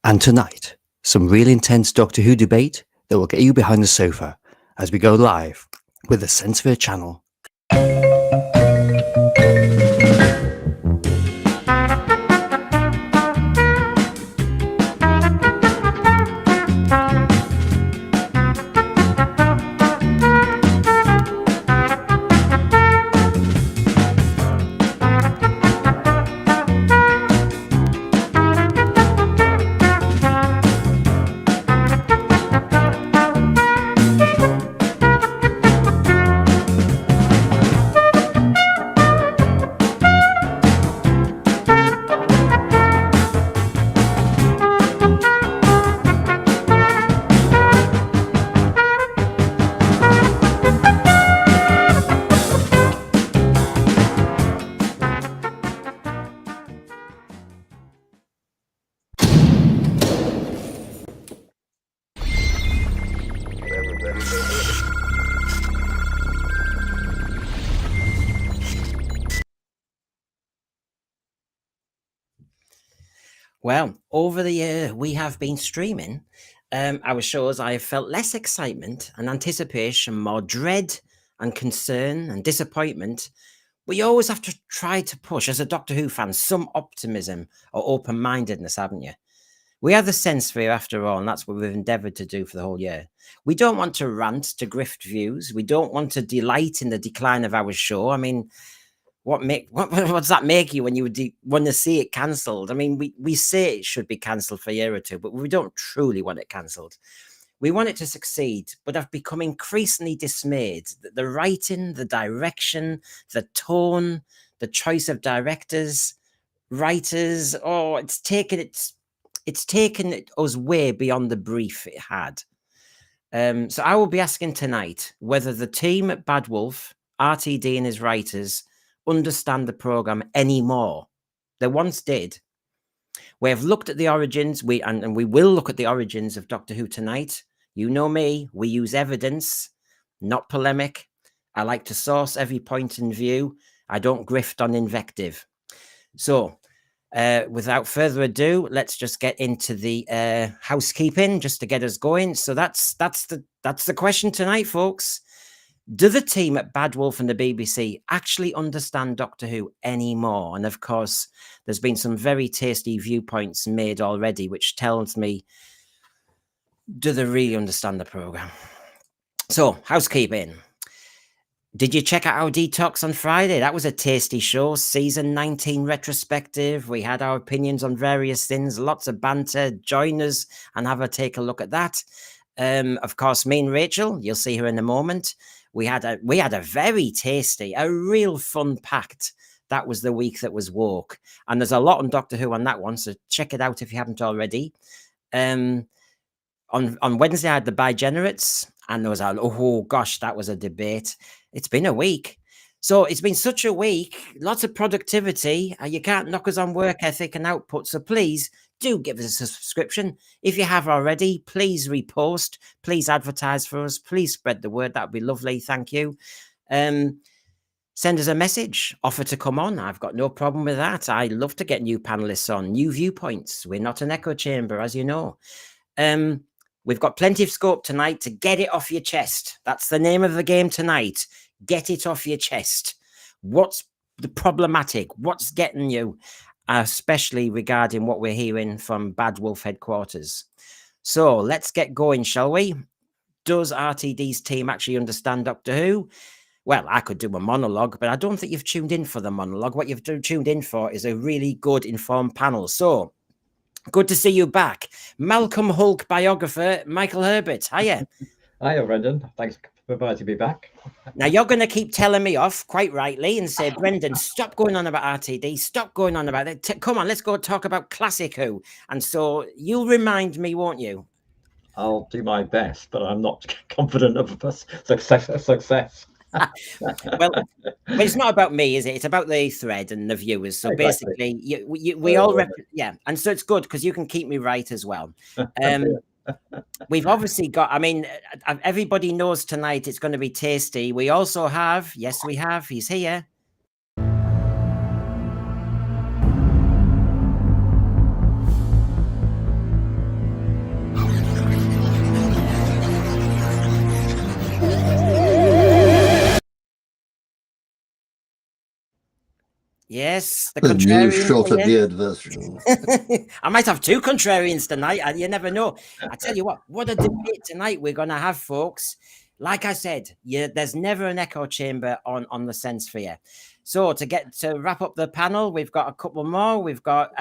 And tonight, some real intense Doctor Who debate that will get you behind the sofa as we go live with the Sensibilities channel. Well, over the year we have been streaming our shows. I have felt less excitement and anticipation, more dread and concern and disappointment. But you always have to try to push, as a Doctor Who fan, some optimism or open-mindedness, haven't you? We are the Sensibilities after all, and that's what we've endeavoured to do for the whole year. We don't want to rant to grift views. We don't want to delight in the decline of our show. I mean, what does that make you when you want to see it cancelled? I mean, we say it should be cancelled for a year or two, but we don't truly want it cancelled. We want it to succeed, but I've become increasingly dismayed that the writing, the direction, the tone, the choice of directors, writers, it's taken us way beyond the brief it had. So I will be asking tonight whether the team at Bad Wolf, RTD and his writers, understand the program anymore. They once did. We have looked at the origins, and we will look at the origins of Doctor Who tonight. You know me, we use evidence, not polemic. I like to source every point in view. I don't grift on invective. So, without further ado, let's just get into the housekeeping just to get us going. So that's the question tonight, folks. Do the team at Bad Wolf and the BBC actually understand Doctor Who anymore? And of course, there's been some very tasty viewpoints made already, which tells me, do they really understand the program? So, housekeeping. Did you check out our detox on Friday? That was a tasty show. Season 19 retrospective. We had our opinions on various things, lots of banter. Join us and have a take a look at that. Of course, me and Rachael, you'll see her in a moment. We had a very tasty, a real fun packed. That was the week that was woke. And there's a lot on Doctor Who on that one, so check it out if you haven't already. On Wednesday, I had the Bigenerates, and there was that was a debate. It's been a week. So it's been such a week, lots of productivity. You can't knock us on work ethic and output. So please do give us a subscription. If you have already, please repost, please advertise for us, please spread the word. That would be lovely. Thank you. Send us a message, offer to come on. I've got no problem with that. I love to get new panelists on, new viewpoints. We're not an echo chamber, as you know. We've got plenty of scope tonight to get it off your chest. That's the name of the game tonight. Get it off your chest. What's the problematic? What's getting you? Especially regarding what we're hearing from Bad Wolf headquarters. So let's get going, shall we? Does RTD's team actually understand Doctor Who? Well, I could do a monologue, but I don't think you've tuned in for the monologue. What you've tuned in for is a really good informed panel. So good to see you back. Malcolm Hulk biographer, Michael Herbert. Hiya. Hiya, Brendan. Thanks for inviting me back. Now, you're going to keep telling me off, quite rightly, and say, Brendan, stop going on about RTD. Stop going on about it. Come on, let's go talk about Classic Who. And so you'll remind me, won't you? I'll do my best, but I'm not confident of success. Well, it's not about me, is it? It's about the thread and the viewers. So exactly. basically, we all and so it's good because you can keep me right as well. We've obviously got, I mean, everybody knows tonight it's going to be tasty. We also have, yes, we have, he's here. Yes, the The new contrarian shorter here. beard version. I might have two contrarians tonight. You never know. I tell you what a debate tonight we're going to have, folks. Like I said, there's never an echo chamber on the Sense Sphere. So to wrap up the panel, we've got a couple more. We've got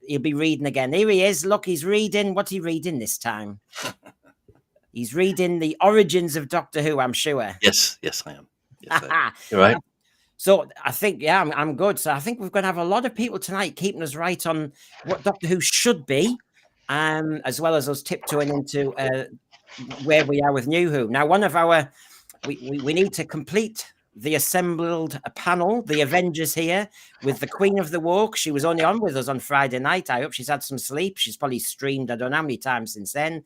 he'll be reading again. Here he is. Look, he's reading. What's he reading this time? He's reading The Origins of Doctor Who, I'm sure. Yes, I am. Yes, I am. You're right. So I think, yeah, I'm good. So I think we're going to have a lot of people tonight keeping us right on what Doctor Who should be, as well as us tiptoeing into where we are with New Who. Now, one of our, we need to complete the assembled panel, the Avengers here, with the Queen of the Walk. She was only on with us on Friday night. I hope she's had some sleep. She's probably streamed, I don't know how many times since then.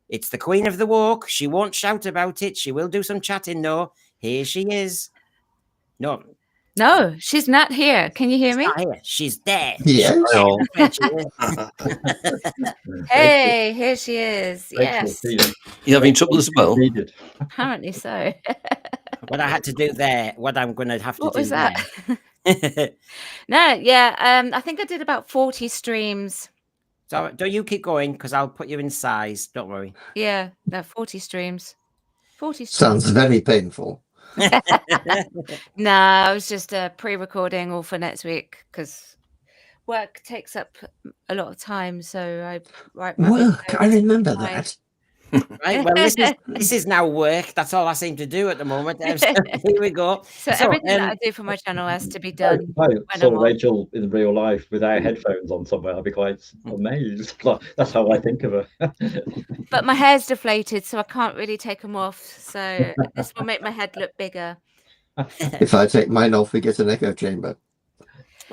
It's the Queen of the Walk. She won't shout about it. She will do some chatting, though. Here she is. No, she's not here. Can you hear me? She's there. Yes. Hey, here she is. Yes, You having trouble as well? apparently so. What I had to do there, what I'm going to have to do. What was that? There. No, yeah. I think I did about 40 streams. So don't you keep going because I'll put you in size. Don't worry. Yeah, no, 40 streams. 40 streams. Sounds very painful. No, it was just a pre-recording all for next week because work takes up a lot of time. So I write my Work, I videos. remember that. Right. Well, this is now work. That's all I seem to do at the moment. So here we go. So everything that I do for my channel has to be done. I when saw I'm on. Rachel in real life with our headphones on somewhere. I'd be quite amazed. Like, that's how I think of her. But my hair's deflated, so I can't really take them off. So this will make my head look bigger. If I take mine off, we get an echo chamber.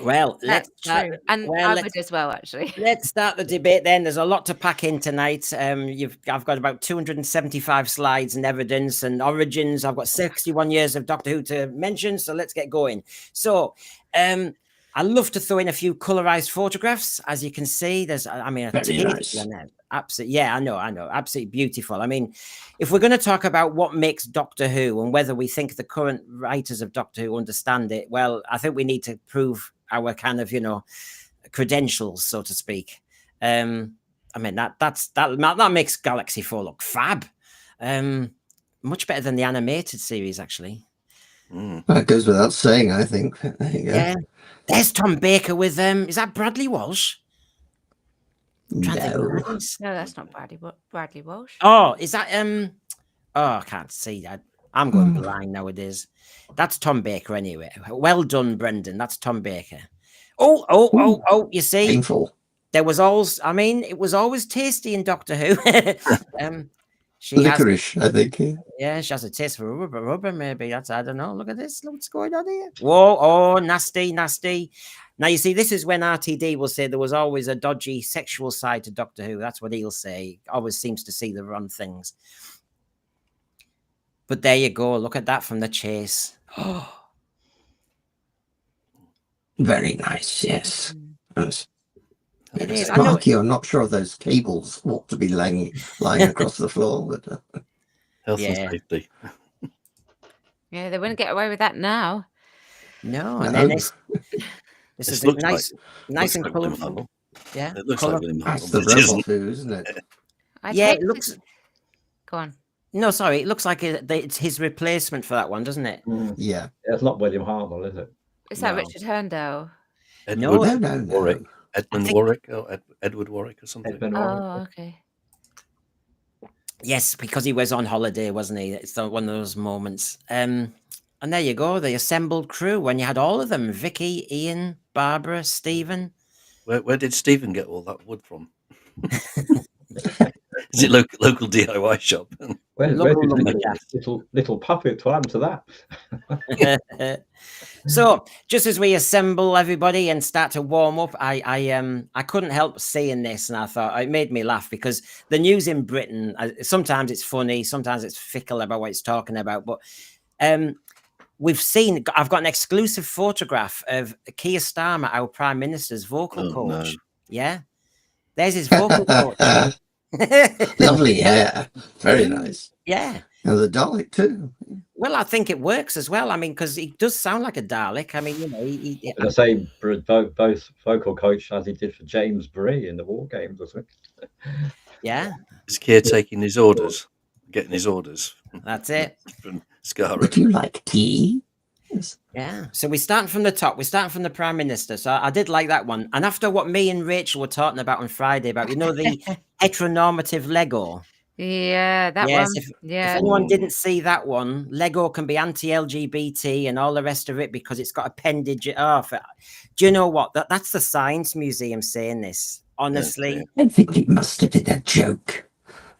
Well, That's let's start. true. And well, I let's- would as well, actually. Let's start the debate then. There's a lot to pack in tonight. I've got about 275 slides and evidence and origins. I've got 61 years of Doctor Who to mention, so let's get going. So, I love to throw in a few colorized photographs. As you can see, there's, I mean, Very nice. Absolutely, yeah, I know, absolutely beautiful. I mean, if we're going to talk about what makes Doctor Who and whether we think the current writers of Doctor Who understand it, well, I think we need to prove our kind of, credentials, so to speak. I mean, that makes Galaxy 4 look fab. Much better than the animated series, actually. That goes without saying, I think. There you go. Yeah. There's Tom Baker with is that Bradley Walsh? I'm trying to think who No. that is. No, that's not Bradley Walsh. Oh, is that I can't see that. I'm going blind nowadays. That's Tom Baker anyway. Well done, Brendan. That's Tom Baker. Oh, you see, Painful. there was always, I mean, it was always tasty in Doctor Who. She has, Licorice, I think. yeah, she has a taste for rubber, maybe. That's, I don't know. Look at this. Look what's going on here. Whoa, oh, nasty. Now, you see, this is when RTD will say there was always a dodgy sexual side to Doctor Who. That's what he'll say. Always seems to see the wrong things. But there you go. Look at that from the chase. Oh, Very nice, yes. Yes. it is. I know. Sparky, I'm not sure if those cables ought to be lying across the floor, but Health Yeah. and safety. Yeah, they wouldn't get away with that now. No, No. and then this This is looks nice looks and like William colourful. Hartnell. Yeah, It looks colour- like William that's Hartnell, the but it isn't. rebel too, isn't it? I'd Yeah, hate it to- looks. Go on. No, sorry, it looks like it's his replacement for that one, doesn't it? Yeah. It's not William Hartnell, is it? Is that No. Richard Herndale? Edward No. Warwick. Edmund think- Warwick or Edward Warwick or something. Edmund Warwick. Oh, okay. Yes, because he was on holiday, wasn't he? It's one of those moments. And there you go, the assembled crew when you had all of them: Vicky, Ian, Barbara, Stephen. Where did Stephen get all that wood from? Is it local DIY shop? Where Local did lumberjack. little puppet to answer that? So, just as we assemble everybody and start to warm up, I couldn't help seeing this, and I thought it made me laugh because the news in Britain, sometimes it's funny, sometimes it's fickle about what it's talking about, but we've seen. I've got an exclusive photograph of Keir Starmer, our Prime Minister's vocal Oh, coach. no. Yeah, there's his vocal coach. Lovely hair. Very nice. Yeah. And the Dalek too. Well, I think it works as well. I mean, because he does sound like a Dalek. I mean, you know, The same both vocal coach as he did for James Bree in the War Games, wasn't it? yeah, Is Keir taking his orders? Getting his orders that's it. from Scarra. Would you like tea? Yes. Yeah. So we start from the top. We start from the Prime Minister. So I did like that one. And after what me and Rachel were talking about on Friday about, you know, the heteronormative Lego. Yeah, that Yes, one. if Yeah. anyone didn't see that one, Lego can be anti-LGBT and all the rest of it because it's got appendage. Oh, do you know what? That's the Science Museum saying this. Honestly, I think it must have been a joke.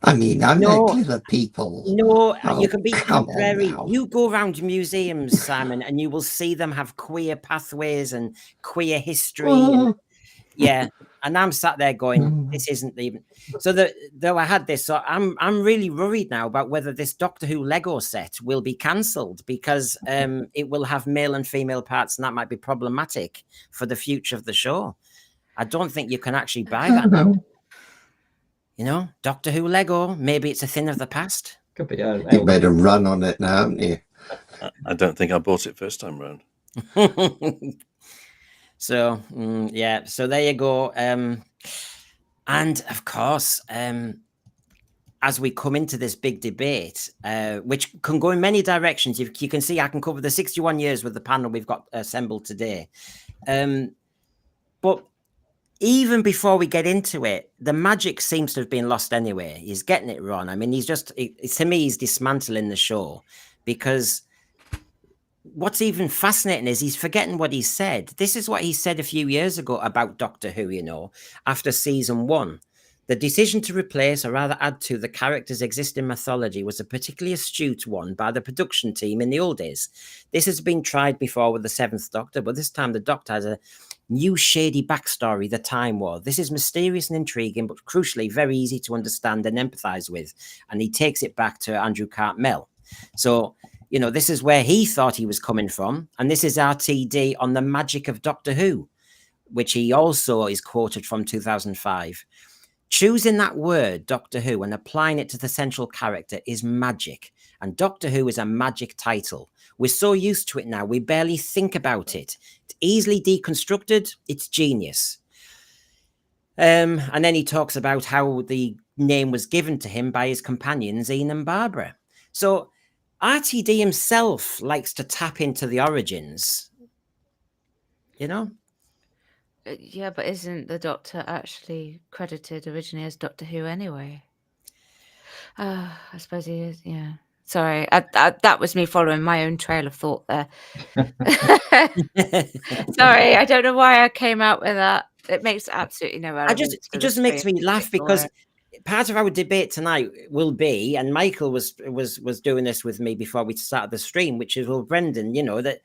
I mean, I'm No. clever people. no, Oh, you can be come on contrary. now. You go around museums, Simon, and you will see them have queer pathways and queer history. And, yeah, and I'm sat there going, this isn't even. So though I had this, so I'm really worried now about whether this Doctor Who Lego set will be cancelled because it will have male and female parts, and that might be problematic for the future of the show. I don't think you can actually buy that now. You know, Doctor Who Lego, maybe it's a thing of the past. Could be. You made a run on it now, haven't you? I don't think I bought it first time round. So yeah, so there you go. And of course, as we come into this big debate, which can go in many directions, you can see I can cover the 61 years with the panel we've got assembled today. But even before we get into it, the magic seems to have been lost anyway. He's getting it wrong. I mean, to me, he's dismantling the show because what's even fascinating is he's forgetting what he said. This is what he said a few years ago about Doctor Who, you know, after season 1. The decision to replace or rather add to the character's existing mythology was a particularly astute one by the production team in the old days. This has been tried before with the 7th Doctor, but this time the Doctor has a new shady backstory, the Time War. This is mysterious and intriguing, but crucially very easy to understand and empathize with. And he takes it back to Andrew Cartmel. So, you know, this is where he thought he was coming from. And this is RTD on the magic of Doctor Who, which he also is quoted from 2005. Choosing that word, Doctor Who, and applying it to the central character is magic. And Doctor Who is a magic title. We're so used to it now, we barely think about it. It's easily deconstructed. It's genius. And then he talks about how the name was given to him by his companions, Ian and Barbara. So RTD himself likes to tap into the origins, you know? Yeah, but isn't the Doctor actually credited originally as Doctor Who anyway? I suppose he is, yeah. Sorry, that was me following my own trail of thought there. Sorry, I don't know why I came out with that. It makes absolutely no relevance. It just makes me laugh because part of our debate tonight will be, and Michael was doing this with me before we started the stream, which is, well, Brendan, you know, that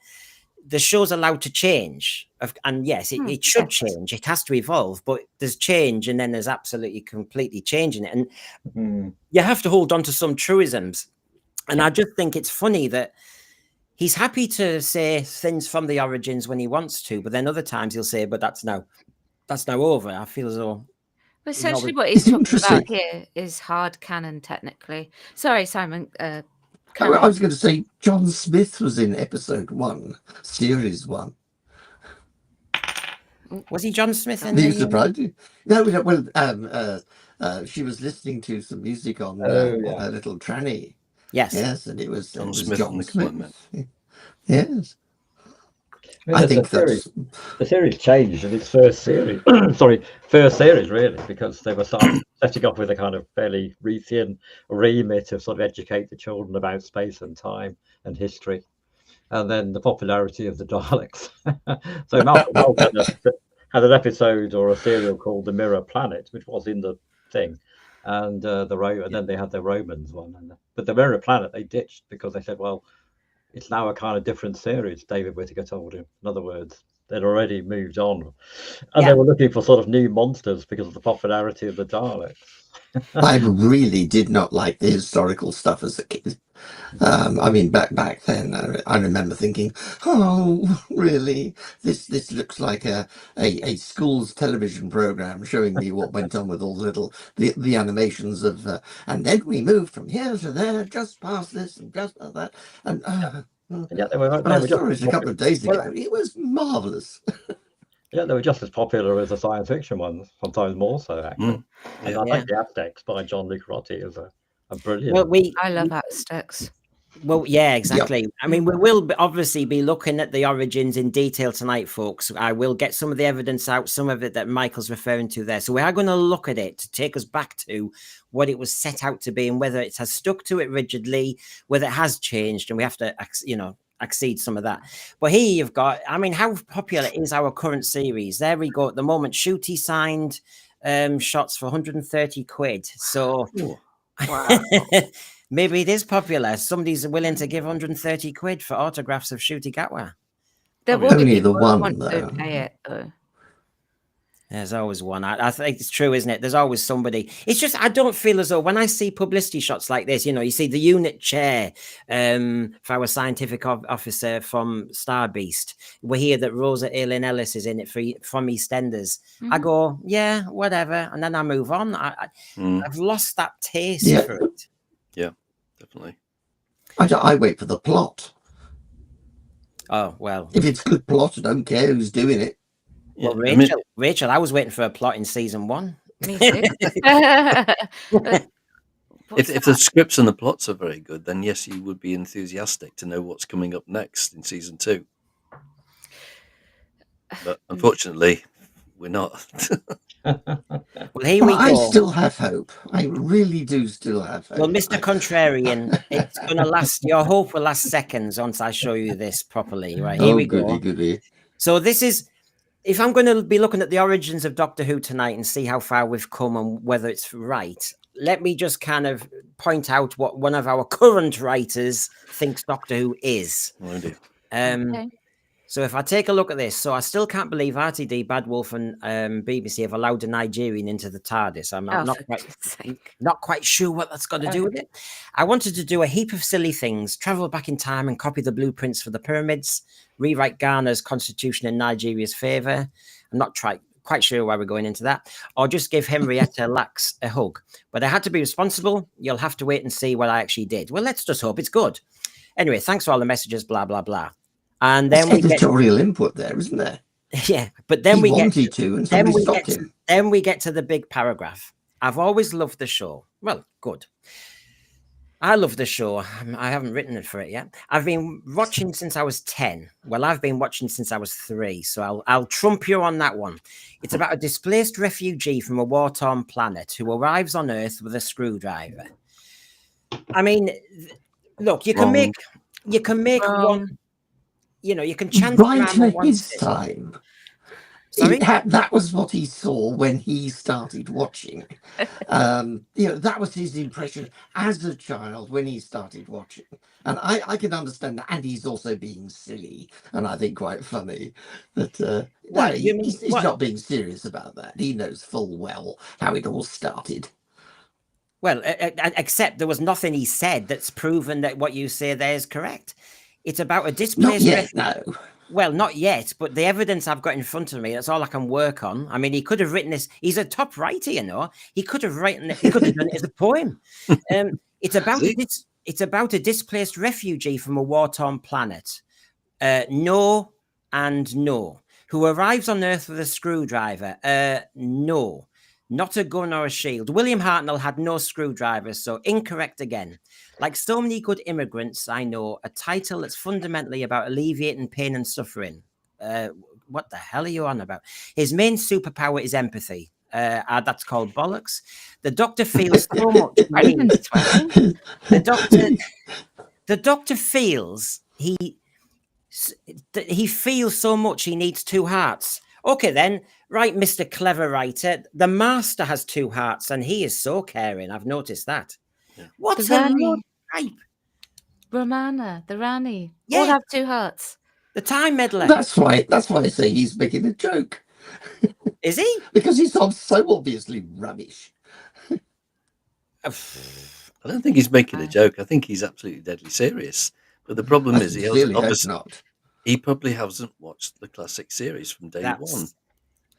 the show's allowed to change. And yes, it should change. It has to evolve, but there's change and then there's absolutely completely changing it. And you have to hold on to some truisms. And I just think it's funny that he's happy to say things from the origins when he wants to, but then other times he'll say, but that's now over. I feel as though... Well, essentially what he's talking about here is hard canon, technically. Sorry, Simon. I was going to say John Smith was in episode 1, series 1. Was he John Smith? Are you surprised? No, well, she was listening to some music on her little tranny. Yes, and it was John Smith. Yes. I think the series changed in its first series. First series really, because they were setting off with a kind of fairly Rt'Ian remit of sort of educate the children about space and time and history, and then the popularity of the Daleks. So Malcolm had an episode or a serial called The Mirror Planet, which was in the thing, and then they had the Romans one, but the Mirror Planet they ditched because they said, well, it's now a kind of different series. David Whittaker told him. In other words, They'd already moved on, and Yeah. they were looking for sort of new monsters because of the popularity of the Daleks. I really did not like the historical stuff as a kid. I mean, back then, I remember thinking, "Oh, really? This looks like a school's television program showing me what went on with all the animations of, and then we moved from here to there, just past this and just past that, and." And yet they were But I saw just it a couple of days Well, ago. It was marvelous. yeah, they were just as popular as the science fiction ones, sometimes more so actually. And I think the Aztecs by John Luke Rtd is a brilliant. Well, I love Aztecs. Well, yeah, exactly. I mean, we will obviously be looking at the origins in detail tonight, folks. I will get some of the evidence out, some of it that Michael's referring to there. So we are going to look at it to take us back to what it was set out to be and whether it has stuck to it rigidly, whether it has changed, and we have to, accede some of that. But here you've got, I mean, how popular is our current series? There we go. At the moment, Ncuti signed shots for 130 quid. So... Wow. Maybe it is popular. Somebody's willing to give 130 quid for autographs of Ncuti Gatwa. There will Only be the people who one, want to though. pay it, though. There's always one. I think it's true, isn't it? There's always somebody. It's just I don't feel as though when I see publicity shots like this, you see the unit chair for our scientific officer from Star Beast. We hear that Rosa Aileen Ellis is in it from EastEnders. I go, yeah, whatever, and then I move on. I've lost that taste for it. Yeah, definitely. I wait for the plot. Oh well, if it's good plot, I don't care who's doing it. Well, Yeah, Rachel, I was waiting for a plot in season 1. Me too. if the scripts and the plots are very good, then yes, you would be enthusiastic to know what's coming up next in season 2. But unfortunately, we're not. Well, here we go. I still have hope. I really do still have hope. Well, Mr. Contrarian, it's going to last. Your hope will last seconds once I show you this properly. Right, here we go. Goody. So this is, if I'm going to be looking at the origins of Doctor Who tonight and see how far we've come and whether it's right, let me just kind of point out what one of our current writers thinks Doctor Who is. Oh, dear. Okay. So if I take a look at this, so I still can't believe RTD, Bad Wolf, and BBC have allowed a Nigerian into the TARDIS. I'm not quite sure what that's got to do with it. I wanted to do a heap of silly things, travel back in time and copy the blueprints for the pyramids, rewrite Ghana's constitution in Nigeria's favour. I'm not quite sure why we're going into that, or just give Henrietta Lacks a hug. But I had to be responsible. You'll have to wait and see what I actually did. Well, let's just hope it's good. Anyway, thanks for all the messages, blah, blah, blah. And then we editorial input there, isn't there? Yeah, but then he wanted to, and somebody stopped him. Then we get to the big paragraph. I've always loved the show. Well, good. I love the show. I haven't written it for it yet. I've been watching since I was 10. Well, I've been watching since I was 3, so I'll trump you on that one. It's about a displaced refugee from a war-torn planet who arrives on Earth with a screwdriver. I mean, look, you can make one. You can chant right at his time. Sorry? That was what he saw when he started watching. That was his impression as a child when he started watching. And I can understand that. And he's also being silly, and I think quite funny. But he's not being serious about that. He knows full well how it all started. Well, except there was nothing he said that's proven that what you say there is correct. It's about a displaced... Not yet, no. Well, not yet, but the evidence I've got in front of me, that's all I can work on. I mean, he could have written this. He's a top writer, He could have written it. He could have done it as a poem. It's about a displaced refugee from a war-torn planet. No and no. Who arrives on Earth with a screwdriver. No. Not a gun or a shield. William Hartnell had no screwdrivers, so incorrect again. Like so many good immigrants, I know, a title that's fundamentally about alleviating pain and suffering. What the hell are you on about? His main superpower is empathy. That's called bollocks. The Doctor feels so much. The Doctor feels he feels so much he needs 2 hearts. Okay, then. Right, Mr. Clever Writer. The Master has 2 hearts, and he is so caring. I've noticed that. Yeah. What's a type? Romana, the Rani. All have 2 hearts. The time meddler. That's why I say he's making a joke. Is he? Because he's so obviously rubbish. I don't think he's making a joke. I think he's absolutely deadly serious. But the problem is, he probably hasn't watched the classic series from day one.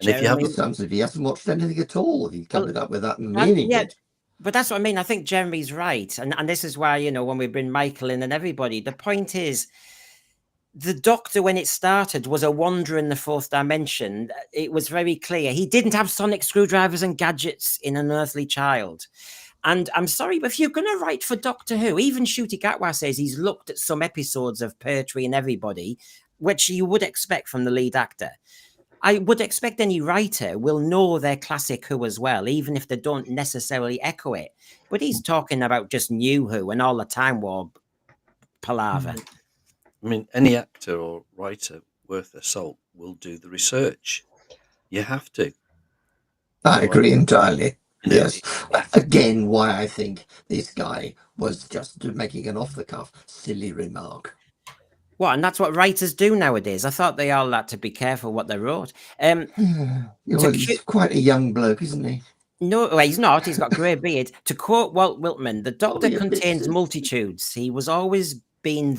And if you haven't, it sounds as if he hasn't watched anything at all. If he comes up with that meaning it. But that's what I mean. I think Jeremy's right, and this is why, you know, when we bring Michael in and everybody, the point is, the Doctor, when it started, was a wanderer in the fourth dimension. It was very clear he didn't have sonic screwdrivers and gadgets in An Unearthly Child. And I'm sorry, but if you're going to write for Doctor Who, even Ncuti Gatwa says he's looked at some episodes of Pertwee and Everybody, which you would expect from the lead actor. I would expect any writer will know their classic Who as well, even if they don't necessarily echo it. But he's talking about just new Who and all the Time Warp palaver. I mean, any actor or writer worth their salt will do the research. You have to. I agree entirely. Yes. Again, why I think this guy was just making an off-the-cuff, silly remark. Well, and that's what writers do nowadays. I thought they all had to be careful what they wrote. He's quite a young bloke, isn't he? No, well, he's not. He's got grey beard. To quote Walt Whitman, the Doctor contains multitudes. He was always been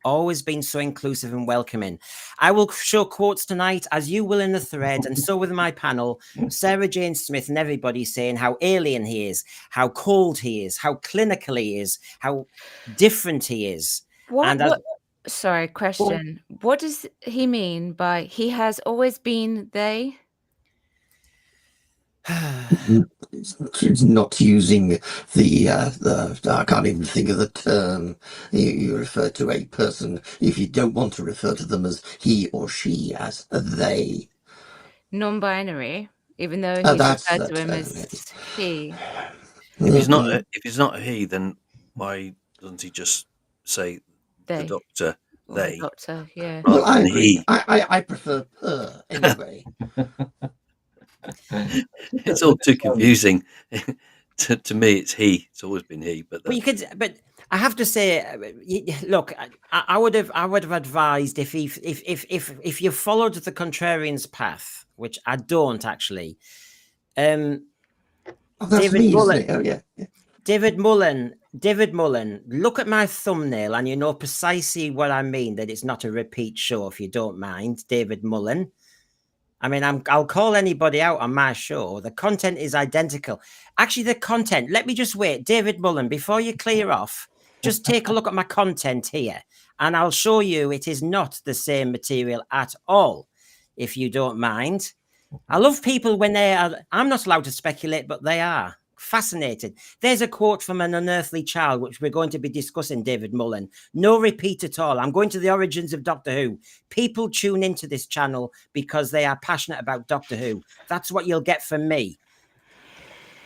always been so inclusive and welcoming. I will show quotes tonight, as you will in the thread, and so with my panel, Sarah Jane Smith and everybody saying how alien he is, how cold he is, how clinical he is, how different he is. Sorry, question. What does he mean by he has always been they? It's not using the I can't even think of the term. You refer to a person if you don't want to refer to them as he or she, as a they. Non-binary, even though he's referred to him as he. If he's not a he, then why doesn't he just say the Doctor? They. The Doctor, yeah. Well, I agree. I prefer her anyway. It's all too confusing. To me, it's he. It's always been he. But you could. But I have to say, look, I would have advised if you followed the contrarian's path, which I don't actually. David Mullen. Oh, yeah. David Mullen, look at my thumbnail and you know precisely what I mean, that it's not a repeat show, if you don't mind, David Mullen. I mean, I'll call anybody out on my show. The content is identical. Actually, the content, let me just wait. David Mullen, before you clear off, just take a look at my content here and I'll show you it is not the same material at all, if you don't mind. I love people when they are, I'm not allowed to speculate, but they are. Fascinated. There's a quote from An Unearthly Child, which we're going to be discussing, David Mullen. No repeat at all. I'm going to the origins of Doctor Who. People tune into this channel because they are passionate about Doctor Who. That's what you'll get from me.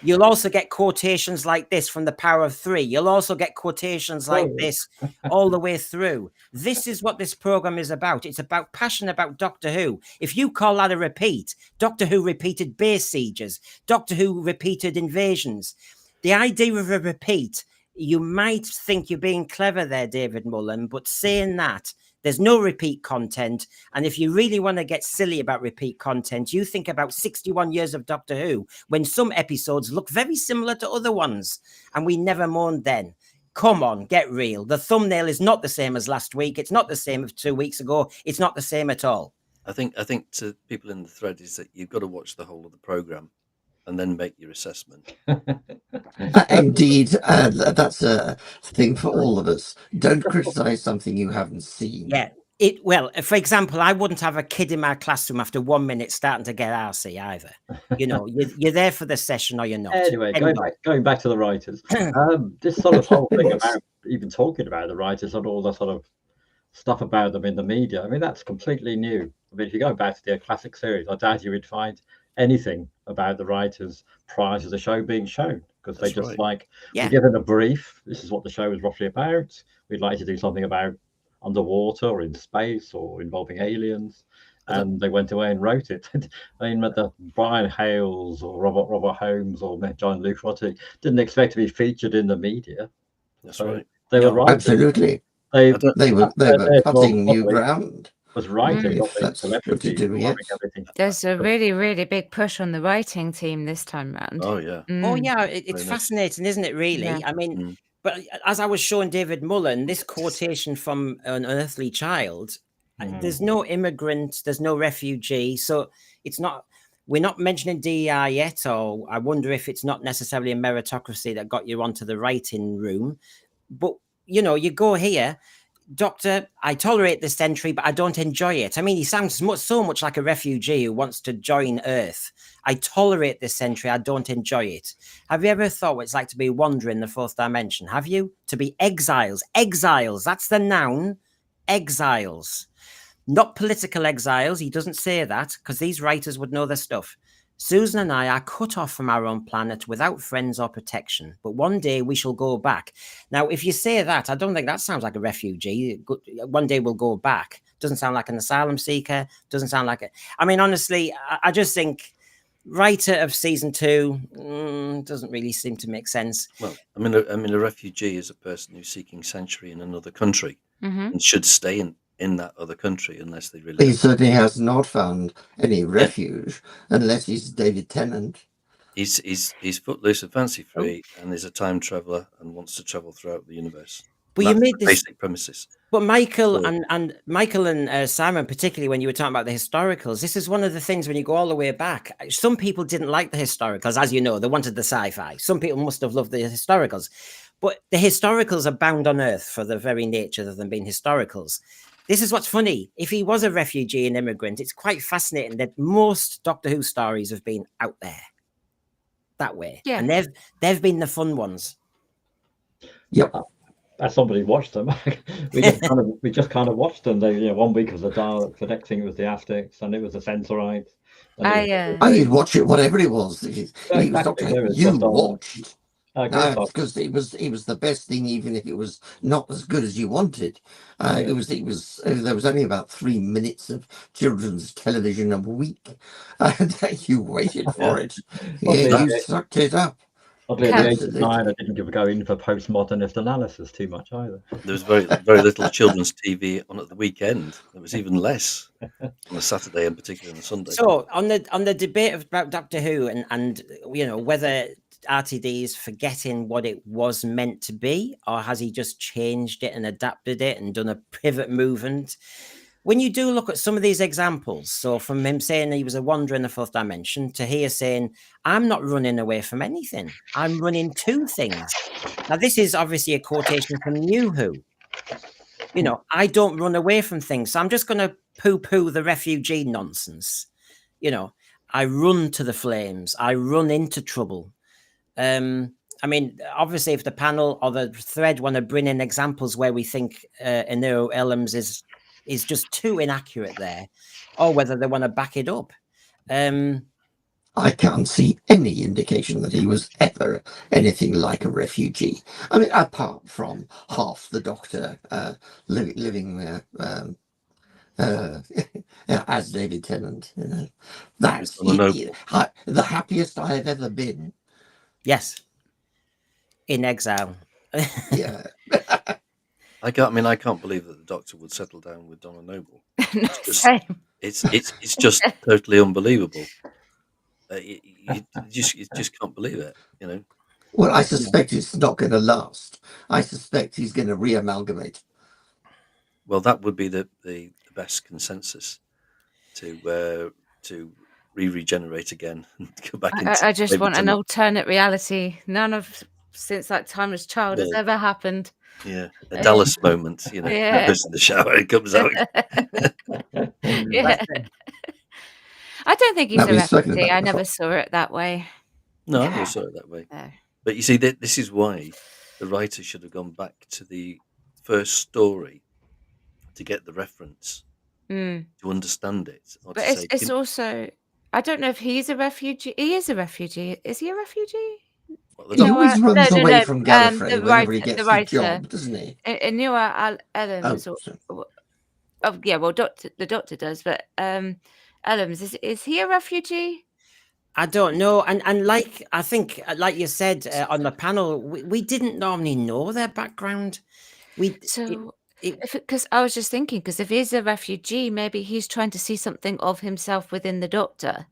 You'll also get quotations like this from The Power of Three. You'll also get quotations like this all the way through. This is what this program is about. It's about passion about Doctor Who. If you call that a repeat, Doctor Who repeated base sieges. Doctor Who repeated invasions. The idea of a repeat, you might think you're being clever there, David Mullen, but saying that, there's no repeat content. And if you really want to get silly about repeat content, you think about 61 years of Doctor Who, when some episodes look very similar to other ones. And we never mourned then. Come on, get real. The thumbnail is not the same as last week. It's not the same as 2 weeks ago. It's not the same at all. I think to people in the thread is that you've got to watch the whole of the programme and then make your assessment. Indeed, that's a thing for all of us. Don't criticise something you haven't seen. Yeah. Well, for example, I wouldn't have a kid in my classroom after 1 minute starting to get arsey either. You know, you're there for the session or you're not. Anyway, going back to the writers, this sort of whole thing about even talking about the writers and all the sort of stuff about them in the media, I mean, that's completely new. I mean, if you go back to their classic series, I doubt you would find anything about the writers prior to the show being shown, because they just we're given a brief. This is what the show is roughly about. We'd like to do something about underwater or in space or involving aliens, and they went away and wrote it. I mean, the Brian Hales or Robert Holmes or John Luke Rotty didn't expect to be featured in the media. That's right. They were right. Absolutely. They were cutting new ground. was writing, If not being that's what you celebrities, do, yes. everything. There's a really, really big push on the writing team this time round. Oh yeah. Oh yeah, it's Very much. fascinating, isn't it? Really, Yeah. I mean, but as I was showing David Mullen, this quotation from An Unearthly Child, there's no immigrant, there's no refugee, so it's not. We're not mentioning DEI yet, or I wonder if it's not necessarily a meritocracy that got you onto the writing room. But you know, you go here, Doctor, I tolerate this entry, but I don't enjoy it. I mean, he sounds so much like a refugee who wants to join Earth. I tolerate this entry, I don't enjoy it. Have you ever thought what it's like to be wandering the fourth dimension? Have you? To be exiles. Exiles, that's the noun. Exiles. Not political exiles. He doesn't say that because these writers would know their stuff. Susan and I are cut off from our own planet without friends or protection, but one day we shall go back. Now, if you say that, I don't think that sounds like a refugee. One day we'll go back. Doesn't sound like an asylum seeker. Doesn't sound like it. I mean, honestly, I just think writer of season 2 doesn't really seem to make sense. Well, I mean, a refugee is a person who's seeking sanctuary in another country and should stay in that other country unless they really. He certainly has not found any refuge unless he's David Tennant. He's footloose and fancy free, and is a time traveler and wants to travel throughout the universe. But you made this basic premises. But Michael and Simon, particularly when you were talking about the historicals, this is one of the things when you go all the way back. Some people didn't like the historicals, as you know, they wanted the sci-fi. Some people must have loved the historicals, but the historicals are bound on earth for the very nature of them being historicals. This is what's funny. If he was a refugee and immigrant, it's quite fascinating that most Doctor Who stories have been out there that way. Yeah. And they've been the fun ones. Yep. As somebody watched them, we just kind of watched them. They, 1 week was the Daleks, the next thing it was the Aztecs, and it was the Sensorites. You'd watch it, whatever it was. He was Doctor Who, you watched. Because it was the best thing, even if it was not as good as you wanted. There was only about 3 minutes of children's television a week, and you waited for it. You sucked it up. Oddly, at the age of 9, I didn't go in for postmodernist analysis too much either. There was very little children's TV on at the weekend. There was even less on a Saturday, in particular on a Sunday. So on the debate about Doctor Who and whether Rtd'S forgetting what it was meant to be, or has he just changed it and adapted it and done a pivot movement? When you do look at some of these examples, so from him saying he was a wanderer in the fourth dimension to here saying, I'm not running away from anything, I'm running to things. Now, this is obviously a quotation from New Who. I don't run away from things, so I'm just going to poo-poo the refugee nonsense. I run to the flames, I run into trouble. I mean, obviously, if the panel or the thread want to bring in examples where we think Inua Ellams is just too inaccurate there, or whether they want to back it up. I can't see any indication that he was ever anything like a refugee. I mean, apart from half the Doctor living there as David Tennant. That's the happiest I have ever been. Yes. In exile. Yeah. I can't believe that the Doctor would settle down with Donna Noble. It's just totally unbelievable. You just can't believe it, Well, I suspect it's not going to last. I suspect he's going to re-amalgamate. Well, that would be the best consensus to regenerate again and go back into. I just want an alternate reality. None of since that timeless child has ever happened. Yeah, a Dallas moment, He goes in the shower and comes out. Yeah. I don't think he's a refugee. I never saw it that way. No, I never saw it that way. No. But you see, this is why the writer should have gone back to the first story to get the reference, to understand it. But it's also, I don't know if he's a refugee. He is a refugee. Is he a refugie? He always runs away from Gallifrey whenever he gets the job, doesn't he? Inua Ellams. The Doctor does, but Ellams, is he a refugee? I don't know. And like you said on the panel, we didn't normally know their background. Because I was just thinking, because if he's a refugee, maybe he's trying to see something of himself within the Doctor.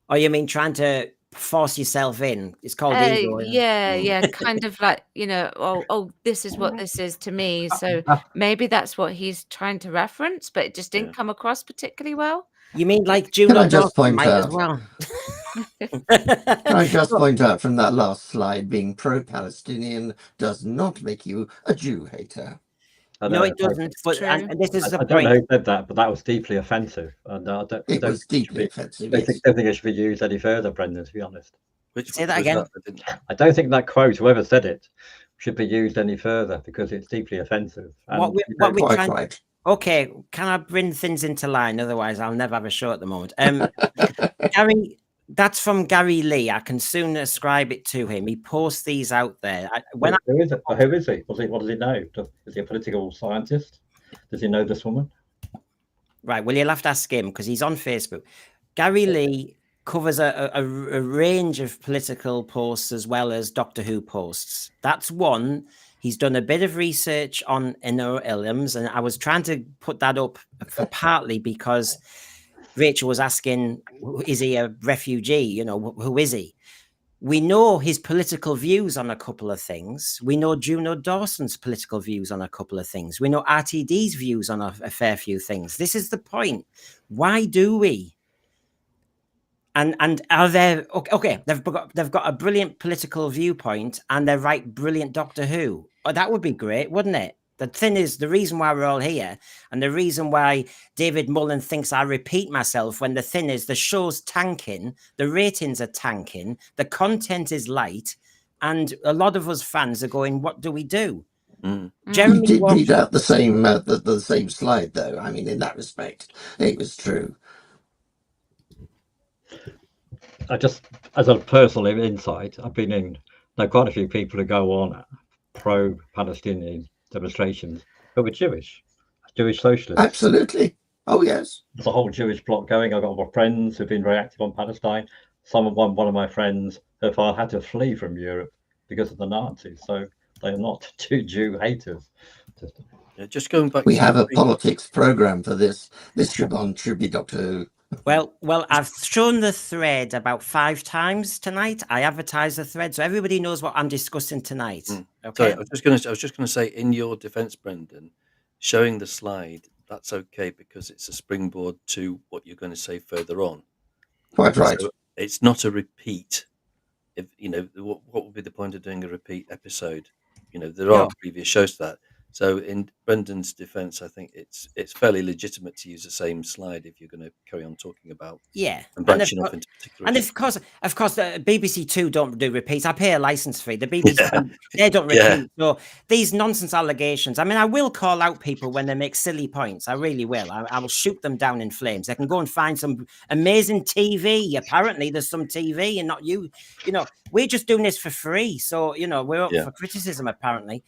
Oh, you mean trying to force yourself in? It's called ego. Yeah, kind of like, oh, this is what this is to me. So maybe that's what he's trying to reference, but it just didn't come across particularly well. You mean like Juno? Can I just point as out? well? Can I just point out from that last slide, being pro-Palestinian does not make you a Jew hater. No, it doesn't. But and this is the I point. don't know who said that, but that was deeply offensive, and It was deeply offensive. I don't think it should be used any further, Brendan. To be honest, say that again. I don't think that quote, whoever said it, should be used any further because it's deeply offensive. And, Okay, can I bring things into line? Otherwise, I'll never have a show at the moment. Gary, that's from Gary Lee. I can soon ascribe it to him. He posts these out there. Who is it? Who is he? What does he know? Is he a political scientist? Does he know this woman? Right. Well, you'll have to ask him because he's on Facebook. Gary Lee covers a range of political posts as well as Doctor Who posts. That's one. He's done a bit of research on Inua Ellams, and I was trying to put that up partly because Rachael was asking, is he a refugee? Who is he? We know his political views on a couple of things. We know Juno Dawson's political views on a couple of things. We know Rtd'S views on a fair few things. This is the point. Why do we? And are there okay? They've got a brilliant political viewpoint, and they write brilliant Doctor Who. Oh, that would be great, wouldn't it? The thing is, the reason why we're all here, and the reason why David Mullen thinks I repeat myself, when the thing is, the show's tanking, the ratings are tanking, the content is light, and a lot of us fans are going, "What do we do?" Jeremy did read out the same the same slide, though. I mean, in that respect, it was true. I just, as a personal insight, I've been in quite a few people who go on pro-Palestinian demonstrations who were Jewish socialists. Absolutely. Oh, yes. There's a whole Jewish plot going. I've got my friends who've been very active on Palestine. One of my friends, her father had to flee from Europe because of the Nazis. So they are not two Jew haters. Just going back. We have a politics program for this. This should be Doctor Who. Well, I've shown the thread about 5 times tonight. I advertise the thread, so everybody knows what I'm discussing tonight. Okay. Sorry, I was just going to say, in your defence, Brendan, showing the slide, that's okay because it's a springboard to what you're going to say further on. Quite right. So it's not a repeat. If what would be the point of doing a repeat episode? There are previous shows to that. So in Brendan's defence, I think it's fairly legitimate to use the same slide if you're going to carry on talking about and branching off into particular. And of course, the BBC Two don't do repeats. I pay a license fee. The BBC they don't repeat. So these nonsense allegations. I mean, I will call out people when they make silly points. I really will. I will shoot them down in flames. They can go and find some amazing TV. Apparently, there's some TV, and not you. We're just doing this for free. So we're up for criticism. Apparently.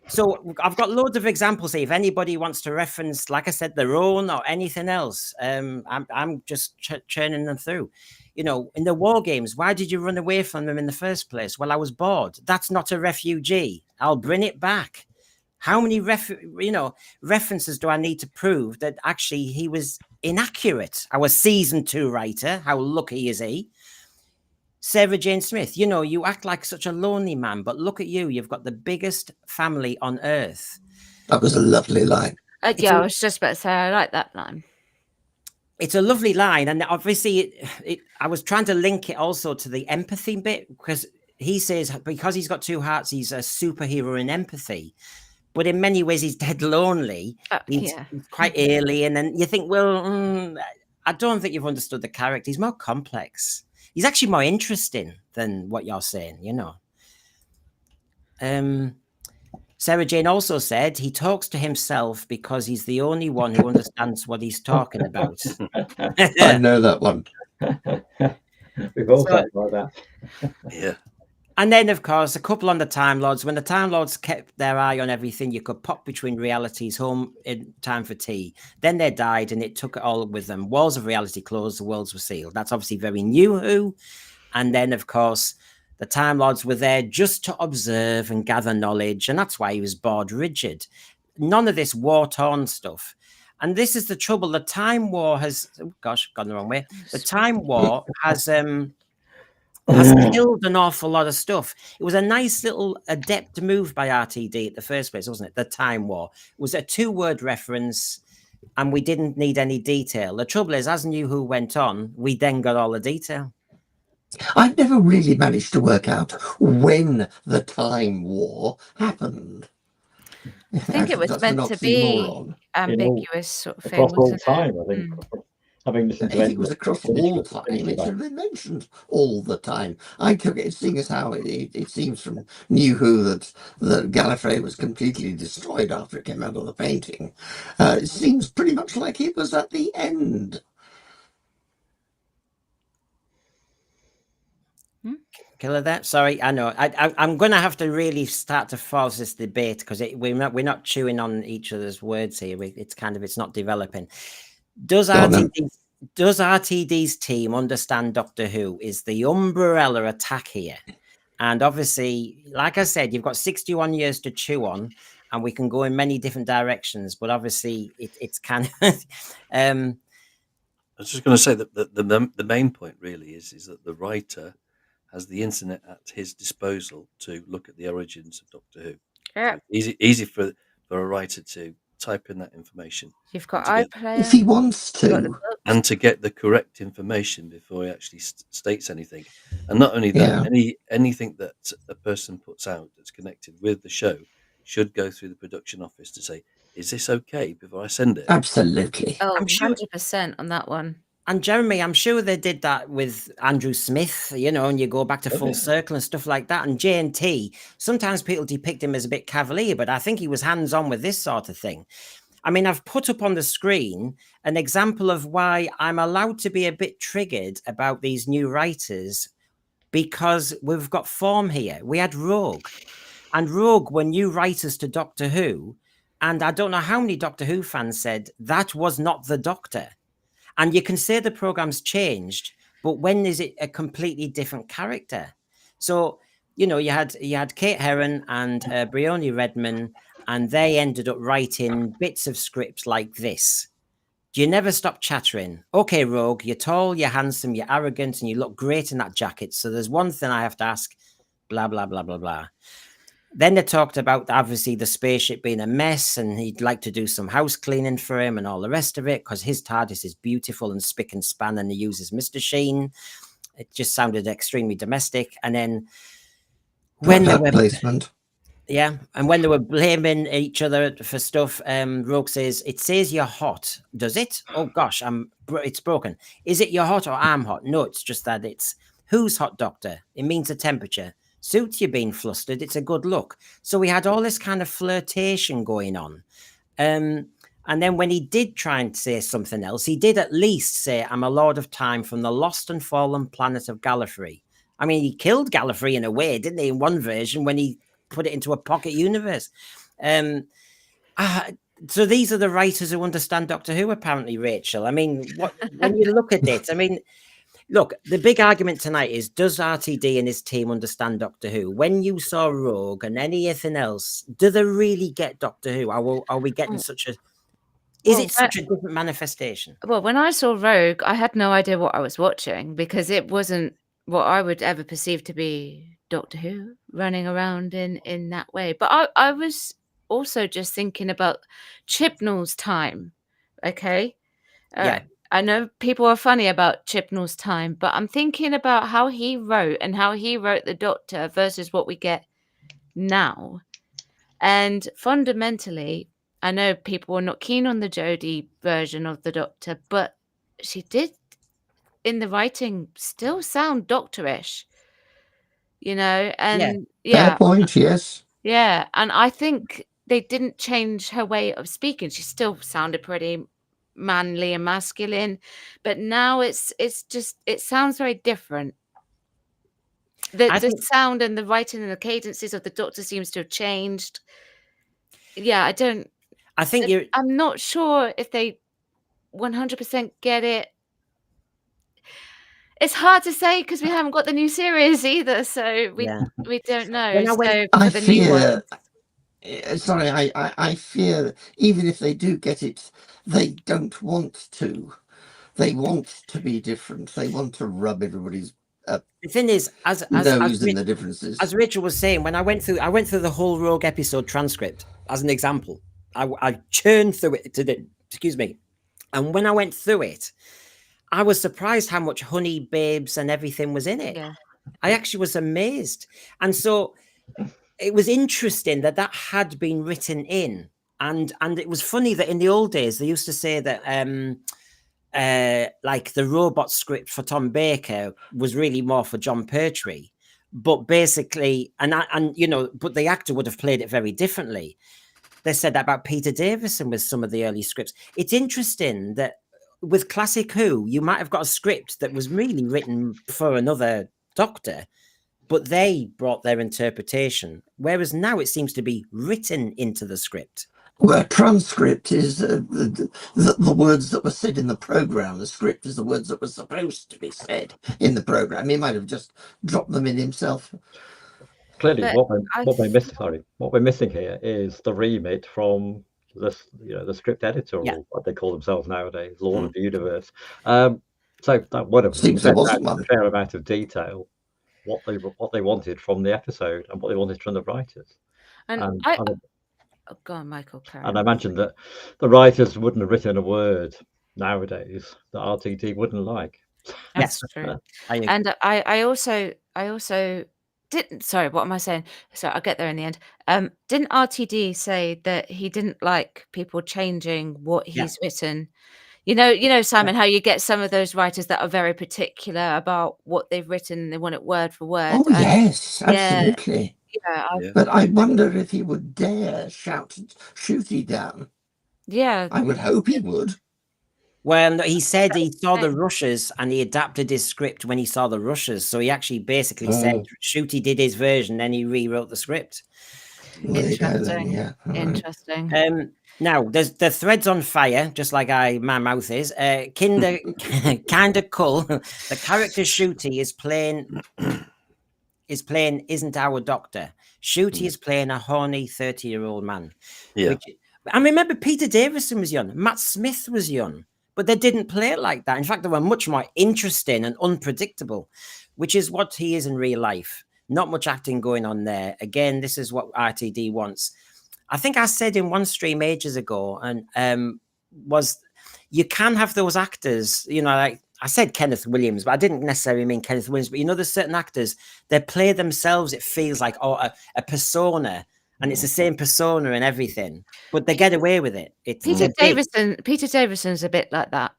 So I've got loads of examples here. If anybody wants to reference, like I said, their own or anything else, I'm just churning them through. In the war games, why did you run away from them in the first place? Well, I was bored. That's not a refugee. I'll bring it back. How many references do I need to prove that actually he was inaccurate? I was season 2 writer. How lucky is he? Sarah Jane Smith, you act like such a lonely man, but look at you. You've got the biggest family on earth. That was a lovely line. I was just about to say, I like that line. It's a lovely line. And obviously, I was trying to link it also to the empathy bit, because he says, because he's got 2 hearts, he's a superhero in empathy. But in many ways, he's dead lonely. He's quite alien. And you think, well, I don't think you've understood the character. He's more complex. He's actually more interesting than what you're saying, Sarah Jane also said he talks to himself because he's the only one who understands what he's talking about. I know that one. We've all said like that. Yeah. And then, of course, a couple on the Time Lords. When the Time Lords kept their eye on everything, you could pop between realities, home in time for tea. Then they died, and it took it all with them. Walls of reality closed, the worlds were sealed. That's obviously very new Who. And then, of course, The Time Lords were there just to observe and gather knowledge, and that's why he was bored rigid. None of this war-torn stuff. And this is the trouble. The Time War has, oh gosh, gone the wrong way. The Time War has killed an awful lot of stuff. It was a nice little adept move by RTD at the first place, wasn't it? The Time War. It was a 2-word reference, and we didn't need any detail. The trouble is, as New Who went on, we then got all the detail. I never really managed to work out when the Time War happened. I think it was meant to be ambiguous sort of thing. Across all time, I think. If it was across all time, it should have been mentioned all the time. I took it, seeing as how it seems from New Who that Gallifrey was completely destroyed after it came out of the painting. It seems pretty much like it was at the end. Killer that. Sorry, I know. I'm going to have to really start to force this debate because we're not chewing on each other's words here. It's not developing. Does RTD's team understand Doctor Who? Is the umbrella attack here? And obviously, like I said, you've got 61 years to chew on, and we can go in many different directions. But obviously, it's kind of. I was just going to say that the main point really is that the writer has the internet at his disposal to look at the origins of Doctor Who. Yeah. So easy for a writer to type in that information. You've got iPlayer. If he wants to. And to get the correct information before he actually states anything. And not only that, anything that a person puts out that's connected with the show should go through the production office to say, is this okay before I send it? Absolutely. Oh, I'm 100% on that one. And Jeremy, I'm sure they did that with Andrew Smith, and you go back to Full Circle and stuff like that. And J&T, sometimes people depict him as a bit cavalier, but I think he was hands-on with this sort of thing. I mean, I've put up on the screen an example of why I'm allowed to be a bit triggered about these new writers, because we've got form here. We had Rogue, and Rogue were new writers to Doctor Who. And I don't know how many Doctor Who fans said that was not the Doctor. And you can say the program's changed, but when is it a completely different character? So, you had Kate Herron and Briony Redman, and they ended up writing bits of scripts like this. You never stop chattering. Okay, Rogue, you're tall, you're handsome, you're arrogant, and you look great in that jacket. So there's one thing I have to ask, blah, blah, blah, blah, blah. Then they talked about, obviously, the spaceship being a mess, and he'd like to do some house cleaning for him and all the rest of it, because his TARDIS is beautiful and spick and span, and he uses Mr. Sheen. It just sounded extremely domestic. And then when they were placement. Yeah, and when they were blaming each other for stuff, Rogue says, "It says you're hot, does it? Oh gosh, it's broken. Is it you're hot or I'm hot? No, it's just that it's who's hot, Doctor. It means the temperature. Suits you being flustered. It's a good look." So we had all this kind of flirtation going on. And then when he did try and say something else, he did at least say, "I'm a Lord of Time from the lost and fallen planet of Gallifrey." I mean, he killed Gallifrey in a way, didn't he, in one version when he put it into a pocket universe. So these are the writers who understand Doctor Who, apparently, Rachel. I mean, when you look at it, I mean, look, the big argument tonight is, does RTD and his team understand Doctor Who? When you saw Rogue and anything else, do they really get Doctor Who? Are we getting such a... Is it such a different manifestation? Well, when I saw Rogue, I had no idea what I was watching, because it wasn't what I would ever perceive to be Doctor Who running around in that way. But I was also just thinking about Chibnall's time, okay? Yeah. I know people are funny about Chibnall's time, but I'm thinking about how he wrote the Doctor versus what we get now. And fundamentally, I know people are not keen on the Jodie version of the Doctor, but she did, in the writing, still sound doctorish, and Fair point, yes. Yeah, and I think they didn't change her way of speaking. She still sounded pretty manly and masculine, but now it's just, it sounds very different. The sound and the writing and the cadences of the Doctor seems to have changed. Yeah, I'm not sure if they 100% get it. It's hard to say because we haven't got the new series either, so we don't know. So I for the new one, fear. Sorry, I fear even if they do get it, they don't want to. They want to be different. They want to rub everybody's the thing is, as the differences. As Rachel was saying, when I went through the whole Rogue episode transcript as an example. I churned through it excuse me, and when I went through it, I was surprised how much honey, babes, and everything was in it. Yeah. I actually was amazed, and so it was interesting that had been written in, and it was funny that in the old days they used to say that like the robot script for Tom Baker was really more for John Pertwee, but basically, and but the actor would have played it very differently. They said that about Peter Davison with some of the early scripts. It's interesting that with Classic Who, you might have got a script that was really written for another Doctor, but they brought their interpretation, whereas now it seems to be written into the script. Well, transcript is the words that were said in the program. The script is the words that were supposed to be said in the program. He might have just dropped them in himself. Clearly, what we're missing here is the remit from the script editor, or what they call themselves nowadays, Lord of the Universe. So that would have seems there wasn't a fair amount of detail what they wanted from the episode and what they wanted from the writers. And go on, Michael. And I imagine that the writers wouldn't have written a word nowadays that RTD wouldn't like. That's true. And I also didn't. Sorry, what am I saying? So I'll get there in the end. Didn't RTD say that he didn't like people changing what he's written? You know, Simon, how you get some of those writers that are very particular about what they've written. They want it word for word. Oh, yes, absolutely. Yeah, but I wonder if he would dare shout Ncuti down. Yeah. I would hope he would. Well, he said he saw the rushes and he adapted his script when he saw the rushes. So he actually said Ncuti did his version, then he rewrote the script. Interesting. Interesting. Now, there's the thread's on fire, just like my mouth is. Kinda cool. The character Ncuti is playing isn't our Doctor. Ncuti is playing a horny 30-year-old man. Yeah. I remember Peter Davison was young. Matt Smith was young. But they didn't play it like that. In fact, they were much more interesting and unpredictable, which is what he is in real life. Not much acting going on there. Again, this is what RTD wants. I think I said in one stream ages ago, and was you can have those actors, like I said Kenneth Williams, but I didn't necessarily mean Kenneth Williams. But there's certain actors, they play themselves. It feels like a persona. And it's the same persona and everything, but they get away with it. Peter Davison's a bit like that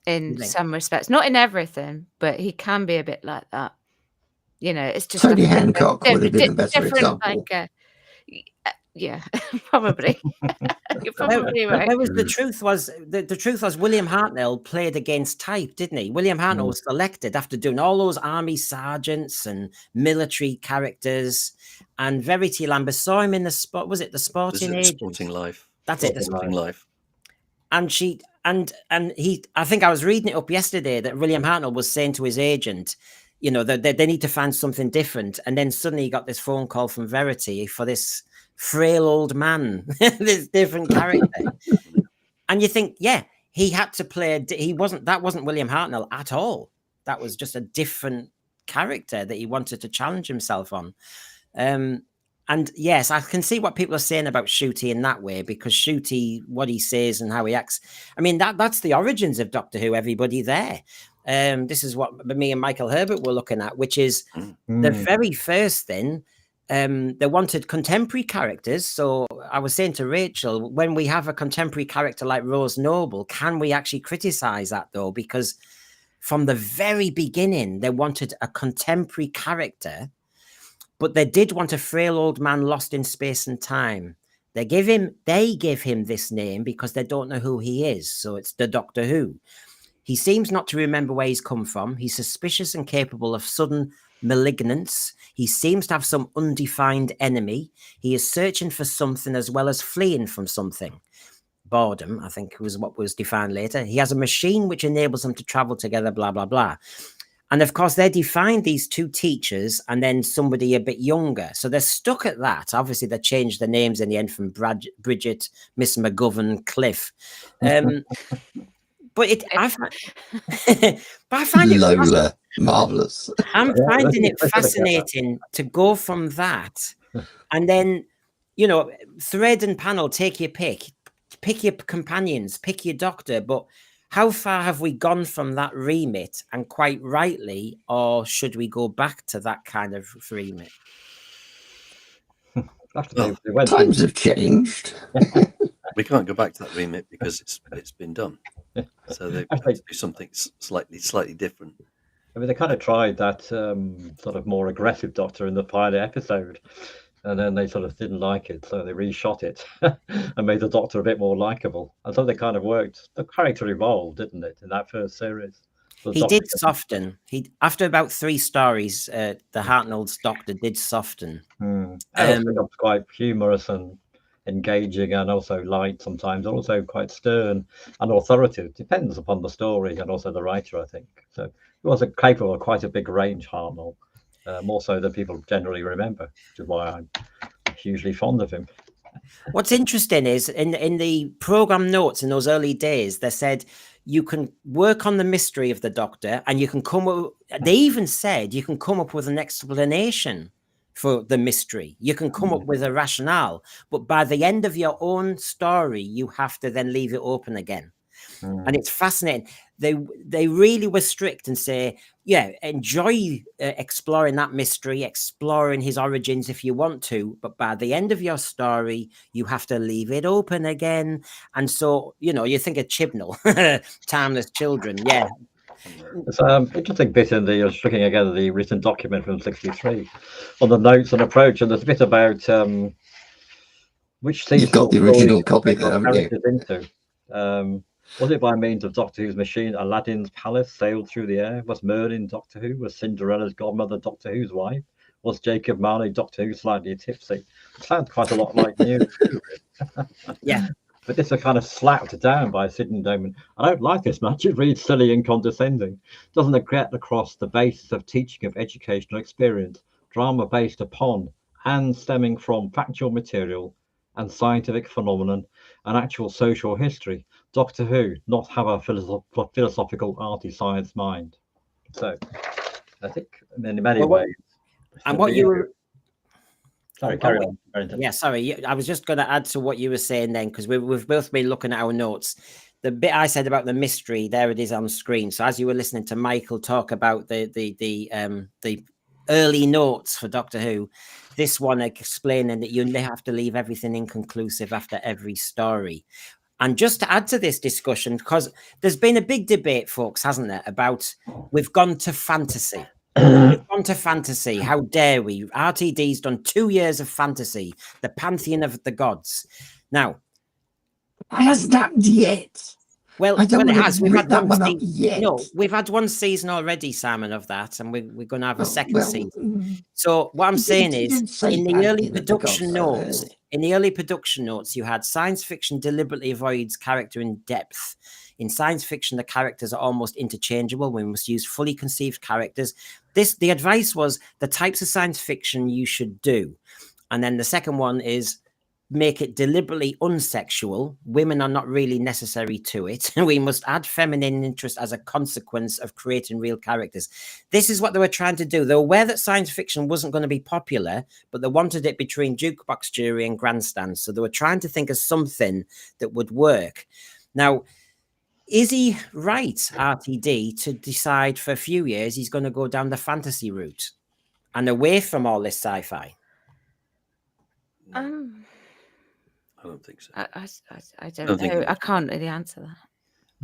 in some respects, not in everything, but he can be a bit like that. It's just Tony Hancock would have been a better example. Yeah, probably. You're probably right. The truth was William Hartnell played against type, didn't he? William Hartnell was selected after doing all those army sergeants and military characters. And Verity Lambert saw him in the spot. Was it the Sporting Age? Sporting Life. That's it. The Sporting Life. And he. I think I was reading it up yesterday that William Hartnell was saying to his agent, that they need to find something different. And then suddenly he got this phone call from Verity for this frail old man, this different character. And you think, he had to play. That wasn't William Hartnell at all. That was just a different character that he wanted to challenge himself on. And yes, I can see what people are saying about Ncuti in that way, because Ncuti, what he says and how he acts. I mean, that's the origins of Doctor Who, everybody there. This is what me and Michael Herbert were looking at, which is the very first thing. They wanted contemporary characters. So I was saying to Rachel, when we have a contemporary character like Rose Noble, can we actually criticize that though? Because from the very beginning, they wanted a contemporary character, but they did want a frail old man lost in space and time. They give him this name because they don't know who he is. So it's the Doctor Who. He seems not to remember where he's come from. He's suspicious and capable of sudden malignance. He seems to have some undefined enemy. He is searching for something as well as fleeing from something. boredom, I think was what was defined later. He has a machine which enables them to travel together, blah, blah, blah. And of course, they defined these two teachers and then somebody a bit younger. So they're stuck at that. Obviously, they changed the names in the end from Bridget, Miss McGovern, Cliff. But I find it Lola, marvelous. I'm finding it fascinating to go from that and then, thread and panel, take your pick your companions, pick your doctor. But how far have we gone from that remit, and quite rightly, or should we go back to that kind of remit? Times have changed. We can't go back to that remit because it's been done. So they have to do something slightly different. I mean, they kind of tried that sort of more aggressive Doctor in the pilot episode, and then they sort of didn't like it, so they reshot it and made the Doctor a bit more likable. I thought they kind of worked. The character evolved, didn't it, in that first series? He did soften. After about 3 stories, the Hartnell's Doctor did soften. And also got quite humorous and engaging, and also light sometimes, also quite stern and authoritative. Depends upon the story and also the writer, I think. So he was capable of quite a big range, Hartnell, more so than people generally remember, which is why I'm hugely fond of him. What's interesting is in the program notes in those early days, they said you can work on the mystery of the Doctor, and you can come up. They even said you can come up with an explanation for the mystery. You can come up with a rationale, but by the end of your own story, you have to then leave it open again. And it's fascinating. They really were strict and say, yeah, enjoy exploring that mystery, exploring his origins if you want to, but by the end of your story, you have to leave it open again. And so, you think of Chibnall, Timeless Children, yeah. It's an interesting bit in the, just looking again at the written document from 63 on the notes and approach, and there's a bit about which season you've got the original copy there, haven't you? Into. Was it by means of Doctor Who's machine Aladdin's palace sailed through the air? Was Merlin Doctor Who? Was Cinderella's godmother Doctor Who's wife? Was Jacob Marley Doctor Who slightly tipsy? It sounds quite a lot like news. Yeah. But this is kind of slapped down by Sidney Doman. I don't like this much. It reads silly and condescending. Doesn't get across the basis of teaching of educational experience, drama based upon and stemming from factual material and scientific phenomenon and actual social history. Doctor Who not have a philosophical arty science mind. So I think in many ways. And what you were... Sorry, carry on. Yeah, sorry. I was just going to add to what you were saying then, because we've both been looking at our notes. The bit I said about the mystery, there it is on screen. So as you were listening to Michael talk about the early notes for Doctor Who, this one explaining that you have to leave everything inconclusive after every story. And just to add to this discussion, because there's been a big debate, folks, hasn't there, about we've gone to fantasy. We've gone to fantasy. How dare we? Rtd's done 2 years of fantasy, the pantheon of the gods. Now, it hasn't happened yet. Well, it has. We've had one up yet. No, we've had one season already, Simon, of that, and we're going to have a second season. So what I'm saying is, in the early production notes, you had science fiction deliberately avoids character in depth. In science fiction, the characters are almost interchangeable. We must use fully conceived characters. The advice was the types of science fiction you should do. And then the second one is make it deliberately unsexual. Women are not really necessary to it. We must add feminine interest as a consequence of creating real characters. This is what they were trying to do. They were aware that science fiction wasn't going to be popular, but they wanted it between jukebox jury and grandstands. So they were trying to think of something that would work. Now, is he right, RTD, to decide for a few years he's going to go down the fantasy route and away from all this sci-fi? I don't think so. I don't know. I can't really answer that.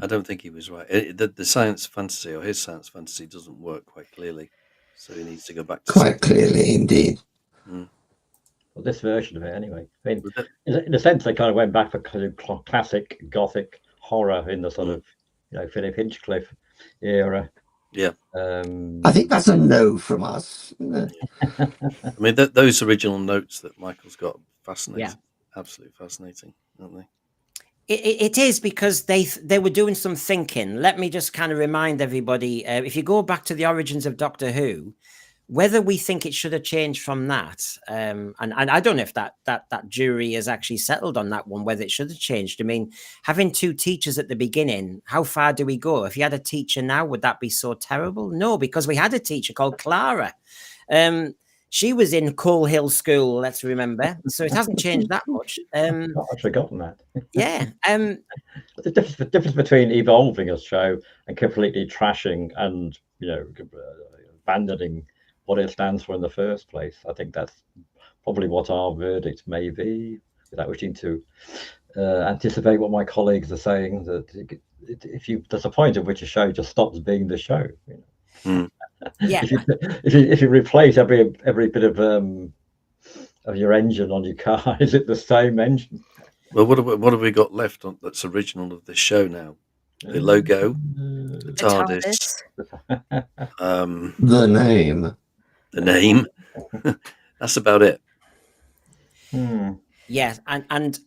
I don't think he was right. The science fantasy, or his science fantasy, doesn't work quite clearly. So he needs to go back to quite clearly indeed. Well, this version of it, anyway. I mean, in a sense, they kind of went back for classic Gothic horror in the sort of, Philip Hinchcliffe era. Yeah. I think that's a no from us. I mean, those original notes that Michael's got, fascinating. Yeah. Absolutely fascinating, aren't they? It is, because they were doing some thinking. Let me just kind of remind everybody, if you go back to the origins of Doctor Who, whether we think it should have changed from that, and I don't know if that jury has actually settled on that one, whether it should have changed. I mean, having 2 teachers at the beginning, how far do we go? If you had a teacher now, would that be so terrible? No, because we had a teacher called Clara. She was in Coal Hill School, let's remember. So it hasn't changed that much. I've forgotten that. Yeah. The difference between evolving a show and completely trashing and, abandoning what it stands for in the first place. I think that's probably what our verdict may be, without wishing to anticipate what my colleagues are saying. That there's a point at which a show just stops being the show. Yeah. if you replace every bit of your engine on your car, is it the same engine? Well, what have we got left on that's original of this show now? The logo, the TARDIS, the name. The name. That's about it. Yes, and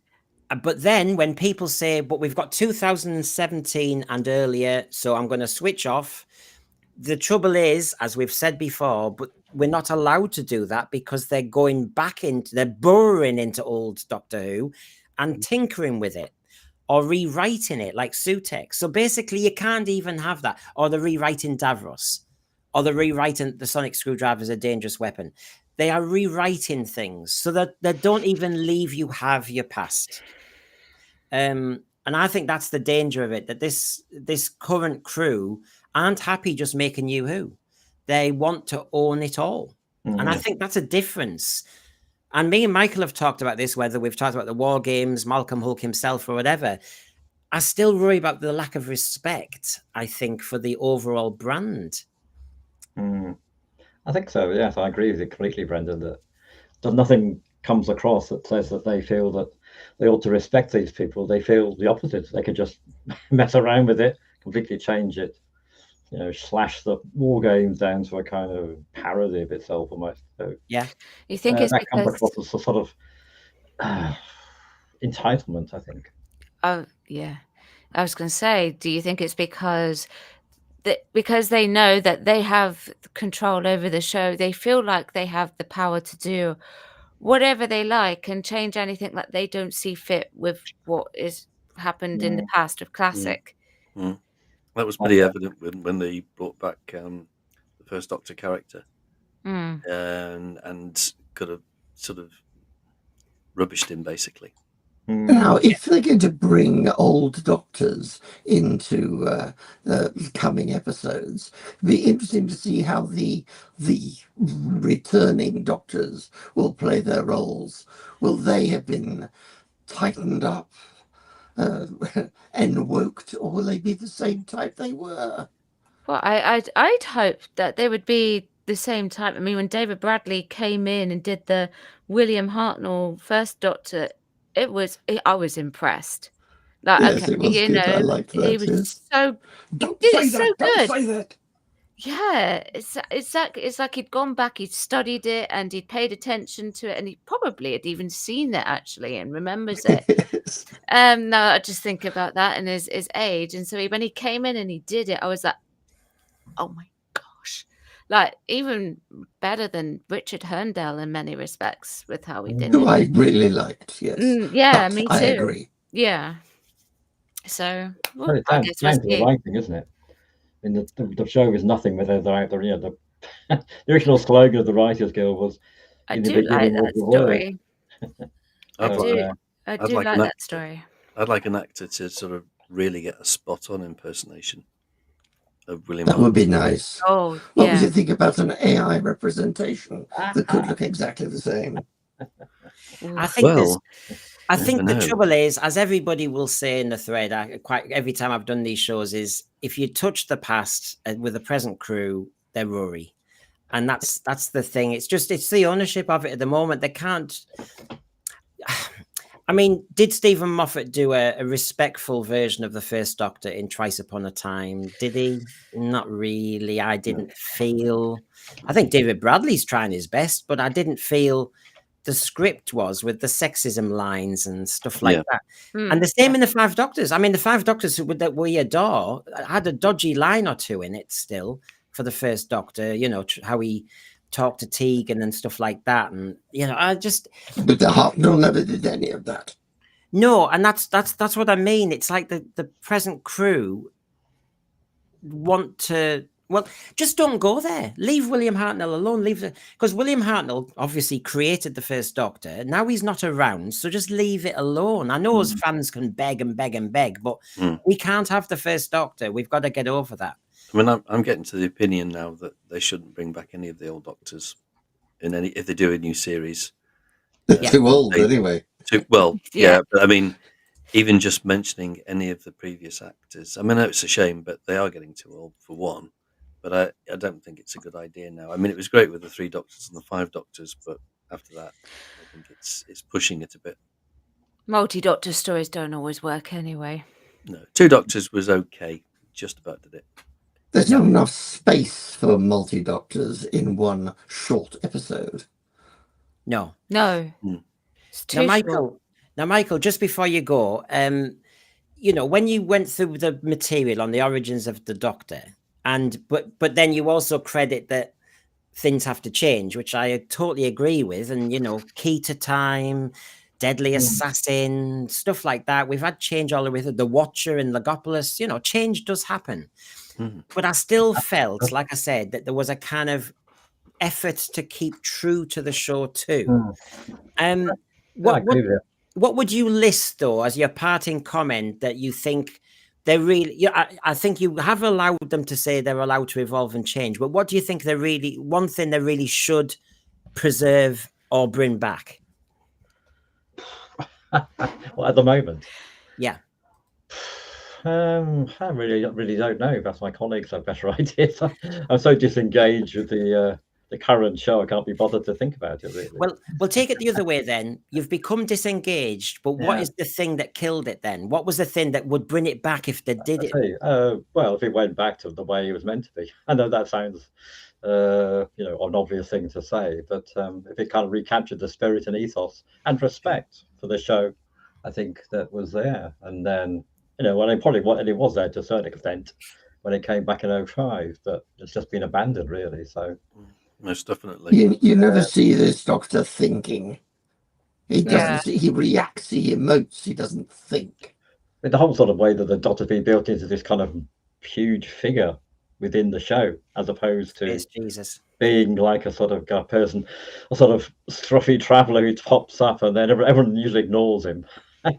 but then when people say, but we've got 2017 and earlier, so I'm going to switch off. The trouble is, as we've said before, but we're not allowed to do that, because they're burrowing into old Doctor Who and tinkering with it or rewriting it like Sutex. So basically you can't even have that, or they're rewriting Davros, or they're rewriting the sonic screwdriver as a dangerous weapon. They are rewriting things so that they don't even leave you have your past. And I think that's the danger of it, that this current crew aren't happy just making New Who. They want to own it all. And I think that's a difference. And me and Michael have talked about this, whether we've talked about the War Games, Malcolm Hulke himself, or whatever. I still worry about the lack of respect, I think, for the overall brand. I think so, yes. I agree with you completely, Brendan, that nothing comes across that says that they feel that they ought to respect these people. They feel the opposite. They could just mess around with it, completely change it, slash the War Games down to a kind of parody of itself almost. So, yeah. You think it's that because... comes across as a sort of entitlement, I think. Oh, yeah. I was going to say, do you think it's because they know that they have control over the show, they feel like they have the power to do whatever they like and change anything that they don't see fit with what is happened in the past of classic? That was pretty evident when they brought back the first Doctor character, and could have sort of rubbished him basically. Now, if they're going to bring old Doctors into the coming episodes, it'd be interesting to see how the returning Doctors will play their roles. Will they have been tightened up and woked, or will they be the same type they were? Well, I'd hope that they would be the same type. I mean, when David Bradley came in and did the William Hartnell first Doctor, I was impressed. Like, yes, okay, it was good. I liked that. He was so. Don't did say it that. So don't good. say that. Yeah, it's like he'd gone back, he'd studied it, and he'd paid attention to it, and he probably had even seen it actually and remembers it. Yes. No, I just think about that and his age, and so when he came in and he did it, I was like, oh my gosh, like even better than Richard Herndale in many respects with how he did it. I really liked, yes. Yeah, But me too. I agree. Yeah. So It's I down guess to the writing, isn't it? I mean, the show is nothing without the the original slogan of the Writers Guild was, I "In the do like beginning was that the word." story. I do like that story. I'd like an actor to sort of really get a spot-on impersonation of William. That would be nice. Oh, What would you think about an AI representation that could look exactly the same? I think the trouble is, as everybody will say in the thread, every time I've done these shows, is if you touch the past with the present crew, they're Rory. And that's the thing. It's the ownership of it at the moment. They can't. I mean, did Stephen Moffat do a respectful version of the first Doctor in Twice Upon a Time? Did he? Not really. I didn't feel. I think David Bradley's trying his best, but I didn't feel the script was with the sexism lines and stuff like that. And the same in the Five Doctors. I mean, the Five Doctors that we adore had a dodgy line or two in it still for the first Doctor, you know, how he talked to Tegan and stuff like that. And, you know, But the Hartnell never did any of that. No, and that's what I mean. It's like the present crew want to, well, just don't go there. Leave William Hartnell alone. Because William Hartnell obviously created the first Doctor. Now he's not around, so just leave it alone. I know as fans can beg and beg and beg, but we can't have the first Doctor. We've got to get over that. I mean, I'm getting to the opinion now that they shouldn't bring back any of the old Doctors if they do a new series. They're too old anyway. But I mean, even just mentioning any of the previous actors, I mean, it's a shame, but they are getting too old for one. But I don't think it's a good idea now. I mean, it was great with the 3 Doctors and the 5 Doctors, but after that, I think it's pushing it a bit. Multi-Doctor stories don't always work anyway. No, 2 Doctors was okay, just about did it. There's not enough space for multi-Doctors in one short episode. No. It's too short. Now, Michael, just before you go, you know, when you went through the material on the origins of the Doctor, but then you also credit that things have to change, which I totally agree with, and you know, Key to Time, Deadly Assassin, stuff like that. We've had change all the way through. The Watcher and Legopolis. You know, change does happen, but I still felt, like I said, that there was a kind of effort to keep true to the show too. What would you list, though, as your parting comment that you think they really... I think you have allowed them to say they're allowed to evolve and change, but what do you think one thing they really should preserve or bring back? Well, at the moment? Yeah. I really don't know. Perhaps my colleagues have better ideas. I'm so disengaged with the current show, I can't be bothered to think about it, really. Well, we'll take it the other way then. You've become disengaged, but what is the thing that killed it then? What was the thing that would bring it back if they did it? Well, if it went back to the way it was meant to be. I know that sounds, you know, an obvious thing to say, but if it kind of recaptured the spirit and ethos and respect for the show, I think that was there. And then, you know, it was there to a certain extent when it came back in 2005, but it's just been abandoned, really, so... Most definitely. You never see this Doctor thinking. He doesn't. He reacts. He emotes. He doesn't think. With the whole sort of way that the Doctor's been built into this kind of huge figure within the show, as opposed to Jesus being like a sort of person, a sort of scruffy traveller who pops up, and then everyone usually ignores him.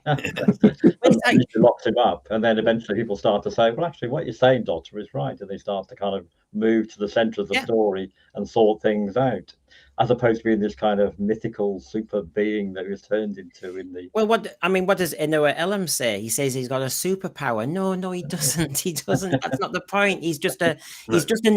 Usually locks him up, and then eventually people start to say, well, actually what you're saying, Doctor, is right, and they start to kind of move to the center of the story and sort things out, as opposed to being this kind of mythical super being that he was turned into in the... Well, what does Inua Ellams say? He says he's got a superpower. No, he doesn't. He doesn't. That's not the point. He's just an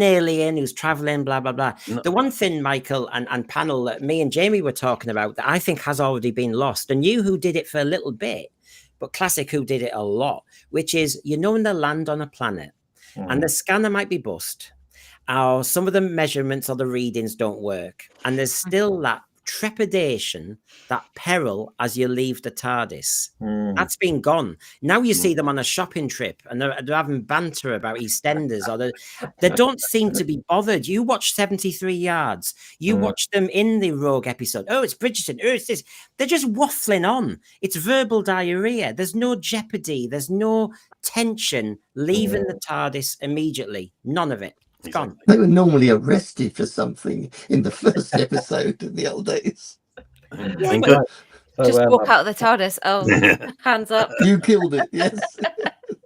alien who's traveling, blah, blah, blah. No. The one thing, Michael and panel, that me and Jamie were talking about that I think has already been lost, and you who did it for a little bit, but Classic who did it a lot, which is, you know, when they land on a planet and the scanner might be bust, or some of the measurements or the readings don't work, and there's still that trepidation, that peril as you leave the TARDIS. That's been gone. Now you see them on a shopping trip and they're having banter about EastEnders, or they don't seem to be bothered. You watch 73 Yards, you watch them in the Rogue episode. Oh, it's Bridgerton. Oh, it's this. They're just waffling on. It's verbal diarrhea. There's no jeopardy. There's no tension leaving the TARDIS immediately. None of it. It's gone. They were normally arrested for something in the first episode in the old days. Just walk out of the TARDIS. Oh, hands up. You killed it, yes.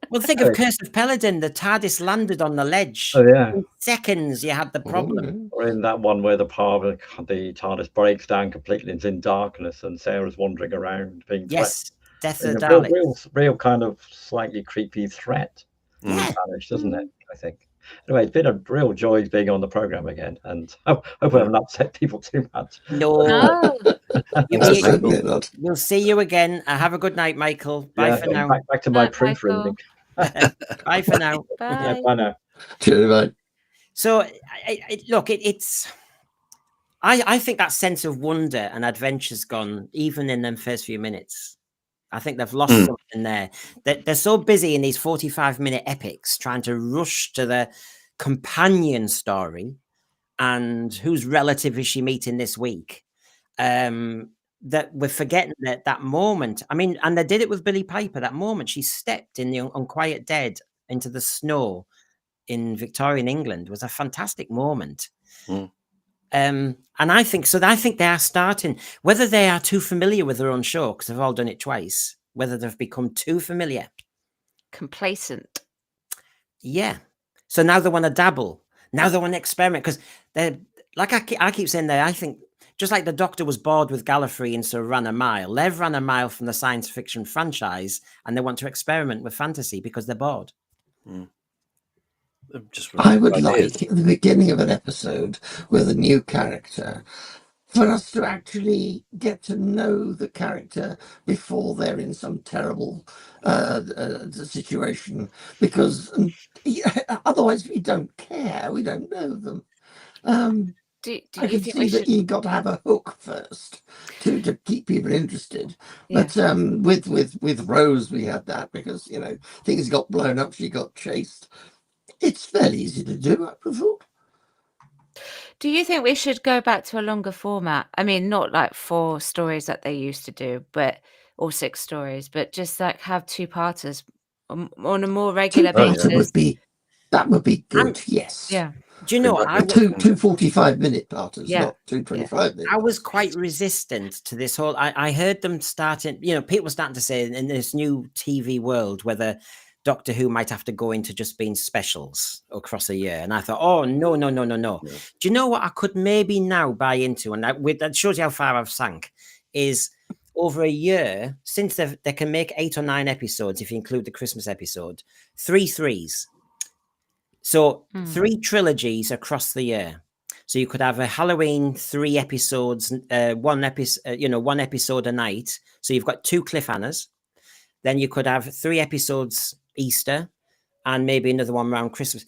Well, think of Curse of Peladon. The TARDIS landed on the ledge. Oh, yeah. In seconds, you had the problem. Or in that one where the TARDIS breaks down completely and it's in darkness and Sarah's wandering around being Death of the Daleks. Real kind of slightly creepy threat. Vanished, doesn't it? I think. Anyway, it's been a real joy being on the program again, and I hope I haven't upset people too much. No. We'll see you again. Have a good night, Michael. Bye for now. Back to my proofreading. Bye for now. Bye. Yeah, bye now. Cheers, mate. So, look, I think that sense of wonder and adventure's gone even in them first few minutes. I think they've lost something there. They're so busy in these 45-minute epics trying to rush to the companion story and whose relative is she meeting this week, that we're forgetting that moment. I mean, and they did it with Billie Piper. That moment she stepped in the Unquiet Dead into the snow in Victorian England was a fantastic moment. And I think they are starting, whether they are too familiar with their own show because they've all done it twice, whether they've become too familiar, complacent. Yeah. So now they want to dabble. Now they want to experiment because they're like I keep saying there. I think just like the Doctor was bored with Gallifrey and so ran a mile, they've run a mile from the science fiction franchise and they want to experiment with fantasy because they're bored. I would like at the beginning of an episode with a new character for us to actually get to know the character before they're in some terrible situation, because otherwise we don't care, we don't know them. I can see that you've got to have a hook first to keep people interested. But with Rose, we had that because, things got blown up, she got chased. It's fairly easy to do, I would have thought. Do you think we should go back to a longer format? I mean, not like 4 stories that they used to do, or 6 stories, but just like have 2-parters on a more regular basis. That would be good. Yes. Yeah. Do you know what? Two 45-minute parters, not 2 25-minute. I was quite resistant to this whole. I heard them starting. People were starting to say in this new TV world whether Doctor Who might have to go into just being specials across a year, and I thought, oh no. Do you know what I could maybe now buy into? And that shows you how far I've sank. Is over a year since they can make 8 or 9 episodes if you include the Christmas episode, 3 threes. So 3 trilogies across the year. So you could have a Halloween 3 episodes, one episode a night. So you've got 2 cliffhangers. Then you could have 3 episodes Easter, and maybe another one around Christmas.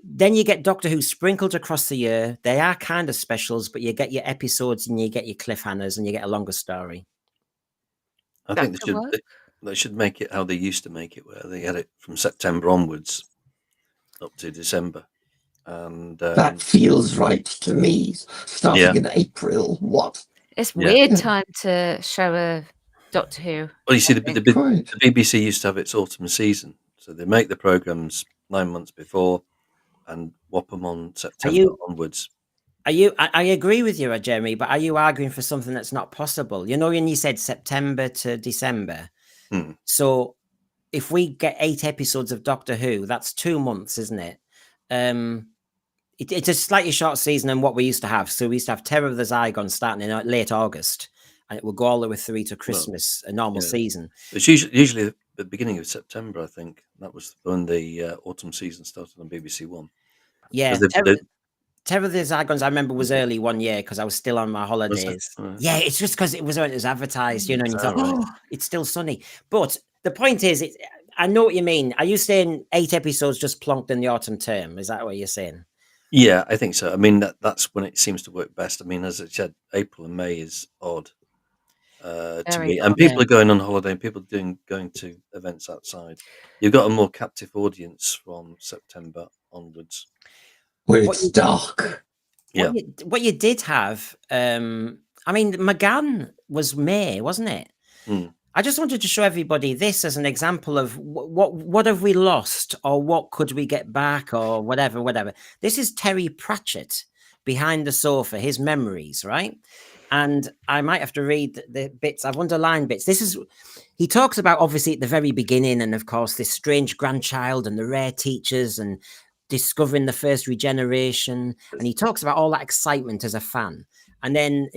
Then you get Doctor Who sprinkled across the year. They are kind of specials, but you get your episodes and you get your cliffhangers and you get a longer story. I think they should make it how they used to make it, where they had it from September onwards up to December, and that feels right to me. Starting in April, what? It's weird time to show a Doctor Who. Well, you see, the BBC used to have its autumn season, so they make the programs 9 months before and whop them on September onwards. I agree with you, Jeremy, but are you arguing for something that's not possible? When you said September to December, so if we get 8 episodes of Doctor Who, that's 2 months, isn't it? It's a slightly short season than what we used to have. So we used to have Terror of the Zygon starting in late August, and it will go all the way through to Christmas, a normal season. It's usually the beginning of September, I think. That was when the autumn season started on BBC One. Yeah, Terror of the Zygons, I remember, was early one year because I was still on my holidays. Yeah, it's just because it was advertised, and you thought, oh, it's still sunny. But the point is, I know what you mean. Are you saying 8 episodes just plonked in the autumn term? Is that what you're saying? Yeah, I think so. I mean, that's when it seems to work best. I mean, as I said, April and May is odd to me. And people are going on holiday and people going to events outside. You've got a more captive audience from September onwards. Where it's dark. Yeah. What you did have, I mean, McGann was May, wasn't it? I just wanted to show everybody this as an example of what have we lost, or what could we get back, or whatever. This is Terry Pratchett behind the sofa, his memories, right? And I might have to read the bits. I've underlined bits. He talks about, obviously, at the very beginning, and of course, this strange grandchild and the rare teachers and discovering the first regeneration. And he talks about all that excitement as a fan. And then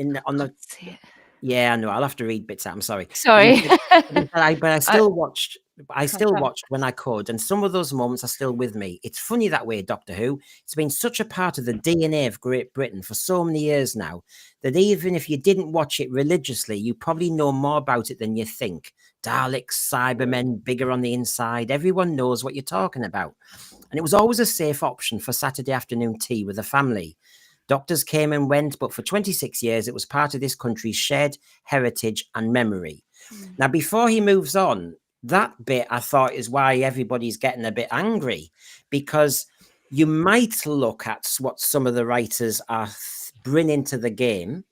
yeah, I know. I'll have to read bits out. I'm sorry. But I still watched. I still watched when I could, and some of those moments are still with me. It's funny that way, Doctor Who. It's been such a part of the DNA of Great Britain for so many years now that even if you didn't watch it religiously, you probably know more about it than you think. Daleks, Cybermen, bigger on the inside. Everyone knows what you're talking about. And it was always a safe option for Saturday afternoon tea with the family. Doctors came and went, but for 26 years, it was part of this country's shared heritage and memory. Now, before he moves on, that bit I thought is why everybody's getting a bit angry, because you might look at what some of the writers are bringing to the game.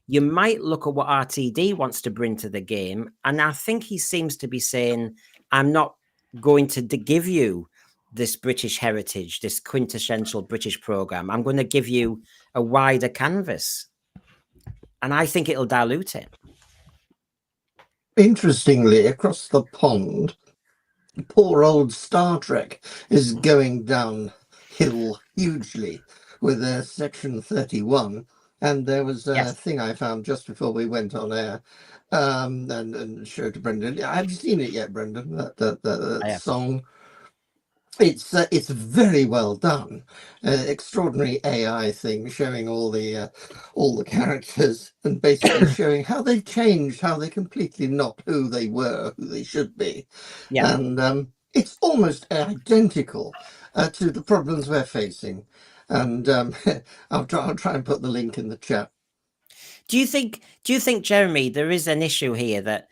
You might look at what RTD wants to bring to the game. And I think he seems to be saying, I'm not going to give you this British heritage, this quintessential British program. I'm going to give you a wider canvas. And I think it'll dilute it. Interestingly, across the pond, poor old Star Trek is going downhill hugely with their Section 31. And there was a thing I found just before we went on air and showed to Brendan. Have you seen it yet, Brendan? That song? It's very well done. Extraordinary AI thing showing all the characters and basically showing how they've changed, how they're completely not who they were, who they should be. Yeah. And it's almost identical to the problems we're facing. And I'll try and put the link in the chat. Do you think, Jeremy, there is an issue here that,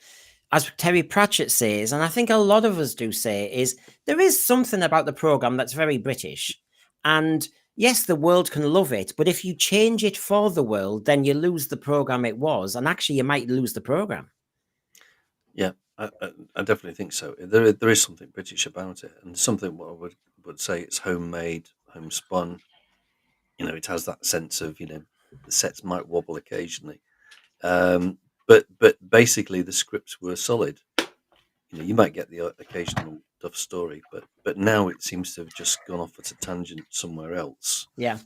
as Terry Pratchett says, and I think a lot of us do say, is there is something about the program that's very British. And yes, the world can love it, but if you change it for the world, then you lose the program it was, and actually you might lose the program. Yeah, I definitely think so. There is something British about it, and something what I would say it's homemade, homespun. You know, it has that sense of, you know, the sets might wobble occasionally. But basically the scripts were solid. You know, you might get the occasional duff story, but now it seems to have just gone off at a tangent somewhere else. Yeah.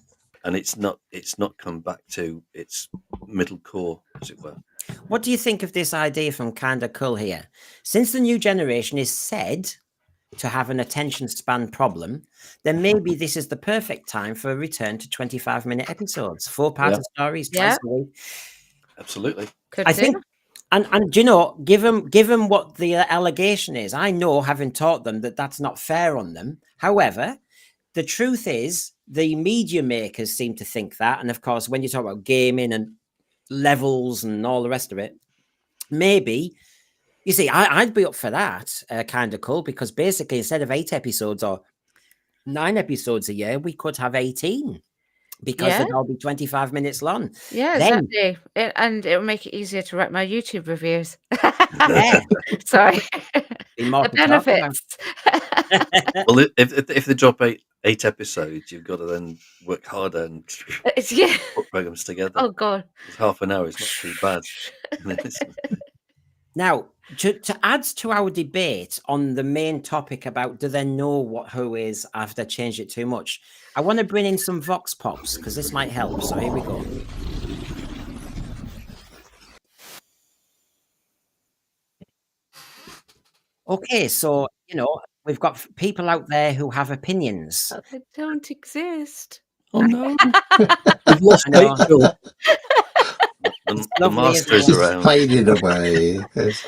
And it's not come back to its middle core, as it were. What do you think of this idea from Kinda Cool here? Since the new generation is said to have an attention span problem, then maybe this is the perfect time for a return to 25-minute episodes, 4-part stories twice a week. Absolutely. I think, and you know, given what the allegation is, I know, having taught them, that that's not fair on them. However, the truth is, the media makers seem to think that, and of course, when you talk about gaming and levels and all the rest of it, maybe, you see, I'd be up for that, kind of cool, because basically, instead of 8 episodes or 9 episodes a year, we could have 18. Because they'd all be 25 minutes long. Yeah, exactly. And it will make it easier to write my YouTube reviews. Yeah. Sorry. The benefits. Well, if they drop eight episodes, you've got to then work harder and put programs together. Oh, God. Half an hour is not too bad. Now, to add to our debate on the main topic about do they know what who is after they changed it too much, I want to bring in some vox pops because this might help. So here we go. Okay, so, you know, we've got people out there who have opinions. But they don't exist. Oh, no. We've lost Rachael. The master's around. Hiding away. This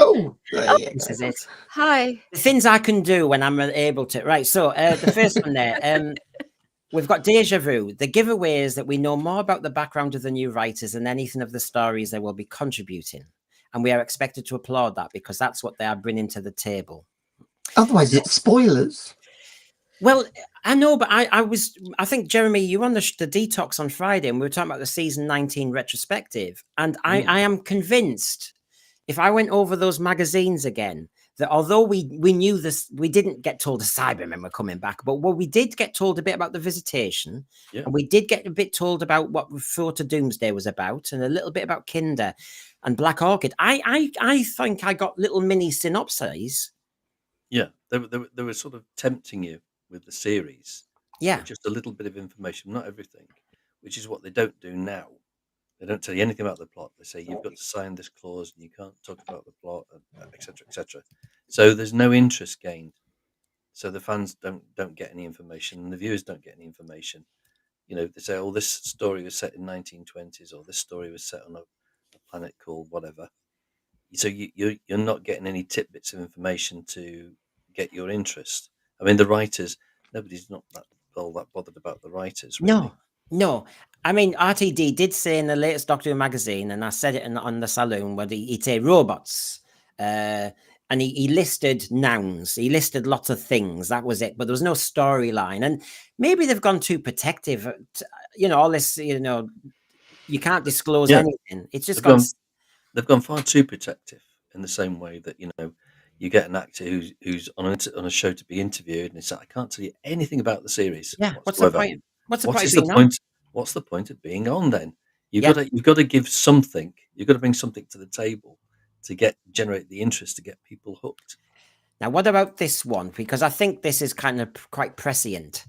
is it. Hi. The things I can do when I'm able to. Right, so the first one there. We've got Deja Vu. The giveaway is that we know more about the background of the new writers than anything of the stories they will be contributing. And we are expected to applaud that because that's what they are bringing to the table. Otherwise, it's spoilers. Well, I know, but I think, Jeremy, you were on the Detox on Friday and we were talking about the season 19 retrospective. And I am convinced if I went over those magazines again, that although we knew this, we didn't get told the Cybermen were coming back, but we did get told a bit about the Visitation, and we did get a bit told about what Before to Doomsday was about, and a little bit about Kinder and Black Orchid. I think I got little mini synopses. Yeah, they were sort of tempting you with the series. Yeah, just a little bit of information, not everything, which is what they don't do now. They don't tell you anything about the plot. They say you've got to sign this clause and you can't talk about the plot, etc., etc. So there's no interest gained. So the fans don't get any information, and the viewers don't get any information. You know, they say, "Oh, this story was set in 1920s, or this story was set on a planet called whatever." So you're not getting any tidbits of information to get your interest. I mean, the writers, nobody's not that bothered about the writers. Really. No. No, I mean, RTD did say in the latest Doctor Who magazine, and I said it on the saloon, where he'd say robots. And he listed nouns. He listed lots of things. That was it. But there was no storyline. And maybe they've gone too protective. All this, you can't disclose anything. It's just they've gone far too protective, in the same way that, you get an actor who's on a show to be interviewed, and it's like, I can't tell you anything about the series. Yeah. Whatsoever. What's the point? What's the point of being on then? You've Yeah. got to give something. You've got to bring something to the table to generate the interest, to get people hooked. Now, what about this one? Because I think this is kind of quite prescient.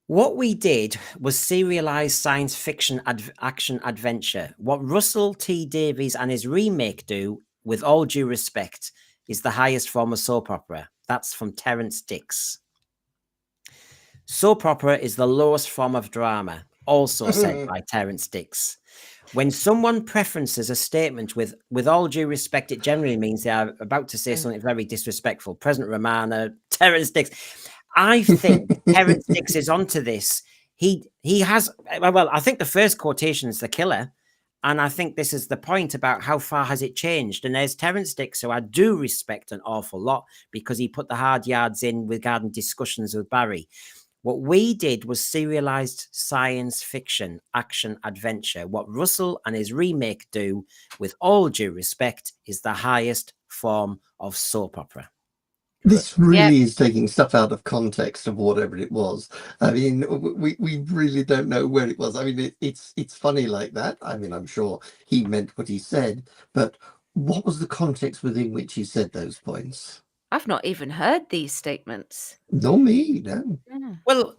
What we did was serialized science fiction action adventure. What Russell T Davies and his remake do, with all due respect, is the highest form of soap opera. That's from Rtd'S. Soap opera is the lowest form of drama, also said by Rtd'S. When someone preferences a statement with all due respect, it generally means they are about to say something very disrespectful. President Romana, Rtd'S. I think Rtd'S is onto this. He has, well, I think the first quotation is the killer. And I think this is the point about how far has it changed. And there's Rtd'S, who I do respect an awful lot, because he put the hard yards in regarding discussions with Barry. What we did was serialized science fiction, action, adventure. What Russell and his remake do, with all due respect, is the highest form of soap opera. This really is taking stuff out of context of whatever it was. I mean, we really don't know where it was. I mean, it's funny like that. I mean, I'm sure he meant what he said, but what was the context within which he said those points? I've not even heard these statements. No, me, no. Well.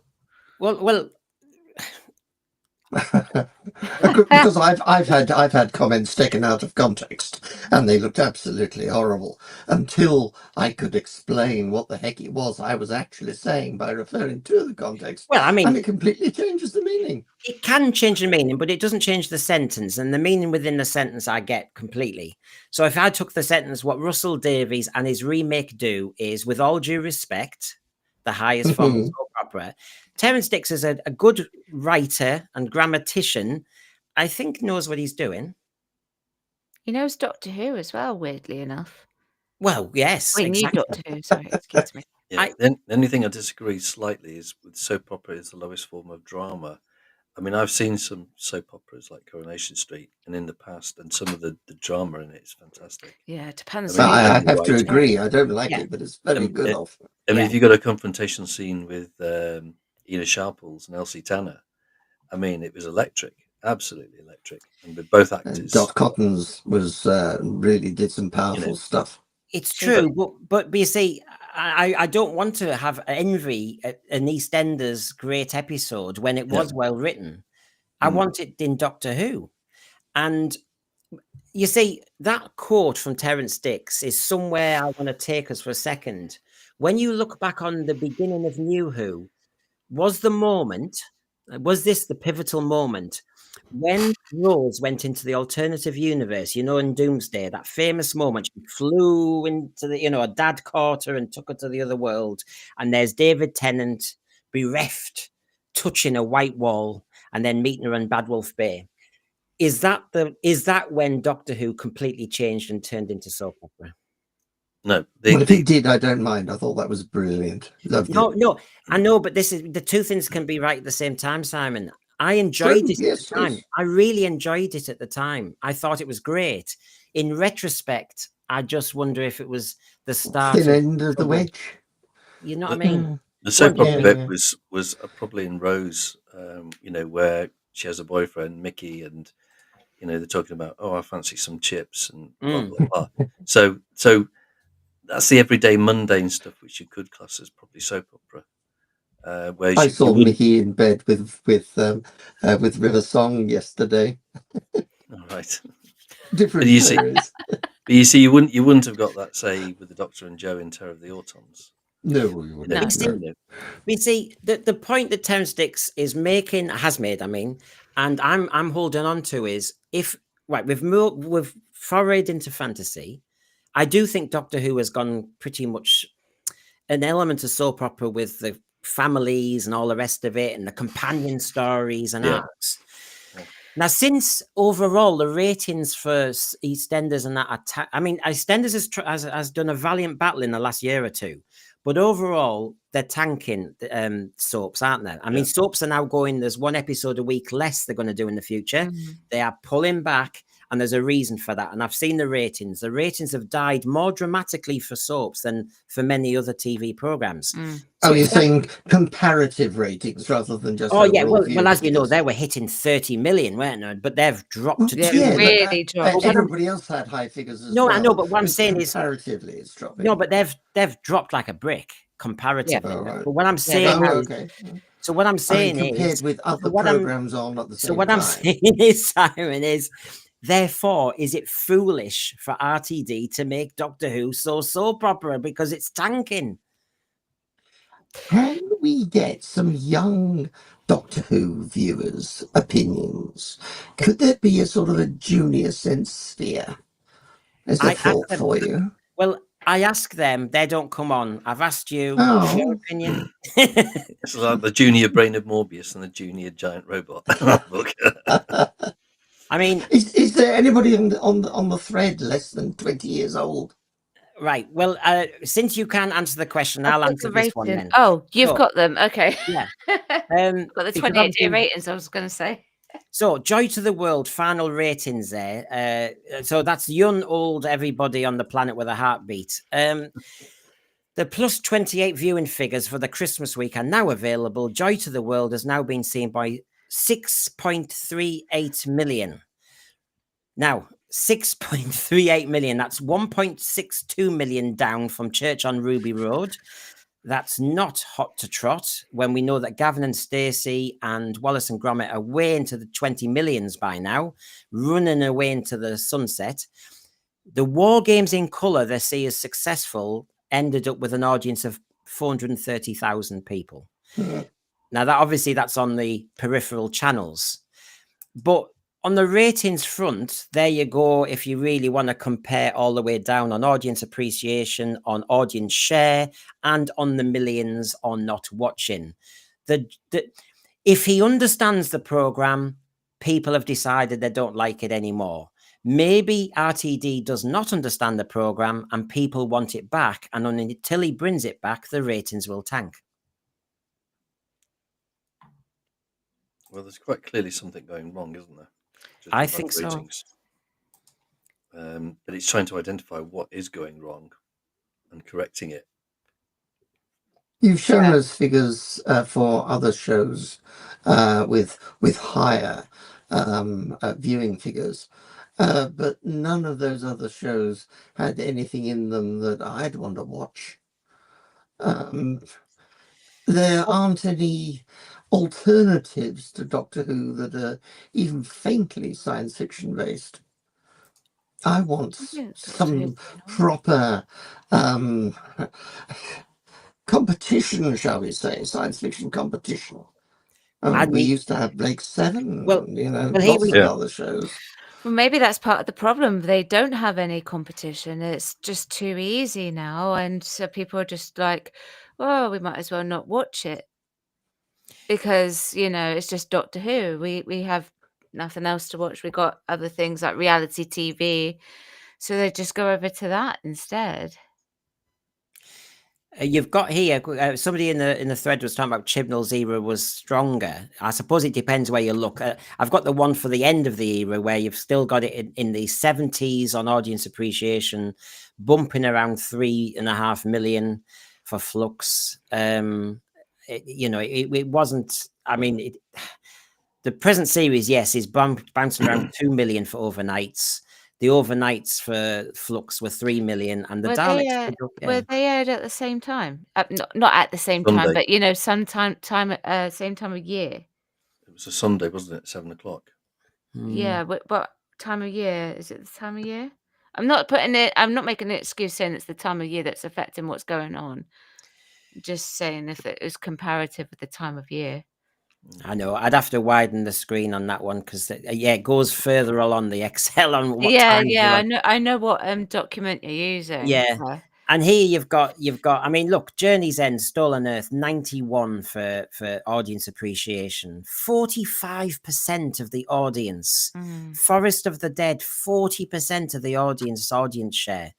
Because I've had comments taken out of context, and they looked absolutely horrible until I could explain what the heck it was I was actually saying by referring to the context. Well, I mean, and it completely changes the meaning. It can change the meaning, but it doesn't change the sentence, and the meaning within the sentence I get completely. So if I took the sentence, what Russell Davies and his remake do is, with all due respect, the highest form of soap opera. Rtd'S is a good writer and grammatician. I think knows what he's doing. He knows Doctor Who as well, weirdly enough. Well, yes, Wait, exactly. New Doctor Who, sorry, excuse me. Yeah, the only thing I disagree slightly is with soap opera is the lowest form of drama. I mean, I've seen some soap operas like Coronation Street, and in the past, and some of the drama in it is fantastic. Yeah, it depends. I have to agree. I don't like it, but it's very good. I mean, if you've got a confrontation scene with Ina Sharples and Elsie Tanner, I mean, it was electric, absolutely electric, and with both actors. Dot Cottons was really did some powerful stuff. It's true, but you see, I don't want to have envy at an EastEnders great episode when it was well written. I want it in Doctor Who. And you see, that quote from Rtd'S is somewhere I want to take us for a second. When you look back on the beginning of New Who, was this the pivotal moment when Rose went into the alternative universe, in Doomsday, that famous moment, she flew into the, her dad caught her and took her to the other world. And there's David Tennant bereft, touching a white wall and then meeting her in Bad Wolf Bay. Is that when Doctor Who completely changed and turned into soap opera? No, if it did, I don't mind. I thought that was brilliant. Loved it. No, I know, but this is the two things can be right at the same time, Simon. I enjoyed it at the time. Yes. I really enjoyed it at the time. I thought it was great. In retrospect, I just wonder if it was the start. Thin end of the wedge. You know what I mean? The soap opera bit was probably in Rose, where she has a boyfriend, Mickey, and they're talking about, I fancy some chips and blah blah blah. So that's the everyday mundane stuff which you could class as probably soap opera. I saw Mickey in bed with River Song yesterday. All right, different series. But you see, you wouldn't have got that, say, with the Doctor and Joe in Terror of the Autons. No, we wouldn't. You see, the point that Rtd'S has made, and I'm holding on to is we've forayed into fantasy. I do think Doctor Who has gone pretty much an element of soap opera with the families and all the rest of it, and the companion stories and arcs. Now, since overall the ratings for EastEnders and that I mean, EastEnders has done a valiant battle in the last year or two, but overall they're tanking soaps, aren't they? I mean, soaps are now going. There's one episode a week less they're going to do in the future. They are pulling back, and there's a reason for that. And I've seen the ratings. The ratings have died more dramatically for soaps than for many other TV programs. So you're saying comparative ratings rather than just well, as you know, they were hitting 30 million, weren't they? But they've dropped to 2 million. Dropped. Everybody else had high figures as well. No, I know, but what I'm saying is comparatively it's dropping. No, but they've dropped like a brick comparatively. Right. But what I'm saying so what I'm saying compared is with other programs on at the same time. So what I'm saying is, Simon, is therefore, is it foolish for RTD to make Doctor Who so proper because it's tanking? Can we get some young Doctor Who viewers' opinions? Could there be a sort of a junior sense sphere? Is a thought for you? Well, I ask them, they don't come on. I've asked you your opinion. It's like the junior brain of Morbius and the junior giant robot book. I mean, is there anybody on the thread less than 20 years old? Right. Well, since you can't answer the question, I'll answer this one then. Oh, you've got them. Okay. Yeah. Got the 28-day ratings, I was going to say. So, Joy to the World, final ratings there. So that's young, old, everybody on the planet with a heartbeat. The plus 28 viewing figures for the Christmas week are now available. Joy to the World has now been seen by 6.38 million. Now, 6.38 million. That's 1.62 million down from Church on Ruby Road. That's not hot to trot when we know that Gavin and Stacey and Wallace and Gromit are way into the 20 millions by now, running away into the sunset. The War Games in Colour they see as successful ended up with an audience of 430,000 people. Now, that's on the peripheral channels. But on the ratings front, there you go. If you really want to compare all the way down on audience appreciation, on audience share, and on the millions on not watching. If he understands the program, people have decided they don't like it anymore. Maybe RTD does not understand the program and people want it back. And until he brings it back, the ratings will tank. Well, there's quite clearly something going wrong, isn't there? I think so. But it's trying to identify what is going wrong and correcting it. You've shown us figures for other shows with higher viewing figures, but none of those other shows had anything in them that I'd want to watch. There aren't any alternatives to Doctor Who that are even faintly science fiction based. I want some proper competition, shall we say, science fiction competition. We used to have Blake 7, lots of other shows. Well, maybe that's part of the problem. They don't have any competition. It's just too easy now. And so people are just like, well, we might as well not watch it. Because, it's just Doctor Who. We have nothing else to watch. We got other things like reality TV. So they just go over to that instead. You've got here somebody in the thread was talking about Chibnall's era was stronger. I suppose it depends where you look. I've got the one for the end of the era where you've still got it in the 70s on audience appreciation, bumping around 3.5 million for Flux. It wasn't. I mean, the present series, yes, is bouncing around 2 million for overnights. The overnights for Flux were 3 million, and the Daleks were they aired at the same time? Not at the same time, but same time of year. It was a Sunday, wasn't it? 7 o'clock. Yeah, what time of year is it? The time of year? I'm not making an excuse saying it's the time of year that's affecting what's going on. Just saying if it was comparative with the time of year. I know. I'd have to widen the screen on that one because it goes further along the Excel on what time. I know what document you're using. Yeah, And here you've got. I mean, look, Journey's End, Stolen Earth, 91 for audience appreciation, 45% of the audience. Forest of the Dead, 40% of the audience share.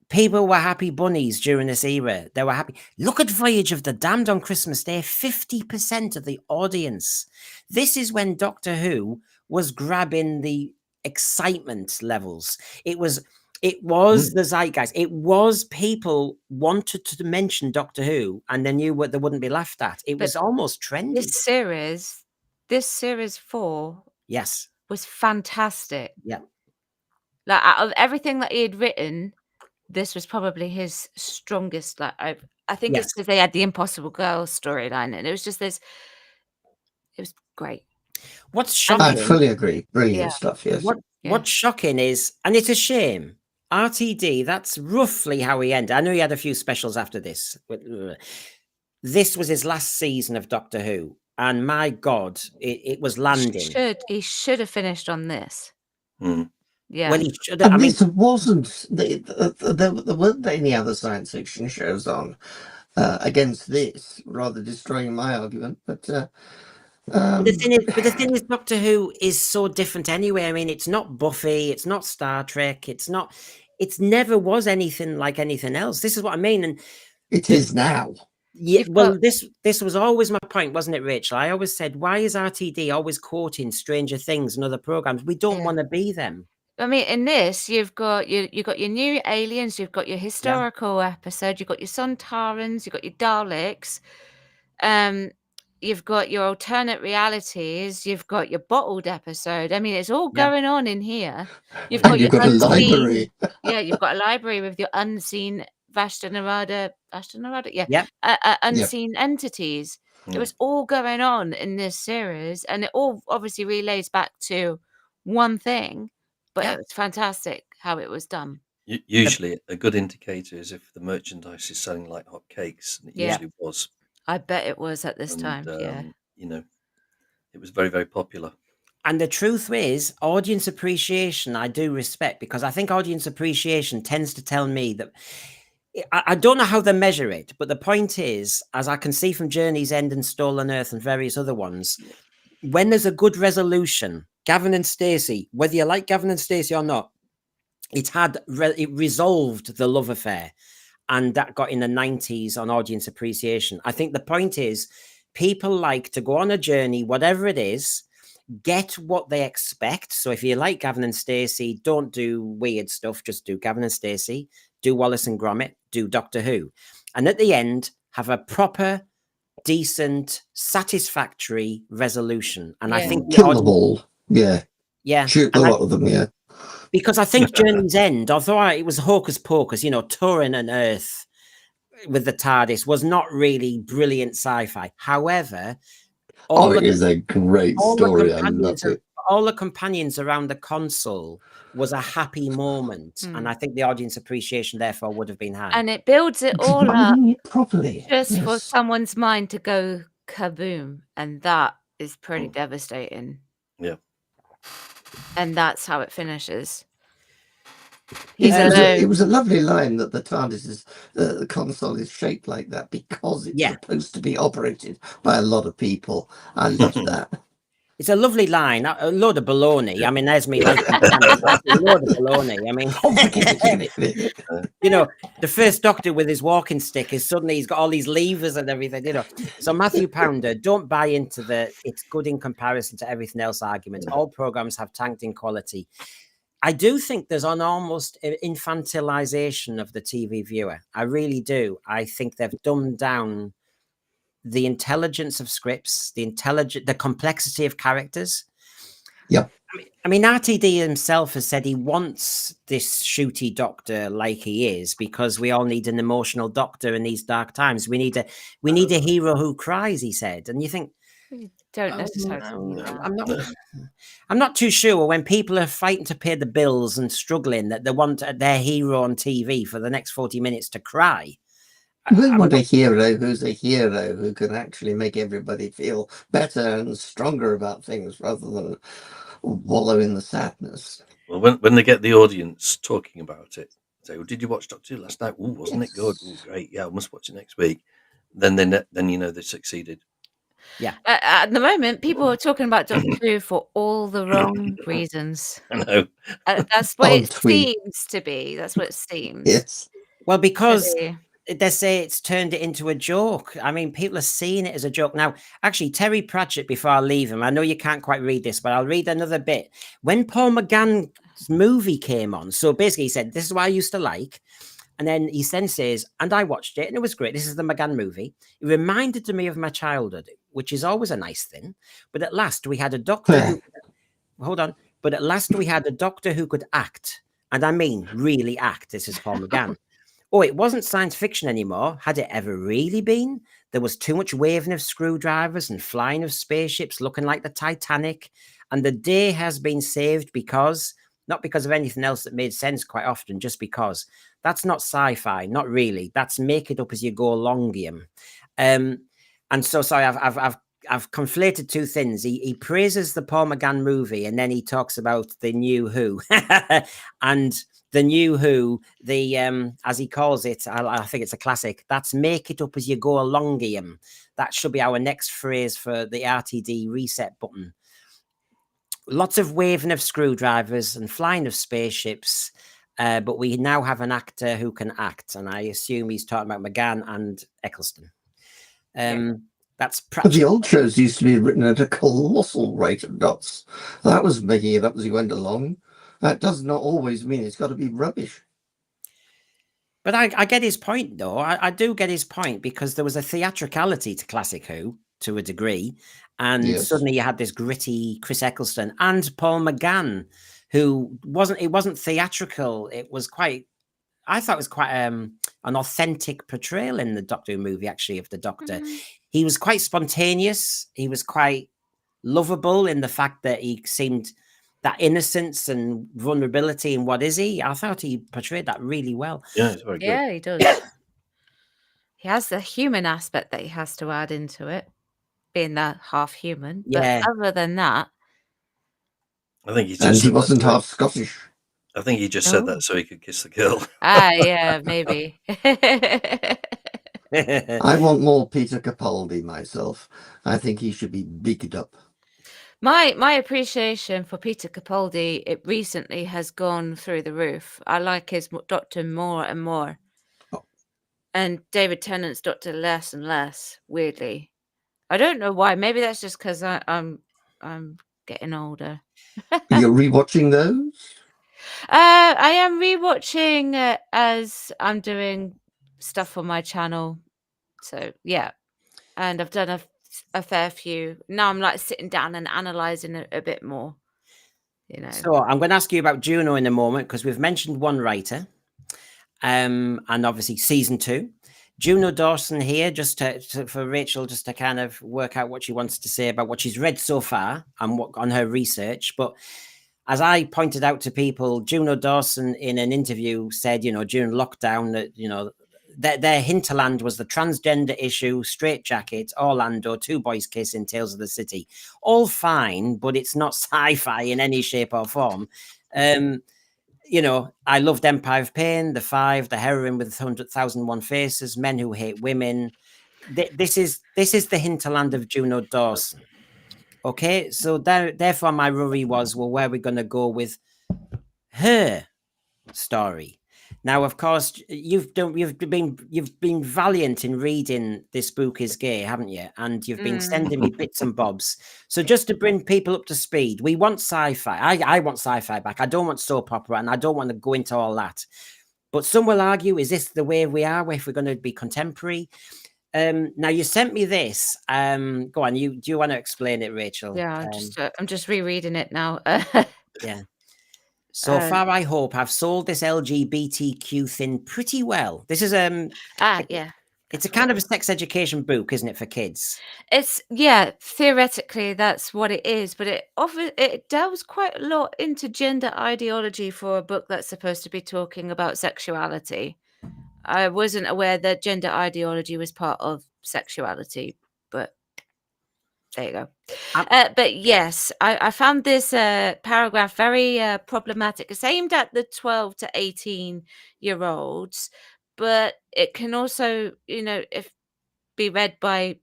People were happy bunnies during this era. They were happy. Look at Voyage of the Damned on Christmas Day, 50% of the audience. This is when Doctor Who was grabbing the excitement levels. It was the zeitgeist. It was people wanted to mention Doctor Who and they knew what they wouldn't be laughed at. It was almost trendy. This series 4 yes, was fantastic. Yeah. Like, out of everything that he had written, this was probably his strongest. Like, I think it's because they had the Impossible Girl storyline, and it was just this. It was great. What's shocking? I fully agree. Brilliant stuff. Yes. What's shocking is, and it's a shame, RTD. That's roughly how he ended. I know he had a few specials after this. But, this was his last season of Doctor Who, and my God, it was landing. He should have finished on this. Yeah. Well, he should. I mean, there wasn't. There weren't any other science fiction shows on against this, rather destroying my argument. But the thing is, Doctor Who is so different anyway. I mean, it's not Buffy, it's not Star Trek, it's never was anything like anything else. This is what I mean, and it is now. Yeah, well, this was always my point, wasn't it, Rachel? I always said, why is RTD always quoting Stranger Things and other programs? We don't want to be them. I mean, in this, you've got your new aliens, you've got your historical episode, you've got your Sontarans, you've got your Daleks, you've got your alternate realities, you've got your bottled episode. I mean, it's all going on in here. You've got a library. You've got a library with your unseen unseen entities. It was all going on in this series, and it all obviously relays back to one thing. But it was fantastic how it was done. Usually, a good indicator is if the merchandise is selling like hotcakes, and it usually was. I bet it was at this time. You know, it was very, very popular. And the truth is, audience appreciation, I do respect, because I think audience appreciation tends to tell me that I don't know how they measure it, but the point is, as I can see from Journey's End and Stolen Earth and various other ones, when there's a good resolution, Gavin and Stacey, whether you like Gavin and Stacey or not, it resolved the love affair, and that got in the 90s on audience appreciation. I think the point is, people like to go on a journey, whatever it is, get what they expect. So if you like Gavin and Stacey, don't do weird stuff, just do Gavin and Stacey, do Wallace and Gromit, do Doctor Who, and at the end have a proper, decent, satisfactory resolution. And I think kill them all. Shoot a lot of them. Because I think Journey's End, although it was hocus pocus, touring an Earth with the TARDIS was not really brilliant sci-fi. However, it is a great story. I love it. All the companions around the console was a happy moment, and I think the audience appreciation therefore would have been high. And it builds it all up properly, just for someone's mind to go kaboom, and that is pretty devastating. Yeah. And that's how it finishes. It was a lovely line that the TARDIS the console is shaped like that because it's supposed to be operated by a lot of people. I love that. It's a lovely line, a load of baloney. I mean, there's me. That's a load of baloney. I mean, the first Doctor with his walking stick is suddenly he's got all these levers and everything. So Matthew Pounder, don't buy into it's good in comparison to everything else argument. All programs have tanked in quality. I do think there's an almost infantilization of the TV viewer. I really do. I think they've dumbed down the intelligence of scripts, the complexity of characters. Yep. I mean, RTD himself has said he wants this shooty Doctor like he is because we all need an emotional Doctor in these dark times. We need a hero who cries, he said. And you think, don't necessarily. I'm not too sure when people are fighting to pay the bills and struggling that they want their hero on TV for the next 40 minutes to cry. We want a hero who's a hero who can actually make everybody feel better and stronger about things rather than wallow in the sadness. Well, when they get the audience talking about it, say, "Well, did you watch Doctor Who last night? Oh, wasn't it good? Oh, great. Yeah, I must watch it next week." Then they succeeded. Yeah. At the moment, people are talking about Doctor Who for all the wrong reasons. I know. That's what it tweet. seems to be. That's what it seems. Yes. Well, because Really. they say it's turned it into a joke. I mean, people are seeing it as a joke. Now, actually, Terry Pratchett, before I leave him, I know you can't quite read this, but I'll read another bit. When Paul McGann's movie came on, so basically he said, this is what I used to like. And then he then says, and I watched it and it was great. This is the McGann movie. It reminded me of my childhood, which is always a nice thing. But at last we had a doctor who, hold on. But at last we had a doctor who could act. And I mean, really act. This is Paul McGann. Oh, it wasn't science fiction anymore. Had it ever really been? There was too much waving of screwdrivers and flying of spaceships looking like the Titanic. And the day has been saved because, not because of anything else that made sense quite often, just because. That's not sci-fi, not really. That's make it up as you go alongium. And so, sorry, I've conflated two things. He praises the Paul McGann movie, and then he talks about the New Who. And the New Who, the as he calls it, I think it's a classic. That's make it up as you go alongium. That should be our next phrase for the RTD reset button. Lots of waving of screwdrivers and flying of spaceships. But we now have an actor who can act, and I assume he's talking about McGann and Eccleston. That's But the old shows used to be written at a colossal rate of knots. That was making it up as he went along. That does not always mean it's got to be rubbish. But I get his point, though. I do get his point, because there was a theatricality to Classic Who to a degree, and suddenly you had this gritty Chris Eccleston and Paul McGann, who wasn't theatrical. It was quite, I thought it was quite an authentic portrayal in the Doctor Who movie, actually, of the Doctor. He was quite spontaneous. He was quite lovable in the fact that he seemed that innocence and vulnerability. And what is he? I thought he portrayed that really well. Yeah, it's very good. Yeah, he does. He has the human aspect that he has to add into it, being that half human. Yeah. But other than that, I think he just and he said wasn't that half Scottish. I think he just said that so he could kiss the girl. yeah, maybe. I want more Peter Capaldi myself. I think he should be bigged up. My appreciation for Peter Capaldi, it recently has gone through the roof. I like his Doctor more and more. Oh. And David Tennant's Doctor less and less, weirdly. I don't know why. Maybe that's just because I'm getting older. You're rewatching those? I am rewatching as I'm doing stuff on my channel. So yeah, and I've done a fair few. Now I'm like sitting down and analysing it a bit more. You know. So I'm going to ask you about Juno in a moment, because we've mentioned one writer, and obviously season 2. Juno Dawson here, just for Rachel, just to kind of work out what she wants to say about what she's read so far and what on her research. But as I pointed out to people, Juno Dawson in an interview said, during lockdown, that their hinterland was the transgender issue, straitjacket, Orlando, 2 boys kiss in Tales of the City. All fine, but it's not sci-fi in any shape or form. I loved Empire of Pain, The Five, The Heroine with 100,001 Faces, Men Who Hate Women. This is the hinterland of Juno Dawson. Okay, so therefore my worry was, well, where are we going to go with her story? Now, of course, you've been valiant in reading This Book Is Gay, haven't you? And you've been sending me bits and bobs. So just to bring people up to speed, we want sci-fi. I want sci-fi back. I don't want soap opera, and I don't want to go into all that. But some will argue, is this the way we are, if we're going to be contemporary? Now you sent me this. Go on. Do you want to explain it, Rachel? Yeah, I'm just rereading it now. Yeah. So far, I hope I've sold this LGBTQ thing pretty well. This is yeah. It's a kind of a sex education book, isn't it, for kids? It's theoretically that's what it is, but it delves quite a lot into gender ideology for a book that's supposed to be talking about sexuality. I wasn't aware that gender ideology was part of sexuality, but There you go. But yes, I found this paragraph very problematic. It's aimed at the 12 to 18-year-olds, but it can also, if be read by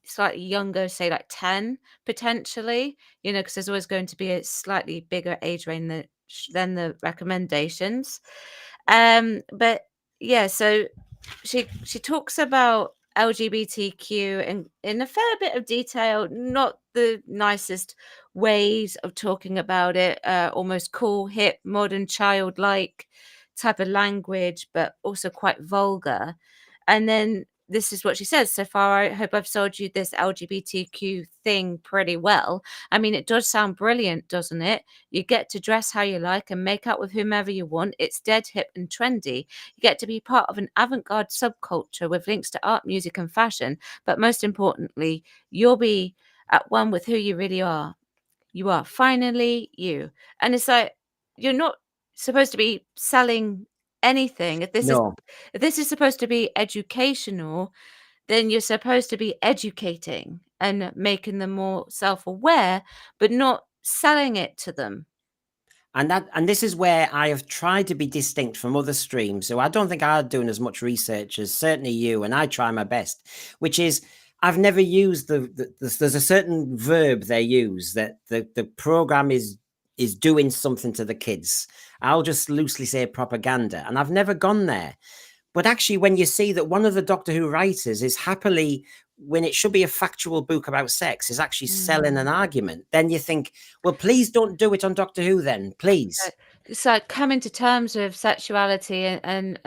slightly younger, say like 10 potentially, because there's always going to be a slightly bigger age range than the recommendations. But yeah, so she talks about LGBTQ in a fair bit of detail, not the nicest ways of talking about it, almost cool, hip, modern, childlike type of language, but also quite vulgar. And then this is what she says. So far, I hope I've sold you this LGBTQ thing pretty well. I mean, it does sound brilliant, doesn't it? You get to dress how you like and make out with whomever you want. It's dead hip and trendy. You get to be part of an avant-garde subculture with links to art, music, and fashion. But most importantly, you'll be at one with who you really are. You are finally you. And it's like, you're not supposed to be selling anything. If this is supposed to be educational, then you're supposed to be educating and making them more self-aware, but not selling it to them. And this is where I have tried to be distinct from other streams. So I don't think I'm doing as much research as certainly you, and I try my best, which is I've never used there's a certain verb they use that the program is doing something to the kids. I'll just loosely say propaganda, and I've never gone there. But actually, when you see that one of the Doctor Who writers is happily, when it should be a factual book about sex, is actually selling an argument, then you think, well, please don't do it on Doctor Who then, please. It's like coming to terms with sexuality and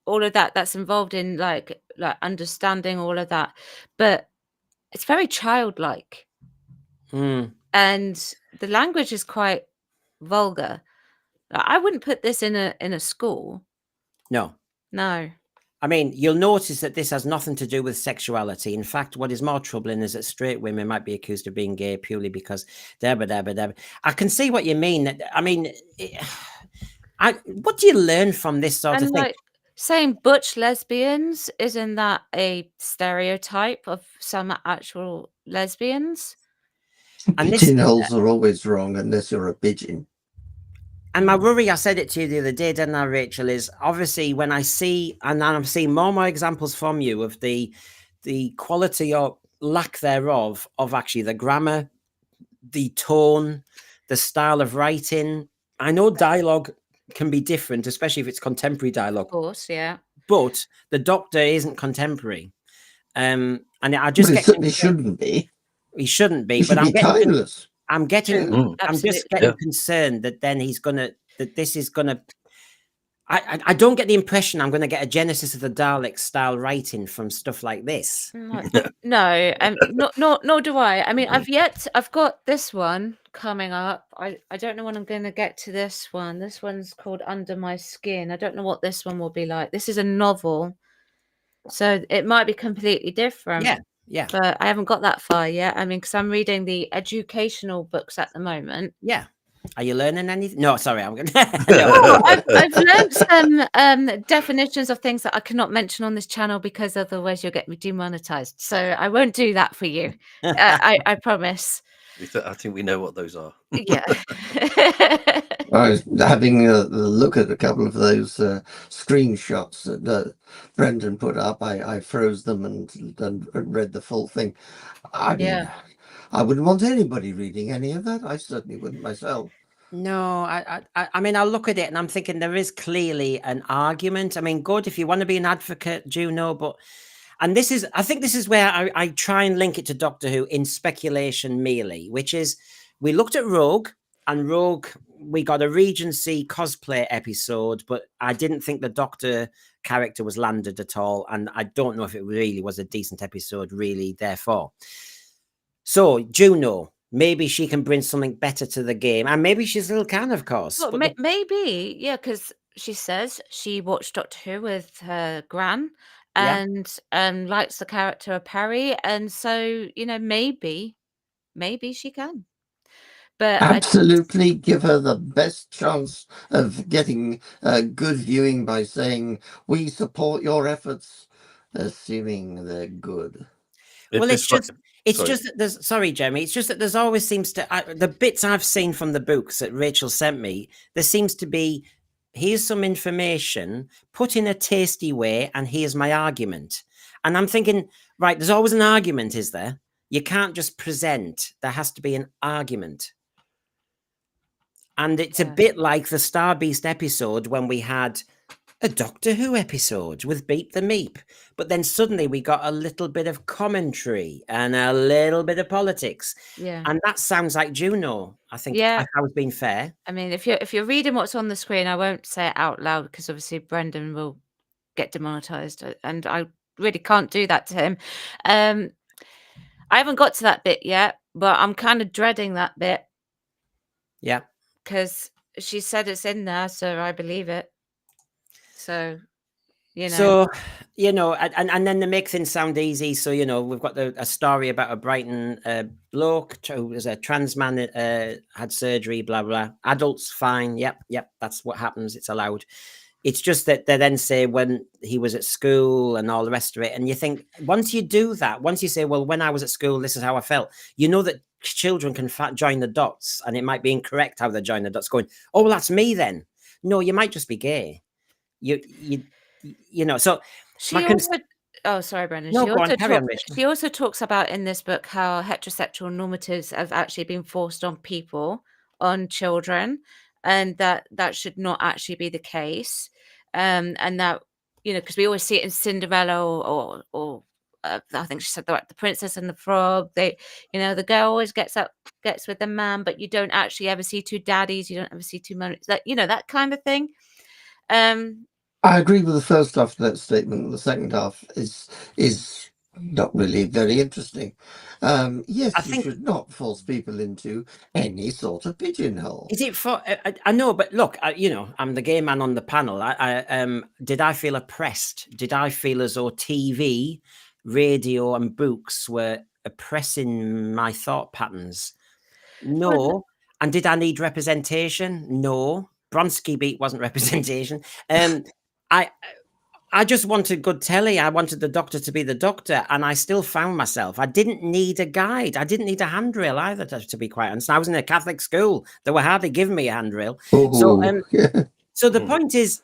all of that's involved in like understanding all of that. But it's very childlike. And the language is quite vulgar. I wouldn't put this in a school. No. I mean, you'll notice that this has nothing to do with sexuality. In fact, what is more troubling is that straight women might be accused of being gay purely because I can see what you mean. I mean, what do you learn from this sort of thing? Like saying butch lesbians, isn't that a stereotype of some actual lesbians? And pigeonholes are always wrong unless you're a pigeon. And my worry, I said it to you the other day, didn't I, Rachel, is obviously when I see, and I'm seeing more and more examples from you of the quality or lack thereof of actually the grammar, the tone, the style of writing. I know dialogue can be different, especially if it's contemporary dialogue. Of course, yeah. But the Doctor isn't contemporary. And I just it certainly shouldn't be. He shouldn't be, but I'm timeless. I'm just getting concerned that then this is gonna. I don't get the impression I'm going to get a Genesis of the Daleks style writing from stuff like this. No, nor do I. I mean, I've got this one coming up. I don't know when I'm going to get to this one. This one's called Under My Skin. I don't know what this one will be like. This is a novel, so it might be completely different. Yeah. But I haven't got that far yet. I mean, because I'm reading the educational books at the moment. Yeah. Are you learning anything? No, sorry, I'm going to... I've learned some definitions of things that I cannot mention on this channel because otherwise you'll get me demonetized. So I won't do that for you. I promise. I think we know what those are. Yeah. I was having a look at a couple of those screenshots that Brendan put up. I froze them and read the full thing. I mean, I wouldn't want anybody reading any of that. I certainly wouldn't myself. No, I mean, I'll look at it and I'm thinking there is clearly an argument. I mean, good if you want to be an advocate, Juno, but... And I think this is where I try and link it to Doctor Who in speculation merely, which is we looked at Rogue, and Rogue, we got a Regency cosplay episode, but I didn't think the Doctor character was landed at all. And I don't know if it really was a decent episode, really, therefore. So, Juno, maybe she can bring something better to the game. And maybe she still can, of course. Well, maybe, yeah, because she says she watched Doctor Who with her gran. And likes the character of Perry, and so maybe she can. But absolutely give her the best chance of getting good viewing by saying we support your efforts, assuming they're good. Well, it's It's just that there's, sorry, Jeremy, it's just that there's always seems to, the bits I've seen from the books that Rachel sent me, there seems to be, here's some information, put in a tasty way, and here's my argument. And I'm thinking, right, there's always an argument, is there? You can't just present, there has to be an argument. And it's a bit like the Star Beast episode when we had a Doctor Who episode with Beep the Meep. But then suddenly we got a little bit of commentary and a little bit of politics. Yeah. And that sounds like Juno. I think I was being fair. I mean, if you're reading what's on the screen, I won't say it out loud because obviously Brendan will get demonetized, and I really can't do that to him. I haven't got to that bit yet, but I'm kind of dreading that bit. Yeah. Because she said it's in there, so I believe it. So, you know. So, you know, and then they make things sound easy. So, you know, we've got a story about a Brighton bloke who was a trans man, had surgery, blah, blah. Adults, fine. Yep, that's what happens. It's allowed. It's just that they then say when he was at school and all the rest of it. And you think, once you do that, once you say, well, when I was at school, this is how I felt, you know that children can join the dots, and it might be incorrect how they join the dots, going, oh, well, that's me then. No, you might just be gay. You know, so she also, oh, sorry, Brendan. No, she also talks about in this book how heterosexual normatives have actually been forced on people, on children, and that should not actually be the case. And that, you know, because we always see it in Cinderella or I think she said the Princess and the Frog. They, you know, the girl always gets with the man, but you don't actually ever see two daddies. You don't ever see two mothers. That, you know, that kind of thing. I agree with the first half of that statement. The second half is not really very interesting. Yes, you should not force people into any sort of pigeonhole. Is it for? I know, but look, you know, I'm the gay man on the panel. Did I feel oppressed? Did I feel as though TV, radio, and books were oppressing my thought patterns? No. Well, and did I need representation? No. Bronski Beat wasn't representation. I just wanted good telly. I wanted the Doctor to be the Doctor, and I still found myself. I didn't need a guide. I didn't need a handrail either, to be quite honest. I was in a Catholic school. They were hardly giving me a handrail. So, so the point is,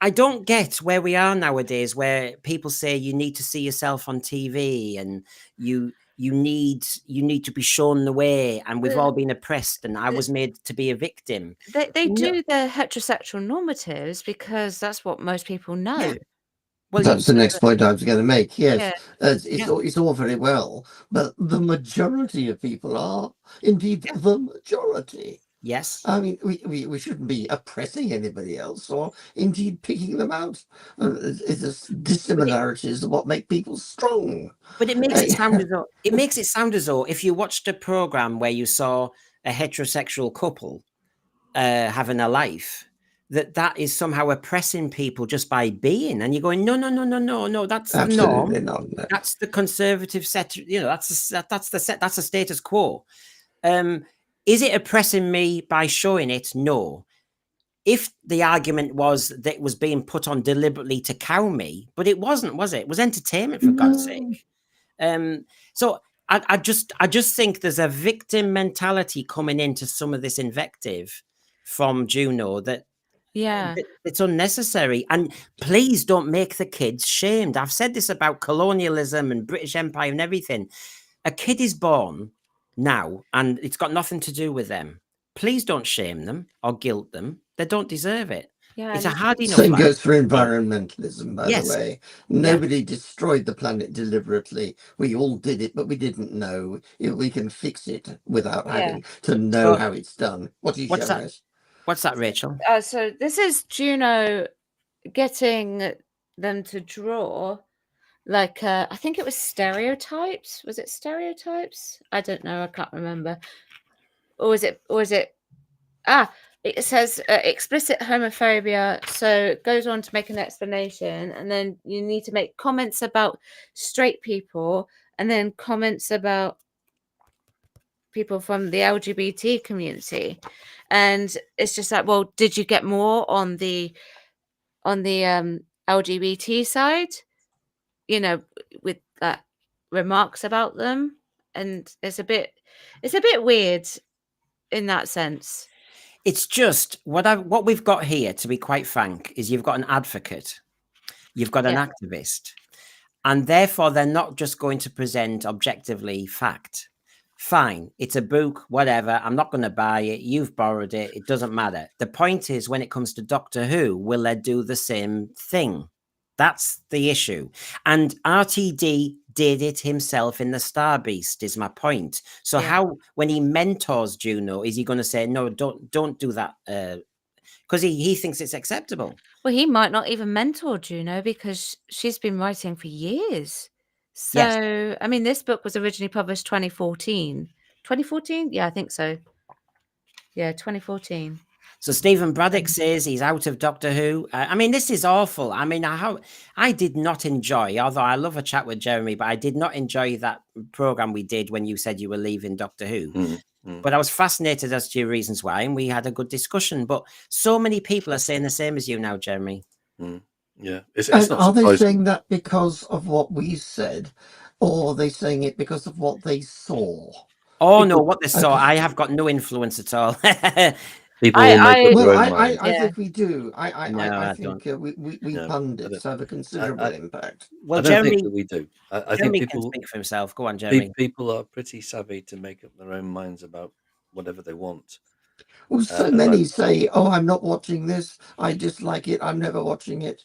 I don't get where we are nowadays, where people say you need to see yourself on TV and you need to be shown the way, and we've all been oppressed, and I was made to be a victim. They do the heterosexual normatives because that's what most people know. Yeah. Well, that's the next point I was going to make. Yes, it's all very well, but the majority of people are indeed the majority. Yes. I mean, we shouldn't be oppressing anybody else or indeed picking them out. It's dissimilarities are what make people strong. But it makes it sound as though if you watched a program where you saw a heterosexual couple having a life, that is somehow oppressing people just by being, and you're going, no, that's the norm. No. That's the conservative set. You know, that's the status quo. Is it oppressing me by showing it? No. If the argument was that it was being put on deliberately to cow me, but it wasn't, was it? It was entertainment, for God's sake. So I just think there's a victim mentality coming into some of this invective from Juno that it's unnecessary. And please don't make the kids shamed. I've said this about colonialism and British Empire and everything. A kid is born now, and it's got nothing to do with them. Please don't shame them or guilt them. They don't deserve it. Yeah, it's a hard enough. Same goes for environmentalism, by the way. Nobody destroyed the planet deliberately. We all did it, but we didn't know. We can fix it without having to know how it's done. What are you showing us? What's that, Rachel? So this is Juno getting them to draw, like, I think it was stereotypes. Was it stereotypes? I don't know. I can't remember. Or was it? It says explicit homophobia. So it goes on to make an explanation, and then you need to make comments about straight people, and then comments about people from the LGBT community. And it's just like, well, did you get more on the LGBT side, you know, with remarks about them? and it's a bit weird in that sense. It's just what we've got here, to be quite frank, is you've got an advocate, you've got an activist, and therefore they're not just going to present objectively fact. Fine, it's a book, whatever. I'm not going to buy it. You've borrowed it. It doesn't matter. The point is, when it comes to Doctor Who, will they do the same thing? That's the issue. And RTD did it himself in the Star Beast, is my point. So how, when he mentors Juno, is he going to say, no, don't do that? Because he thinks it's acceptable. Well, he might not even mentor Juno because she's been writing for years. So, I mean, this book was originally published 2014. 2014? Yeah, I think so. Yeah, 2014. So Stephen Braddock says he's out of Doctor Who. I mean, this is awful. I mean, I did not enjoy, although I love a chat with Jeremy, but I did not enjoy that program we did when you said you were leaving Doctor Who. But I was fascinated as to your reasons why, and we had a good discussion. But so many people are saying the same as you now, Jeremy. Yeah. It's And not are they surprising. saying that because of what we said, or are they saying it because of what they saw? Oh, no, what they saw. I have got no influence at all. People will make up their own minds. I think we do. I think don't. we pundits have a considerable impact. Well, I don't Jeremy, think that we do. I think Jeremy people can speak for himself. Go on, Jeremy. People are pretty savvy to make up their own minds about whatever they want. Well, so many say, "Oh, I'm not watching this. I dislike it. I'm never watching it."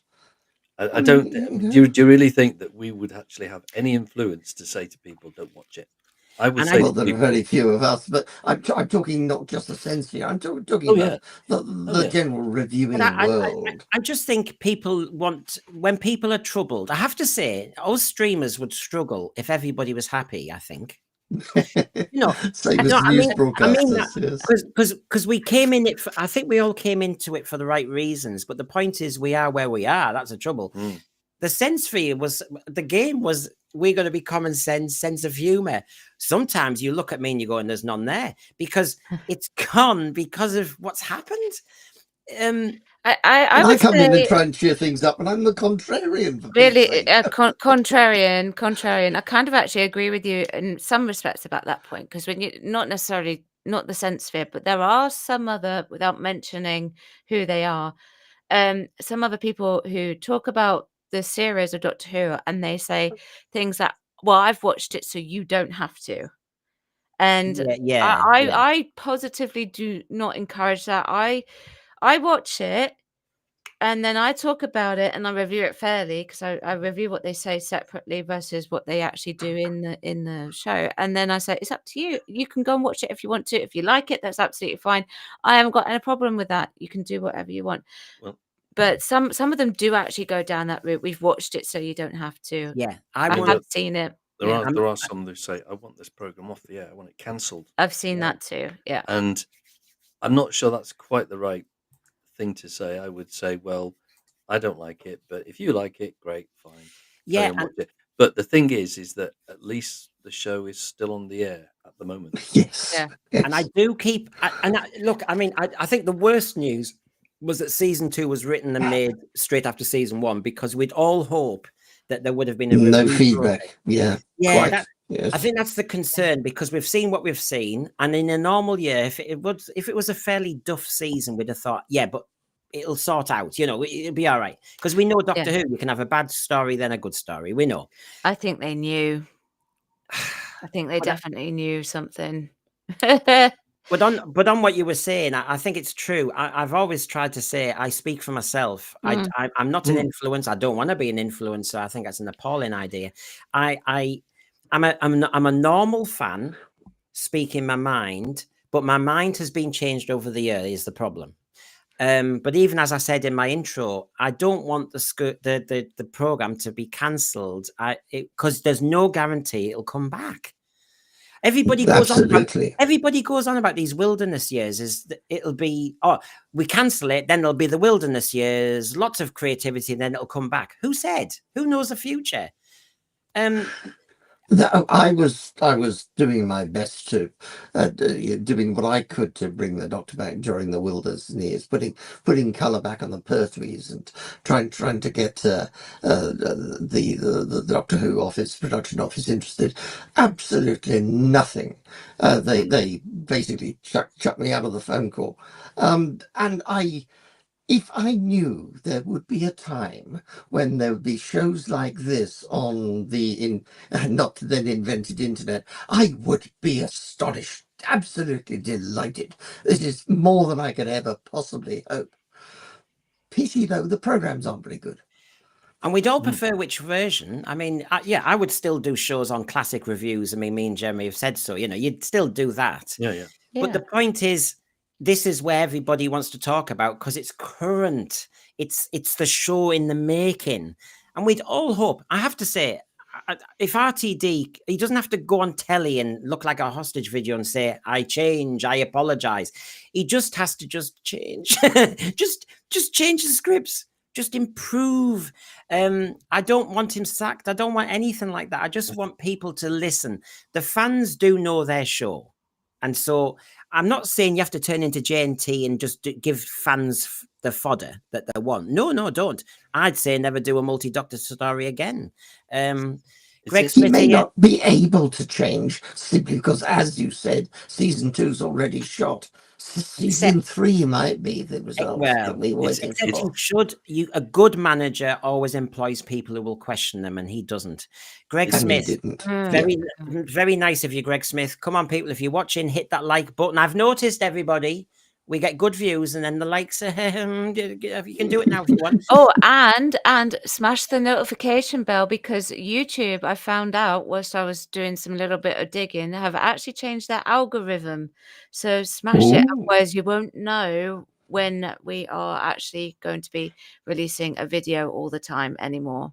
I don't. Do you really think that we would actually have any influence to say to people, "Don't watch it"? I would say. Well, there are very few of us, but I'm talking not just the sense here. I'm talking about the general reviewing world. I just think people want, when people are troubled, I have to say, us streamers would struggle if everybody was happy, I think. Same as news broadcasters. Because we came in it. I think we all came into it for the right reasons. But the point is, we are where we are. That's the trouble. The sense for you was, the game was, we're going to be common sense of humor. Sometimes you look at me and you go, and there's none there, because it's gone because of what's happened. I come in and try and cheer things up, and I'm the contrarian. Really, contrarian. I kind of actually agree with you in some respects about that point, because when you not the sense sphere, but there are some other, without mentioning who they are, some other people who talk about the series of Doctor Who, and they say things that, well, I've watched it, so you don't have to. And I positively do not encourage that. I watch it, and then I talk about it, and I review it fairly, because I review what they say separately versus what they actually do in the show. And then I say, it's up to you. You can go and watch it if you want to. If you like it, that's absolutely fine. I haven't got any problem with that. You can do whatever you want. Well, but some of them do actually go down that route. We've watched it, so you don't have to. Yeah, I have seen it. There are some who say, I want this program off the air. I want it cancelled. I've seen that too. Yeah. And I'm not sure that's quite the right thing to say. I would say, well, I don't like it, but if you like it, great, fine. Yeah. But the thing is that at least the show is still on the air at the moment. Yes. Yeah. And I do keep, look, I mean, I think the worst news was that season 2 was written and made straight after season 1, because we'd all hope that there would have been no feedback. Yes. I think that's the concern, because we've seen what we've seen, and in a normal year, if it was a fairly duff season, we'd have thought, yeah, but it'll sort out, it'll be all right, because we know Doctor Who, you can have a bad story then a good story. We know. I think they knew. I think they definitely knew something. But on what you were saying, I think it's true. I've always tried to say, I speak for myself. I'm not an influencer. I don't want to be an influencer. I think that's an appalling idea. I'm a normal fan speaking my mind, but my mind has been changed over the years, is the problem. But even as I said in my intro, I don't want the program to be cancelled, because there's no guarantee it'll come back. Everybody goes on about these wilderness years. It'll be, we cancel it, then there'll be the wilderness years, lots of creativity, and then it'll come back. Who said? Who knows the future? I was doing my best to doing what I could to bring the Doctor back during the wilderness years, putting colour back on the Pertwees and trying to get the Doctor Who office, production office, interested. Absolutely nothing. They basically chucked me out of the phone call, and if I knew there would be a time when there would be shows like this on the not then invented internet, I would be astonished, absolutely delighted. This is more than I could ever possibly hope. Pity though, the programs aren't very good. And we'd all prefer which version. I mean, I would still do shows on classic reviews. I mean, me and Jeremy have said so. You'd still do that. Yeah. But the point is, this is where everybody wants to talk about because it's current. It's the show in the making. And we'd all hope, I have to say, if RTD, he doesn't have to go on telly and look like a hostage video and say, I change, I apologize. He just has to just change. just change the scripts. Just improve. I don't want him sacked. I don't want anything like that. I just want people to listen. The fans do know their show. And so I'm not saying you have to turn into JNT and just give fans the fodder that they want. No, don't. I'd say never do a multi-doctor story again. Greg Smith may not be able to change simply because, as you said, season 2's already shot. Season 3 might be the result that we were waiting for. A good manager always employs people who will question them, and he doesn't. Greg Smith, very nice of you, Greg Smith. Come on, people, if you're watching, hit that like button. I've noticed, everybody, we get good views, and then the likes. You can do it now if you want. Oh, and smash the notification bell, because YouTube, I found out whilst I was doing some little bit of digging, have actually changed their algorithm. So smash it, otherwise you won't know when we are actually going to be releasing a video all the time anymore.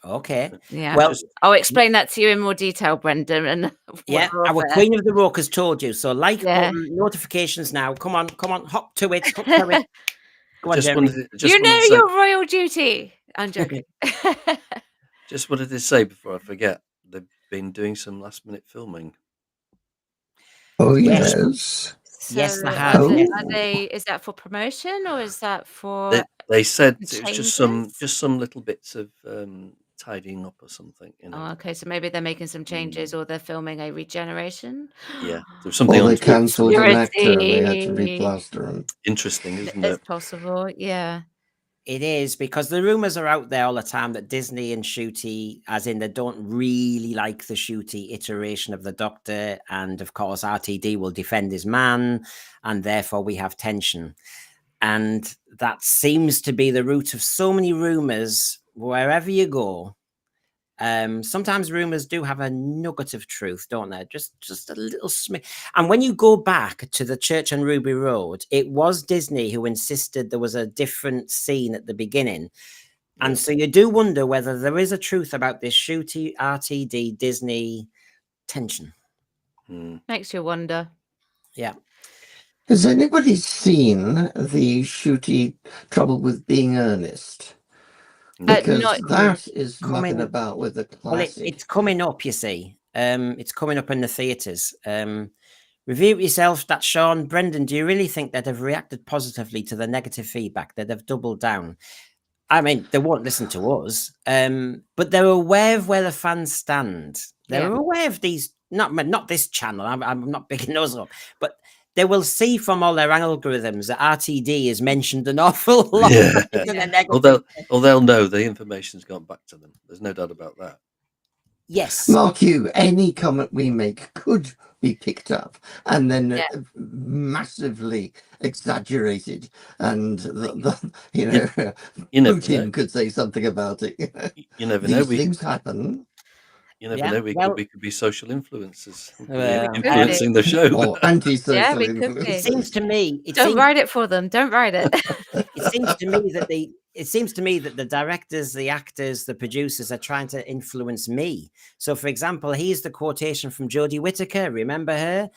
Okay. Yeah. Well, I'll explain that to you in more detail, Brendan. And our Queen of the Rock has told you. So button, notifications now. Come on, hop to it. Go on, Jeremy. Your royal duty. I'm joking. Just wanted to say before I forget, they've been doing some last minute filming. Oh yes. So yes, they have. Is that for promotion or is that for? They said it was just some little bits of tidying up or something. Oh, okay, so maybe they're making some changes or they're filming a regeneration. Yeah, there's something. Or they cancelled an actor and they had to replaster him. Interesting, isn't it? It's possible, yeah. It is, because the rumors are out there all the time that Disney and Ncuti, as in they don't really like the Ncuti iteration of the Doctor, and of course RTD will defend his man, and therefore we have tension. And that seems to be the root of so many rumors wherever you go. Sometimes rumors do have a nugget of truth, don't they? Just a little smidge. And when you go back to the church on Ruby Road, it was Disney who insisted there was a different scene at the beginning. And so you do wonder whether there is a truth about this Ncuti, RTD, Disney tension. Makes you wonder. Yeah. Has anybody seen the Ncuti Trouble with Being Earnest? Because that is mucking about with the classic. Well, it's coming up, you see. It's coming up in the theatres. Review it yourself, that's Sean. Brendan, do you really think that they've reacted positively to the negative feedback, that they've doubled down? I mean, they won't listen to us, but they're aware of where the fans stand. They're aware of these, not this channel, I'm not picking those up, but they will see from all their algorithms that RTD is mentioned an awful lot. Yeah. They'll know the information's gone back to them. There's no doubt about that. Yes. Mark Hugh, any comment we make could be picked up and then massively exaggerated, and Putin could say something about it. You never know. These things happen. You never know. We could be social influencers influencing the show. Or anti-social influencers. It seems to me. Don't write it for them. Don't write it. It seems to me that the directors, the actors, the producers are trying to influence me. So, for example, here's the quotation from Jodie Whittaker. Remember her?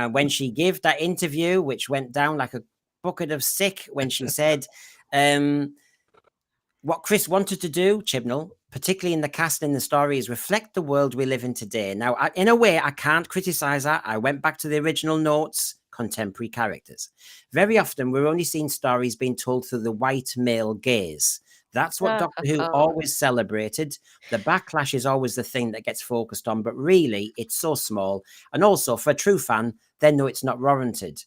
When she gave that interview, which went down like a bucket of sick, when she said, what Chris wanted to do, Chibnall, particularly in the casting and the stories, reflect the world we live in today. Now, in a way, I can't criticize that. I went back to the original notes, contemporary characters. Very often, we're only seeing stories being told through the white male gaze. That's what Doctor Who always celebrated. The backlash is always the thing that gets focused on, but really, it's so small. And also, for a true fan, they know it's not warranted.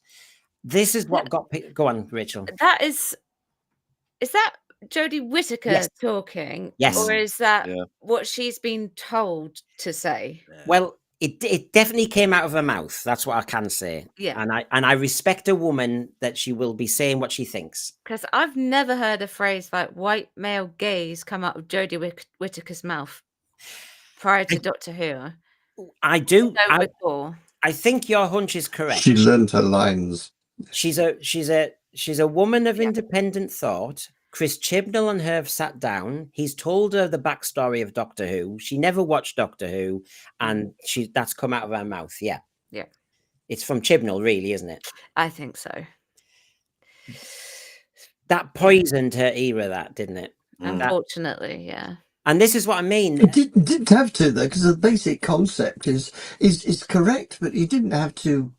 This is what got... Go on, Rachel. That is that Jodie Whittaker talking? Yes. Or is that what she's been told to say? Well, it definitely came out of her mouth. That's what I can say. Yeah. And I respect a woman that she will be saying what she thinks. Because I've never heard a phrase like white male gaze come out of Jodie Whittaker's mouth prior to Doctor Who. I do. I think your hunch is correct. She learned her lines. She's a woman of independent thought. Chris Chibnall and her have sat down. He's told her the backstory of Doctor Who. She never watched Doctor Who, and that's come out of her mouth. Yeah. It's from Chibnall, really, isn't it? I think so. That poisoned her era, didn't it? Unfortunately, yeah. And this is what I mean. It didn't have to, though, because the basic concept is correct, but you didn't have to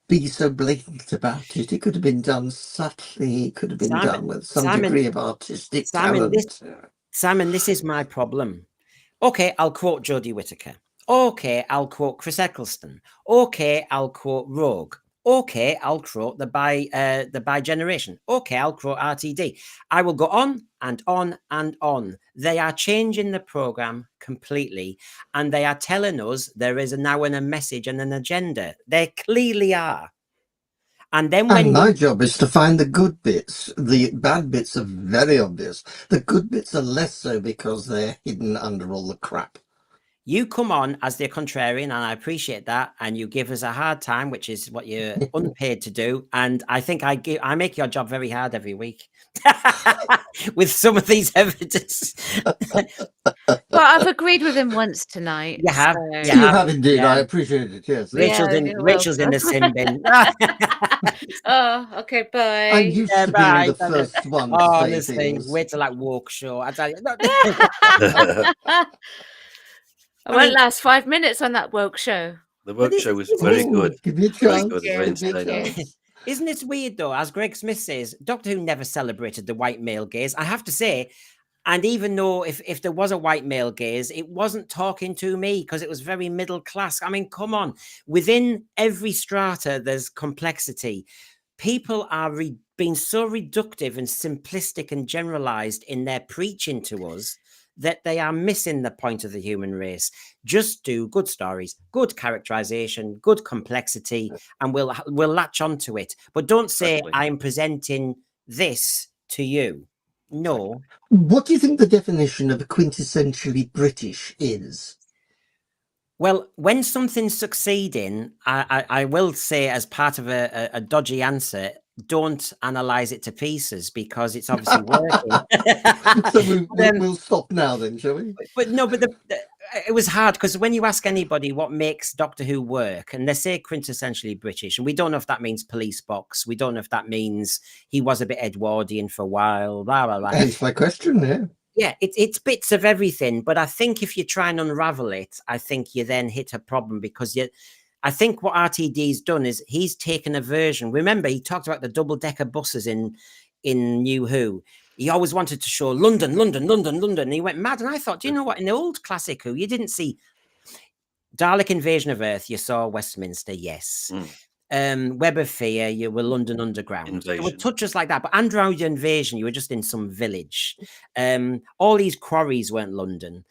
be so blatant about it. It could have been done subtly. It could have been done with some degree of artistic talent. Simon, this is my problem. Okay, I'll quote Jodie Whittaker. Okay, I'll quote Chris Eccleston. Okay, I'll quote Rogue. Okay, I'll quote the By Generation. Okay, I'll quote RTD. I will go on and on and on. They are changing the program completely, and they are telling us there is now a message and an agenda. They clearly are. And then my job is to find the good bits. The bad bits are very obvious. The good bits are less so because they're hidden under all the crap. You come on as the contrarian, and I appreciate that. And you give us a hard time, which is what you're unpaid to do. And I think I make your job very hard every week with some of these evidence. Well, I've agreed with him once tonight. You have. So. You have indeed. I appreciate it. Yes. Rachel's in the sin bin. Oh, okay. Bye. I'm used to being the first one. Honestly, wait till that walk show. I tell you. I won't last 5 minutes on that woke show. The woke show was very good. Give me a chance. Isn't it weird, though? As Greg Smith says, Doctor Who never celebrated the white male gaze. I have to say, and even though if there was a white male gaze, it wasn't talking to me because it was very middle class. I mean, come on. Within every strata, there's complexity. People are being so reductive and simplistic and generalized in their preaching to us that they are missing the point of the human race. Just do good stories, good characterization, good complexity, and we'll latch onto it. But don't say, I'm presenting this to you. No. What do you think the definition of a quintessentially British is? Well, when something's succeeding, I will say, as part of a dodgy answer, don't analyze it to pieces because it's obviously working. So we'll stop now then, shall we? But it was hard because when you ask anybody what makes Doctor Who work, and they say quintessentially British, and we don't know if that means police box, we don't know if that means he was a bit Edwardian for a while, blah, blah, blah. That's my question, yeah. Yeah, it's bits of everything, but I think if you try and unravel it, I think you then hit a problem because I think what Rtd'S done is he's taken a version. Remember, he talked about the double-decker buses in New Who. He always wanted to show London, London, London, London. And he went mad. And I thought, do you know what? In the old classic Who, you didn't see Dalek Invasion of Earth. You saw Westminster, yes. Web of Fear, you were London Underground. There were touches like that. But Android Invasion, you were just in some village. All these quarries weren't London.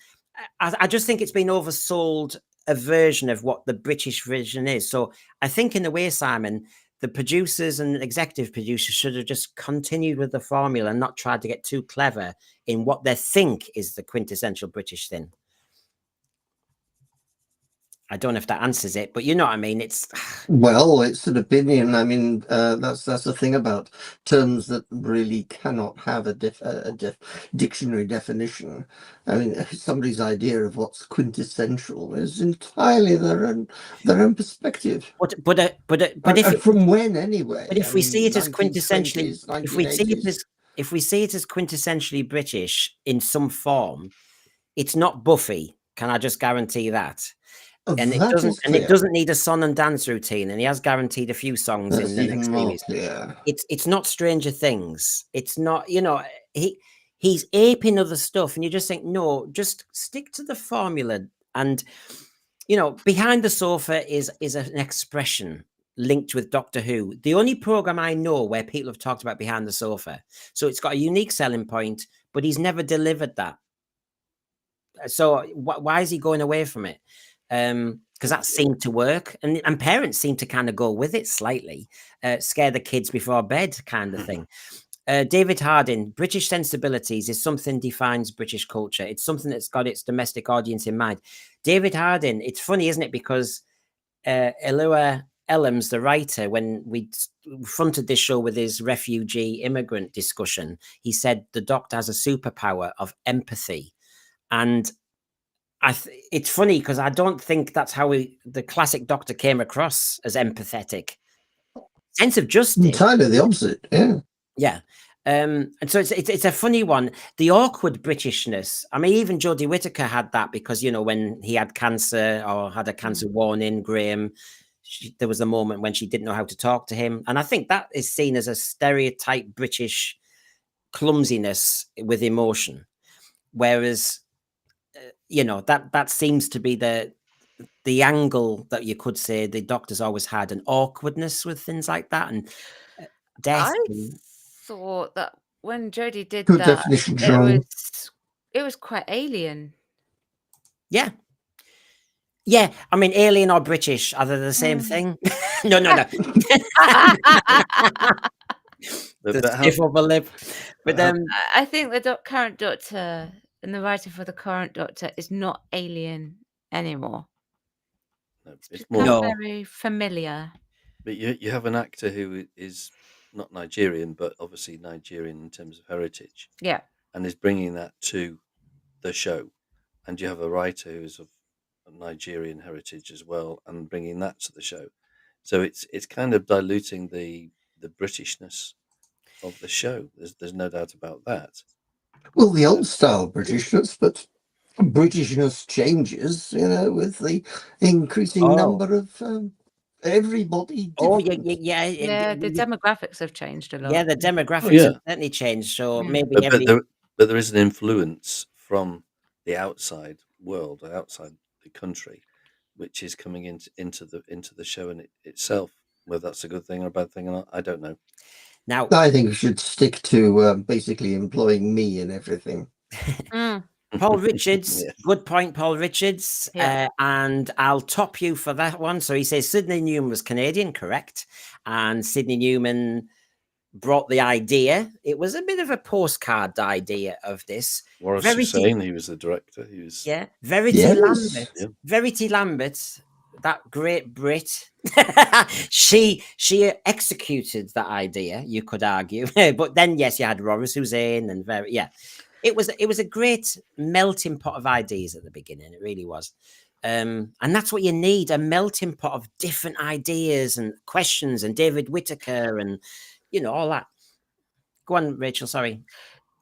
I just think it's been oversold a version of what the British version is. So I think in a way, Simon, the producers and executive producers should have just continued with the formula and not tried to get too clever in what they think is the quintessential British thing. I don't know if that answers it, but you know what I mean. It's an opinion. I mean, that's the thing about terms that really cannot have a dictionary definition. I mean, somebody's idea of what's quintessential is entirely their own perspective. But if from when anyway? But if we see it as quintessentially, if we see it as quintessentially British in some form, it's not Buffy. Can I just guarantee that? Oh, And it that doesn't, is and it clear. doesn't need a song and dance routine. And he has guaranteed a few songs That's in the even next more series. clear. It's not Stranger Things. It's not, he's aping other stuff, and you just think, no, just stick to the formula. And Behind the Sofa is an expression linked with Doctor Who. The only program I know where people have talked about Behind the Sofa. So it's got a unique selling point, but he's never delivered that. So why is he going away from it? Because that seemed to work, and parents seem to kind of go with it slightly, scare the kids before bed kind of thing. David Harding, British sensibilities is something defines British culture. It's something that's got its domestic audience in mind. David Harding, it's funny, isn't it? Because Inua Ellams, the writer, when we fronted this show with his refugee immigrant discussion, he said the Doctor has a superpower of empathy. And it's funny because I don't think that's how the classic Doctor came across, as empathetic. Sense of justice. Entirely the opposite. Yeah. Yeah. And so it's a funny one. The awkward Britishness. I mean, even Jodie Whittaker had that because, when he had cancer or had a cancer warning, Graham, there was a moment when she didn't know how to talk to him. And I think that is seen as a stereotype British clumsiness with emotion. Whereas, that seems to be the angle that you could say the Doctor's always had, an awkwardness with things like that. And death. I thought that when Jodie did Good that, definition, John. it was quite alien. Yeah. Yeah. I mean, alien or British, are they the same thing? No. The stiff upper lip. But I think the current Doctor and the writer for the current Doctor is not alien anymore. It's become very familiar. But you have an actor who is not Nigerian, but obviously Nigerian in terms of heritage. Yeah. And is bringing that to the show. And you have a writer who's of Nigerian heritage as well, and bringing that to the show. So it's kind of diluting the Britishness of the show. There's no doubt about that. Well, the old style Britishness, but Britishness changes, with the increasing number of everybody. Yeah, the demographics have changed a lot. Yeah, the demographics have certainly changed. So maybe but there is an influence from the outside world, outside the country, which is coming into the show in itself. Whether that's a good thing or a bad thing or not, I don't know. Now, I think we should stick to basically employing me in everything. Paul Richards, good point, Paul Richards. And I'll top you for that one. So he says Sidney Newman was Canadian, correct? And Sidney Newman brought the idea. It was a bit of a postcard idea of this. Warren Hussein, he was the director. He was Verity Lambert. Yeah. Verity Lambert, that great Brit. she executed that idea, you could argue. But then you had Warren Hussein and It was a great melting pot of ideas at the beginning. It really was. And that's what you need, a melting pot of different ideas and questions, and David Whittaker and all that. Go on, Rachel, sorry.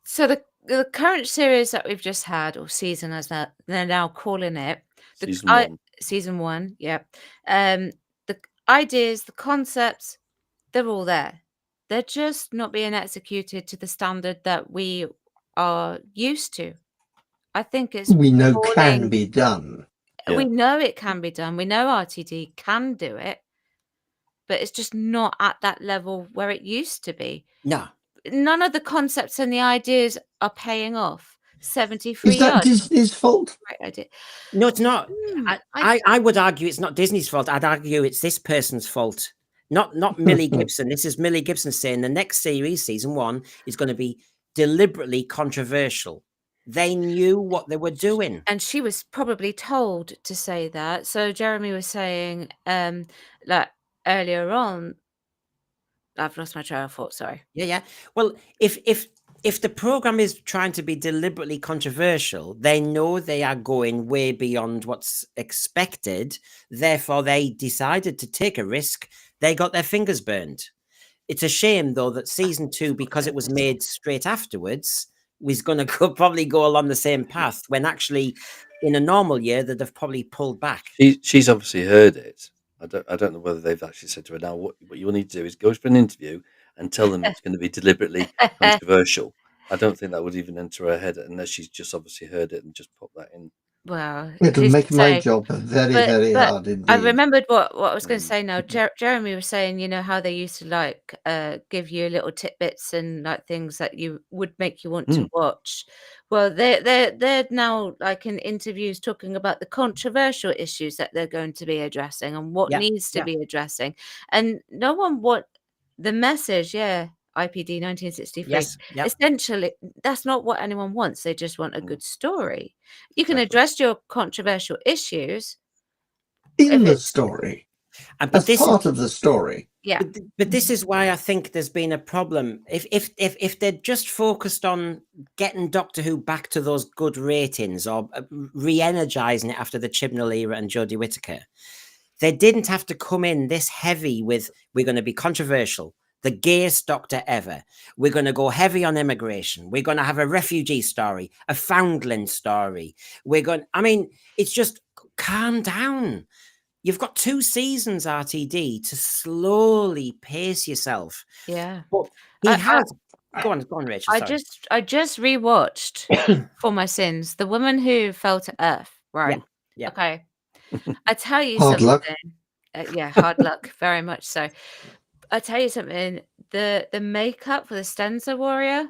So the current series that we've just had, or season as they're now calling it, season one, yeah. The ideas, the concepts, they're all there. They're just not being executed to the standard that we are used to. I think we know can be done. We know it can be done. We know RTD can do it, but it's just not at that level where it used to be. No. None of the concepts and the ideas are paying off. 73 Is that Disney's fault? Great idea. No, it's not. I would argue it's not Disney's fault. I'd argue it's this person's fault. Not Millie Gibson. This is Millie Gibson saying the next series, season 1, is going to be deliberately controversial. They knew what they were doing. And she was probably told to say that. So Jeremy was saying like earlier on, I've lost my train of thought, sorry. Yeah. Well, if the program is trying to be deliberately controversial, they know they are going way beyond what's expected. Therefore, they decided to take a risk. They got their fingers burned. It's a shame, though, that season 2, because it was made straight afterwards, was going to probably go along the same path, when actually in a normal year they'd have probably pulled back. She's obviously heard it. I don't know whether they've actually said to her, now what you'll need to do is go for an interview and tell them it's going to be deliberately controversial. I don't think that would even enter her head unless she's just obviously heard it and just put that in. Well, it'll make my job very, very hard indeed. I remembered what I was going to say now. Jeremy was saying, how they used to like give you little tidbits and like things that you would make you want to watch. Well, they're now like in interviews talking about the controversial issues that they're going to be addressing and what needs to be addressing, and no one the message. IPD 1963. Yes, essentially, that's not what anyone wants. They just want a good story. You can address your controversial issues in the story, as part of the story. Yeah, but this is why I think there's been a problem. If they'd just focused on getting Doctor Who back to those good ratings, or re-energizing it after the Chibnall era and Jodie Whittaker, they didn't have to come in this heavy with, we're going to be controversial, the gayest Doctor ever, we're going to go heavy on immigration, we're going to have a refugee story, a foundland story, it's just calm down. You've got 2 seasons, RTD, to slowly pace yourself. Yeah. But he has. Go on, Rachel. Sorry. I just rewatched For My Sins, The Woman Who Fell to Earth. Right. Yeah. Okay. I tell you hard something. Luck. Hard luck. Very much so. I tell you something. The makeup for the Stenza Warrior,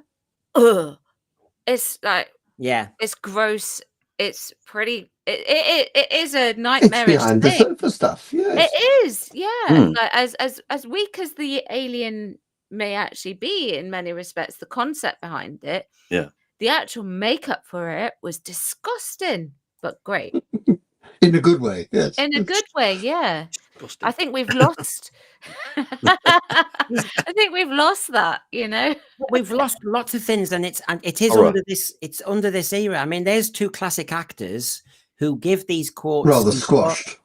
it's like, it's gross. It's pretty. It is a nightmarish It's behind thing. the sofa stuff. Yes. It is. Yeah. Like, as weak as the alien may actually be in many respects, the concept behind it. Yeah. The actual makeup for it was disgusting, but great. In a good way, yes. In a good way, yeah. Disgusting. I think we've lost. I think we've lost that. We've lost lots of things, and it is Horror. under this. It's under this era. I mean, there's 2 classic actors who give these quotes Rather squashed.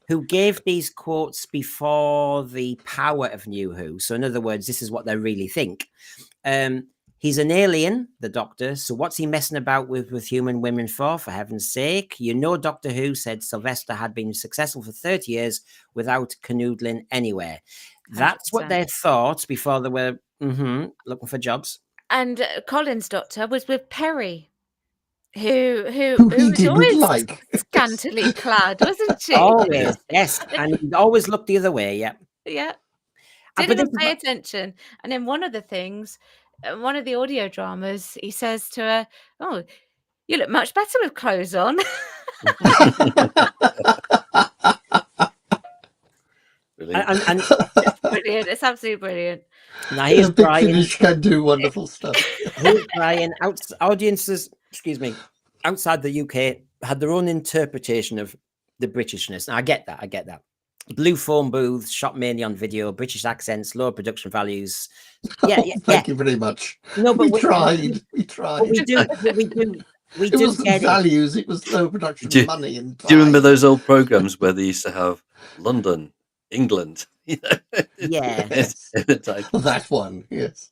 who gave these quotes before the power of New Who. So, in other words, this is what they really think. He's an alien, the Doctor, so what's he messing about with human women for heaven's sake? Doctor Who said Sylvester had been successful for 30 years without canoodling anywhere. That's 100%. what they thought before they were looking for jobs. And Colin's Doctor was with Perry, who he was didn't always like. scantily clad, wasn't she? Always, yes. And he always looked the other way, yeah. Yeah. But Didn't even this is pay attention. And then one of the things, one of the audio dramas, he says to her, "Oh, you look much better with clothes on." Brilliant. And It's brilliant. It's absolutely brilliant. now here's Big Brian. Finish can do wonderful stuff. Here's Brian. Audiences, outside the UK had their own interpretation of the Britishness. Now, I get that. Blue phone booths, shot mainly on video, British accents, lower production values. Thank you very much. No, but we tried. We tried. But we do. We It do wasn't get it. values, it was low production money and time. Do you remember those old programs where they used to have London, England? Yeah. Well, that one, yes.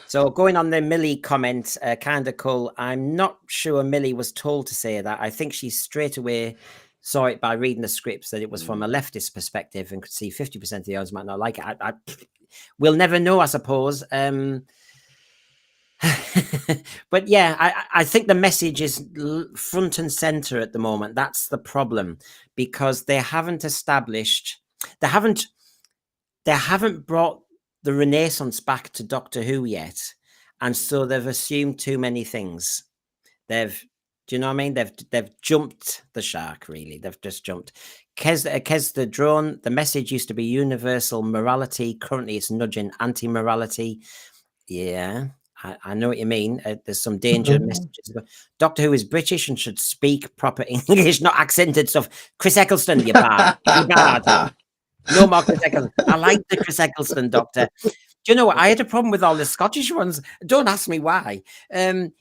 So going on the Millie comment, kind of cool. I'm not sure Millie was told to say that. I think she straight away saw it by reading the scripts that it was from a leftist perspective and could see 50% of the audience might not like it. We'll never know, I suppose. But yeah, I think the message is front and center at the moment. That's the problem, because they haven't brought the Renaissance back to Doctor Who yet, and so they've assumed too many things. Do you know what I mean? They've jumped the shark, really. They've just jumped. Kez the drone, the message used to be universal morality. Currently, it's nudging anti-morality. Yeah, I know what you mean. There's some danger messages. Doctor Who is British and should speak proper English, not accented stuff. Chris Eccleston, you bad. You bad. No more Chris Eccleston. I like the Chris Eccleston Doctor. Do you know what? I had a problem with all the Scottish ones. Don't ask me why. Capaldi,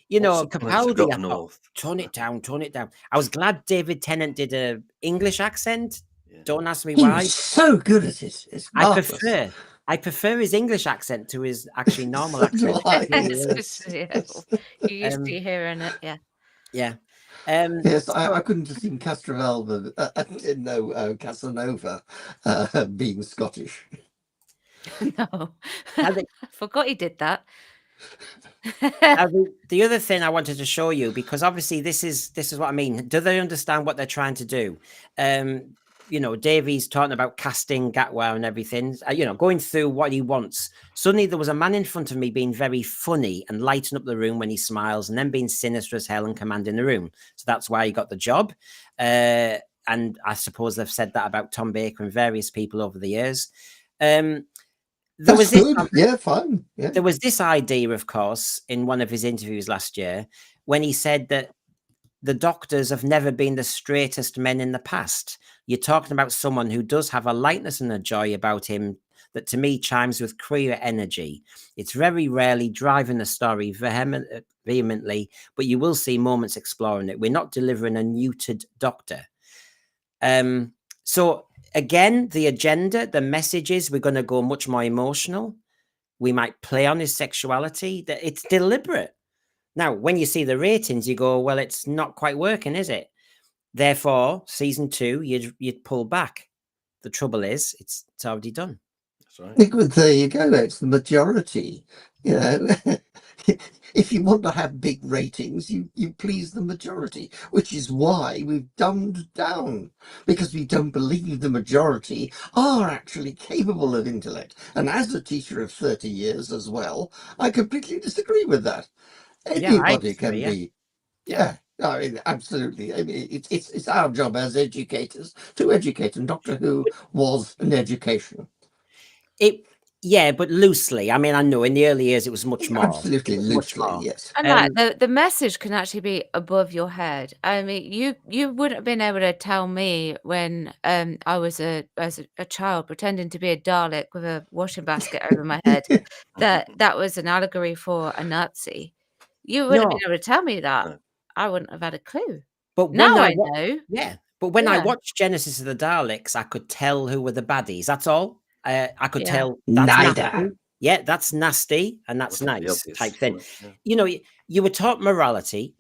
I thought, tone it down. I was glad David Tennant did a English accent. Yeah. Don't ask me why. He was so good at it. It's I prefer I prefer his English accent to his actually normal So do accent. I. You used to hearing it, yeah. Yeah. Yes, I couldn't have seen Casanova being Scottish. No, I forgot he did that. The other thing I wanted to show you, because obviously this is what I mean. Do they understand what they're trying to do? You know, Davy's talking about casting Gatwa and everything, you know, going through what he wants. Suddenly there was a man in front of me being very funny and lighting up the room when he smiles, and then being sinister as hell and commanding the room. So that's why he got the job. And I suppose they've said that about Tom Baker and various people over the years. That's good. Yeah, fine. Yeah. There was this idea, of course, in one of his interviews last year, when he said that the doctors have never been the straightest men in the past. You're talking about someone who does have a lightness and a joy about him that to me chimes with queer energy. It's very rarely driving the story vehemently, but you will see moments exploring it. We're not delivering a neutered doctor. So again, the agenda, the message is we're going to go much more emotional. We might play on his sexuality. That it's deliberate. Now, when you see the ratings, you go, well, it's not quite working, is it? Therefore, season 2, you'd pull back. The trouble is, it's already done. That's right. Well, there you go. It's the majority. You know, if you want to have big ratings, you please the majority, which is why we've dumbed down, because we don't believe the majority are actually capable of intellect. And as a teacher of 30 years as well, I completely disagree with that. Anybody can be. Yeah. I mean, absolutely. I mean, it's our job as educators to educate, and Doctor Who was an education. Yeah, but loosely. I mean, I know in the early years it was much more. Absolutely loosely, yes. And like the message can actually be above your head. I mean, you wouldn't have been able to tell me when I was as a child pretending to be a Dalek with a washing basket over my head that was an allegory for a Nazi. You wouldn't have been able to tell me that. No. I wouldn't have had a clue. But now I know. Yeah. But when I watched Genesis of the Daleks, I could tell who were the baddies. That's all. I could tell that's nasty. Yeah, that's nasty and that's nice type thing. Yeah. You know, you were taught morality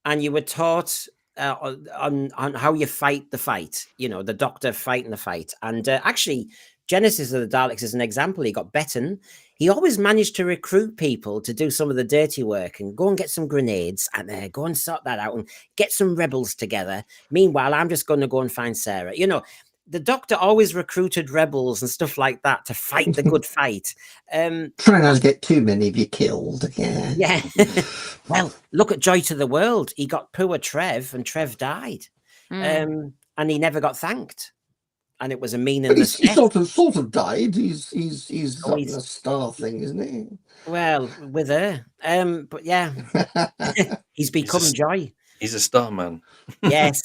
and you were taught on how you fight the fight, you know, the Doctor fighting the fight. And actually, Genesis of the Daleks is an example. He got Betten. He always managed to recruit people to do some of the dirty work and go and get some grenades and go and sort that out and get some rebels together. Meanwhile, I'm just going to go and find Sarah. You know, the Doctor always recruited rebels and stuff like that to fight the good fight. Try not to get too many of you killed. Yeah. Well, look at Joy to the World. He got poor Trev and Trev died. And he never got thanked. And it was a meaningless death. He sort of died. He's on a star thing, isn't he? Well, with her. But yeah. He's become Joy. He's a star man. Yes.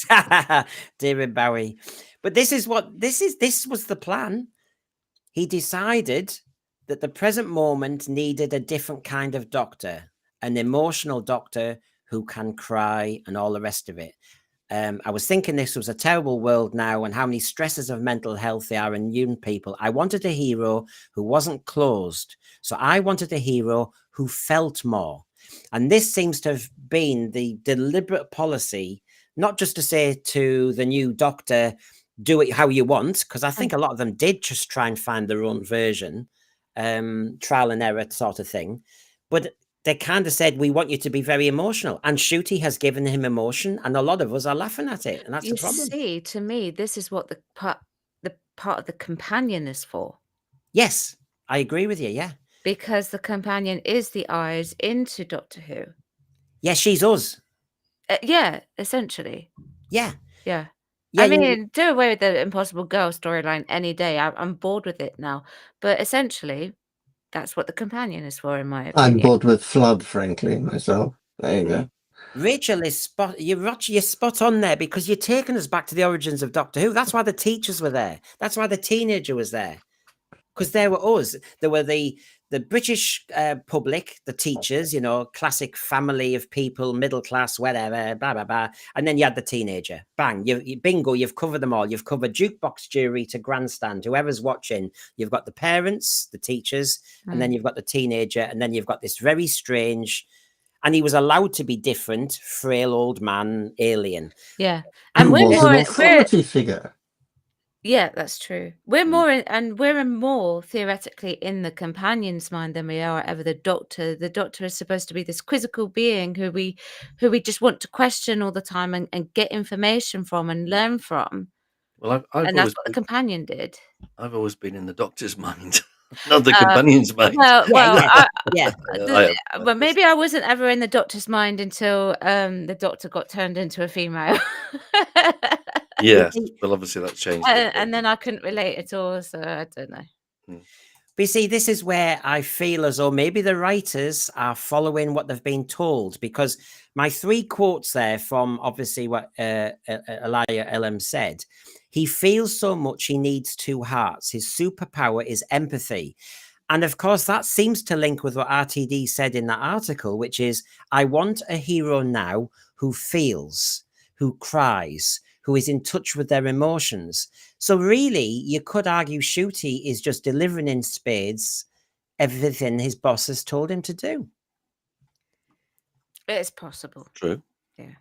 David Bowie. But this was the plan. He decided that the present moment needed a different kind of doctor, an emotional doctor who can cry and all the rest of it. I was thinking this was a terrible world now and how many stresses of mental health there are in young people. I wanted a hero who wasn't closed. So I wanted a hero who felt more. And this seems to have been the deliberate policy, not just to say to the new doctor, do it how you want, because I think a lot of them did just try and find their own version, trial and error sort of thing. But they kind of said, we want you to be very emotional. And Ncuti has given him emotion, and a lot of us are laughing at it. And that's the problem. You see, to me, this is what the part of the companion is for. Yes, I agree with you, yeah. Because the companion is the eyes into Doctor Who. Yeah, she's us. Yeah, essentially. Yeah. Yeah. I mean, do away with the Impossible Girl storyline any day. I'm bored with it now. But essentially, that's what the companion is for, in my opinion. I'm bored with Flood, frankly, myself. There you go. Rachel is you're spot on there, because you're taking us back to the origins of Doctor Who. That's why the teachers were there. That's why the teenager was there. Because there were us. There were the the British public, the teachers, you know, classic family of people, middle class, whatever, blah, blah, blah. And then you had the teenager. Bang, bingo, you've covered them all. You've covered jukebox jury to grandstand, whoever's watching. You've got the parents, the teachers, and then you've got the teenager, and then you've got this very strange, and he was allowed to be different, frail old man, alien. Yeah. And we're more an authority figure. Yeah, that's true. We're more theoretically in the companion's mind than we are ever the Doctor. The Doctor is supposed to be this quizzical being who we just want to question all the time and get information from and learn from. Well, and that's what the companion did. I've always been in the Doctor's mind, not the companion's mind. Well, maybe I wasn't ever in the Doctor's mind until the Doctor got turned into a female. Yes, well, obviously that's changed. And then I couldn't relate at all, so I don't know. But you see, this is where I feel as though maybe the writers are following what they've been told, because my 3 quotes there from obviously what Ellams said, he feels so much he needs 2 hearts. His superpower is empathy. And of course, that seems to link with what Rtd said in that article, which is, I want a hero now who feels, who cries, who is in touch with their emotions. So really, you could argue Ncuti is just delivering in spades everything his boss has told him to do. It's possible. True. Yeah.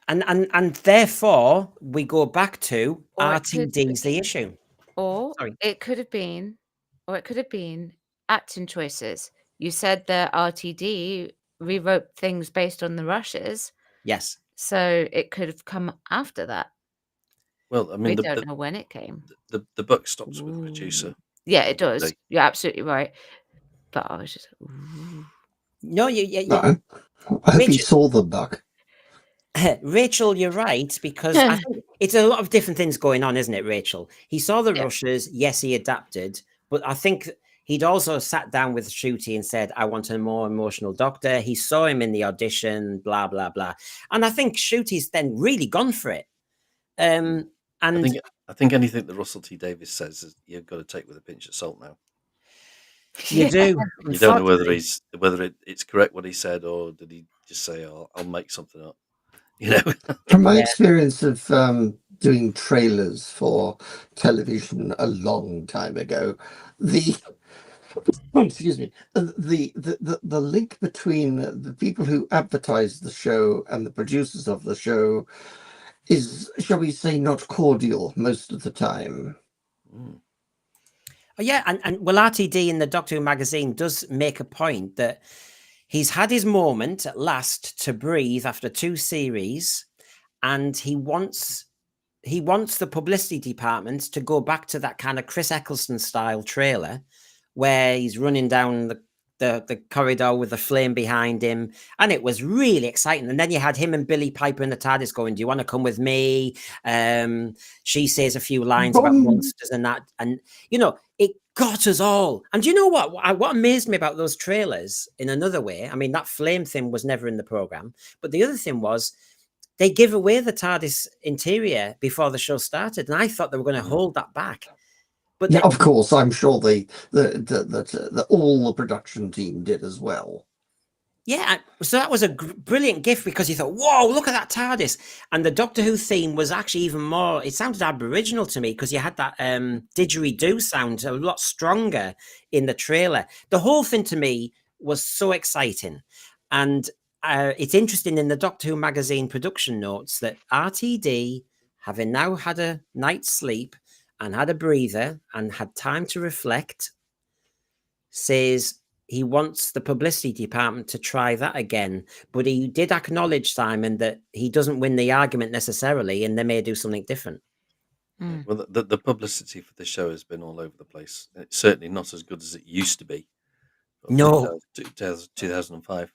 And therefore, we go back to Rtd's the issue. Or it could have been acting choices. You said that Rtd rewrote things based on the rushes. Yes. So it could have come after that. Well, I mean, we don't know when it came. The buck stops with the producer. Yeah, it does. You're absolutely right. But I was just... No, I hope he saw the buck. Rachael, you're right, because I think it's a lot of different things going on, isn't it, Rachael? He saw the rushes. Yes, he adapted. But I think he'd also sat down with Ncuti and said, I want a more emotional Doctor. He saw him in the audition, blah, blah, blah. And I think Ncuti then really gone for it. And I think anything that Russell T Davies says is you've got to take with a pinch of salt now. You do. You don't know whether it's correct what he said, or did he just say, "Oh, I'll make something up." You know. From my experience of doing trailers for television a long time ago, the link between the people who advertise the show and the producers of the show is, shall we say, not cordial most of the time. Oh, yeah, and well, Rtd in the Doctor Who magazine does make a point that he's had his moment at last to breathe after 2 series, and he wants the publicity department to go back to that kind of Chris Eccleston style trailer where he's running down the corridor with the flame behind him, and it was really exciting. And then you had him and Billy Piper in the TARDIS going, do you want to come with me? She says a few lines about monsters and that, and you know, it got us all. And you know what amazed me about those trailers in another way, I mean, that flame thing was never in the program, but the other thing was they give away the TARDIS interior before the show started, and I thought they were going to hold that back. But yeah, of course, I'm sure all the production team did as well. Yeah, so that was a brilliant gift, because you thought, whoa, look at that TARDIS. And the Doctor Who theme was actually even more, it sounded Aboriginal to me, because you had that didgeridoo sound a lot stronger in the trailer. The whole thing to me was so exciting. And it's interesting in the Doctor Who magazine production notes that Rtd, having now had a night's sleep and had a breather and had time to reflect, says he wants the publicity department to try that again. But he did acknowledge, Simon, that he doesn't win the argument necessarily, and they may do something different. Well, the publicity for the show has been all over the place. It's certainly not as good as it used to be. No. 2005.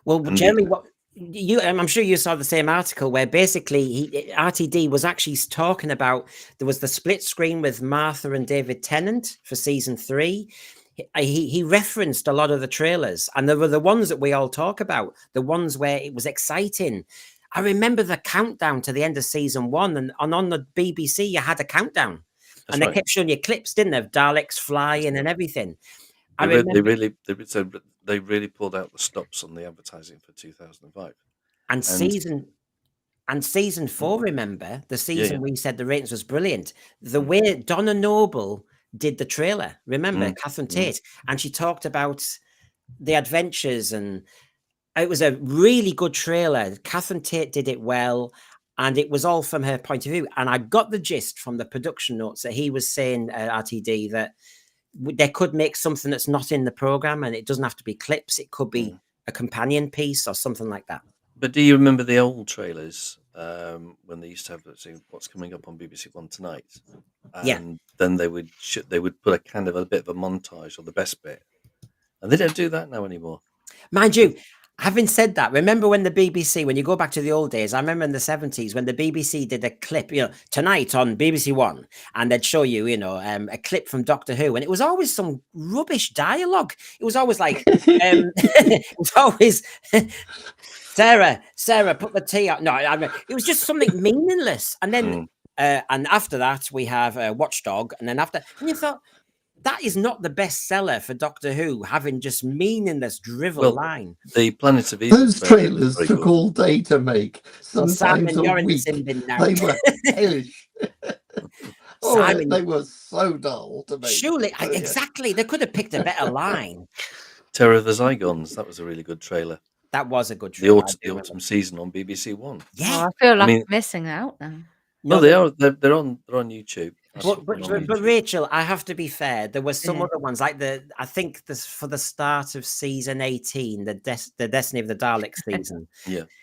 Well, Jeremy, I'm sure you saw the same article where basically Rtd was actually talking about, there was the split screen with Martha and David Tennant for season 3. He referenced a lot of the trailers, and there were the ones that we all talk about, the ones where it was exciting. I remember the countdown to the end of season 1, and on the BBC you had a countdown. They kept showing you clips, didn't they, of Daleks flying and everything. I remember, They really pulled out the stops on the advertising for 2005. and season 4, remember the season we said the ratings was brilliant. The way Donna Noble did the trailer, remember Catherine Tate, and she talked about the adventures, and it was a really good trailer. Catherine Tate did it well, and it was all from her point of view. And I got the gist from the production notes that he was saying, RTD, that they could make something that's not in the program, and it doesn't have to be clips. It could be a companion piece or something like that. But do you remember the old trailers when they used to have, let's see, what's coming up on BBC One tonight? And then they would put a kind of a bit of a montage or the best bit, and they don't do that now anymore. Mind you, having said that, remember when the BBC, when you go back to the old days, I remember in the 70s when the BBC did a clip, tonight on BBC One, and they'd show you, a clip from Doctor Who, and it was always some rubbish dialogue. It was always like, it was always, Sarah, put the tea out. No, it was just something meaningless. And then, and after that, we have Watchdog, and then and you thought, that is not the best seller for Doctor Who, having just meaningless drivel line. The Planet of Evil. Those trailers took all day to make. Sometimes Simon, a week. They were hellish. Simon, they were so dull to make. Surely, exactly. They could have picked a better line. Terror of the Zygons. That was a really good trailer. That was a good trailer. The autumn season on BBC One. Yeah, I feel like I'm missing out now. No, they are. They're on YouTube. But Rachel, I have to be fair. There were some other ones, like I think this for the start of season 18, the Destiny of the Daleks season.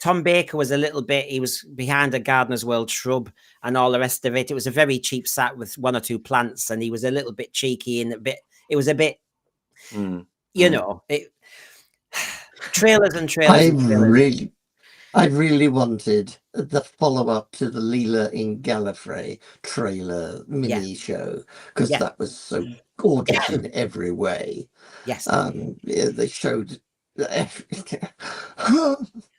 Tom Baker was a little bit. He was behind a Gardener's World shrub and all the rest of it. It was a very cheap set with 1 or 2 plants, and he was a little bit cheeky and It was a bit, trailers and trailers. I really wanted the follow-up to the Leela in Gallifrey trailer mini show, because that was so gorgeous in every way. Yes. They showed everything.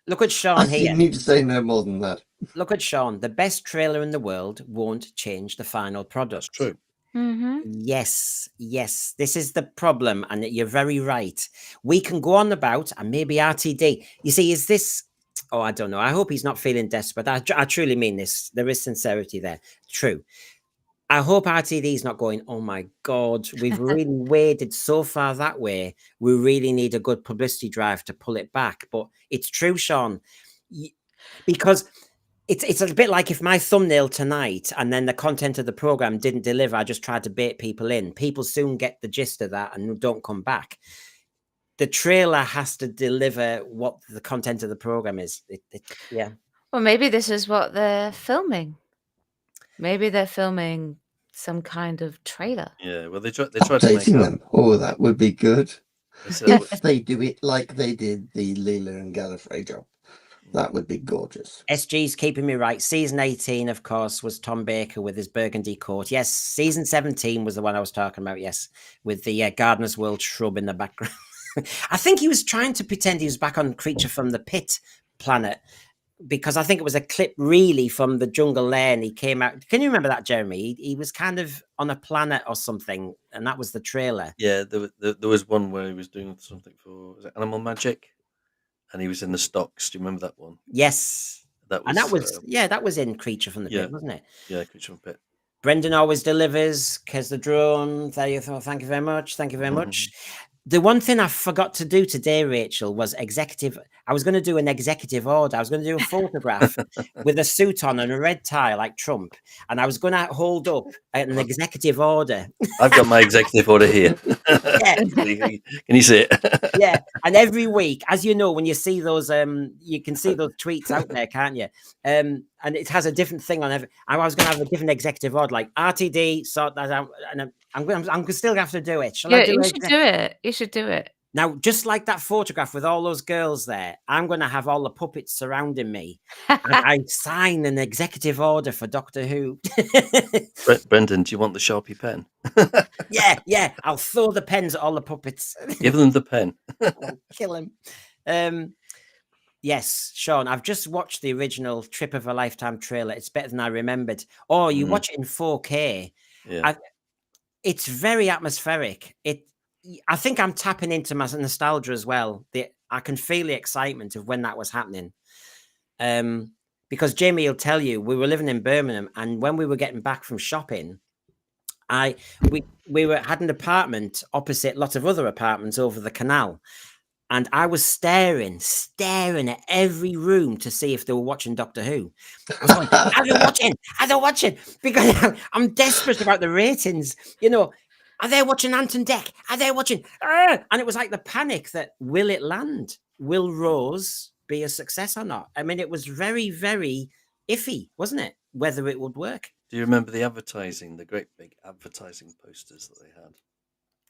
Look at Sean here. I need to say no more than that. Look at Sean. The best trailer in the world won't change the final product. That's true. Yes. This is the problem, and you're very right. We can go on about, and maybe RTD. You see, is this... Oh, I don't know. I hope he's not feeling desperate. I truly mean this. There is sincerity there. True. I hope RTD's not going, oh my God, we've really waded so far that way. We really need a good publicity drive to pull it back. But it's true, Sean, because it's a bit like if my thumbnail tonight and then the content of the program didn't deliver, I just tried to bait people in. People soon get the gist of that and don't come back. The trailer has to deliver what the content of the program is. Well, maybe this is what they're filming. Maybe they're filming some kind of trailer. Yeah, well, they try to make them. Oh, that would be good. If they do it like they did the Leela and Gallifrey job, that would be gorgeous. SG's keeping me right. Season 18, of course, was Tom Baker with his burgundy coat. Yes, season 17 was the one I was talking about. Yes, with the Gardener's World shrub in the background. I think he was trying to pretend he was back on Creature from the Pit planet, because I think it was a clip really from the Jungle Lair, and he came out. Can you remember that, Jeremy? He was kind of on a planet or something, and that was the trailer. Yeah, there was one where he was doing something for Animal Magic, and he was in the stocks. Do you remember that one? Yes. That was in Creature from the Pit, wasn't it? Yeah, Creature from the Pit. Brendan always delivers. Kez the drone. Thank you very much. Thank you very much. The one thing I forgot to do today, Rachel, was I was going to do an executive order. I was going to do a photograph with a suit on and a red tie like Trump. And I was going to hold up an executive order. I've got my executive order here. Can you see it? Yeah. And every week, as you know, when you see those, you can see those tweets out there, can't you? And it has a different thing on every. I was going to have a different executive order, like RTD, sort that out. And I'm still going to have to do it. You should do it. You should do it. Now, just like that photograph with all those girls there, I'm going to have all the puppets surrounding me. And I sign an executive order for Doctor Who. Brendan, do you want the Sharpie pen? Yeah. I'll throw the pens at all the puppets. Give them the pen. I'll kill him. Yes, Sean, I've just watched the original Trip of a Lifetime trailer. It's better than I remembered. You watch it in 4K. Yeah. It's very atmospheric. I think I'm tapping into my nostalgia as well. I can feel the excitement of when that was happening. Because Jamie will tell you, we were living in Birmingham, and when we were getting back from shopping, we had an apartment opposite lots of other apartments over the canal, and I was staring at every room to see if they were watching Doctor Who. I was going, are they watching? Are they watching? Because I'm desperate about the ratings. You know, are they watching Anton Deck? Are they watching? And it was like the panic that, will it land? Will Rose be a success or not? I mean, it was very, very iffy, wasn't it? Whether it would work. Do you remember the advertising, the great big advertising posters that they had?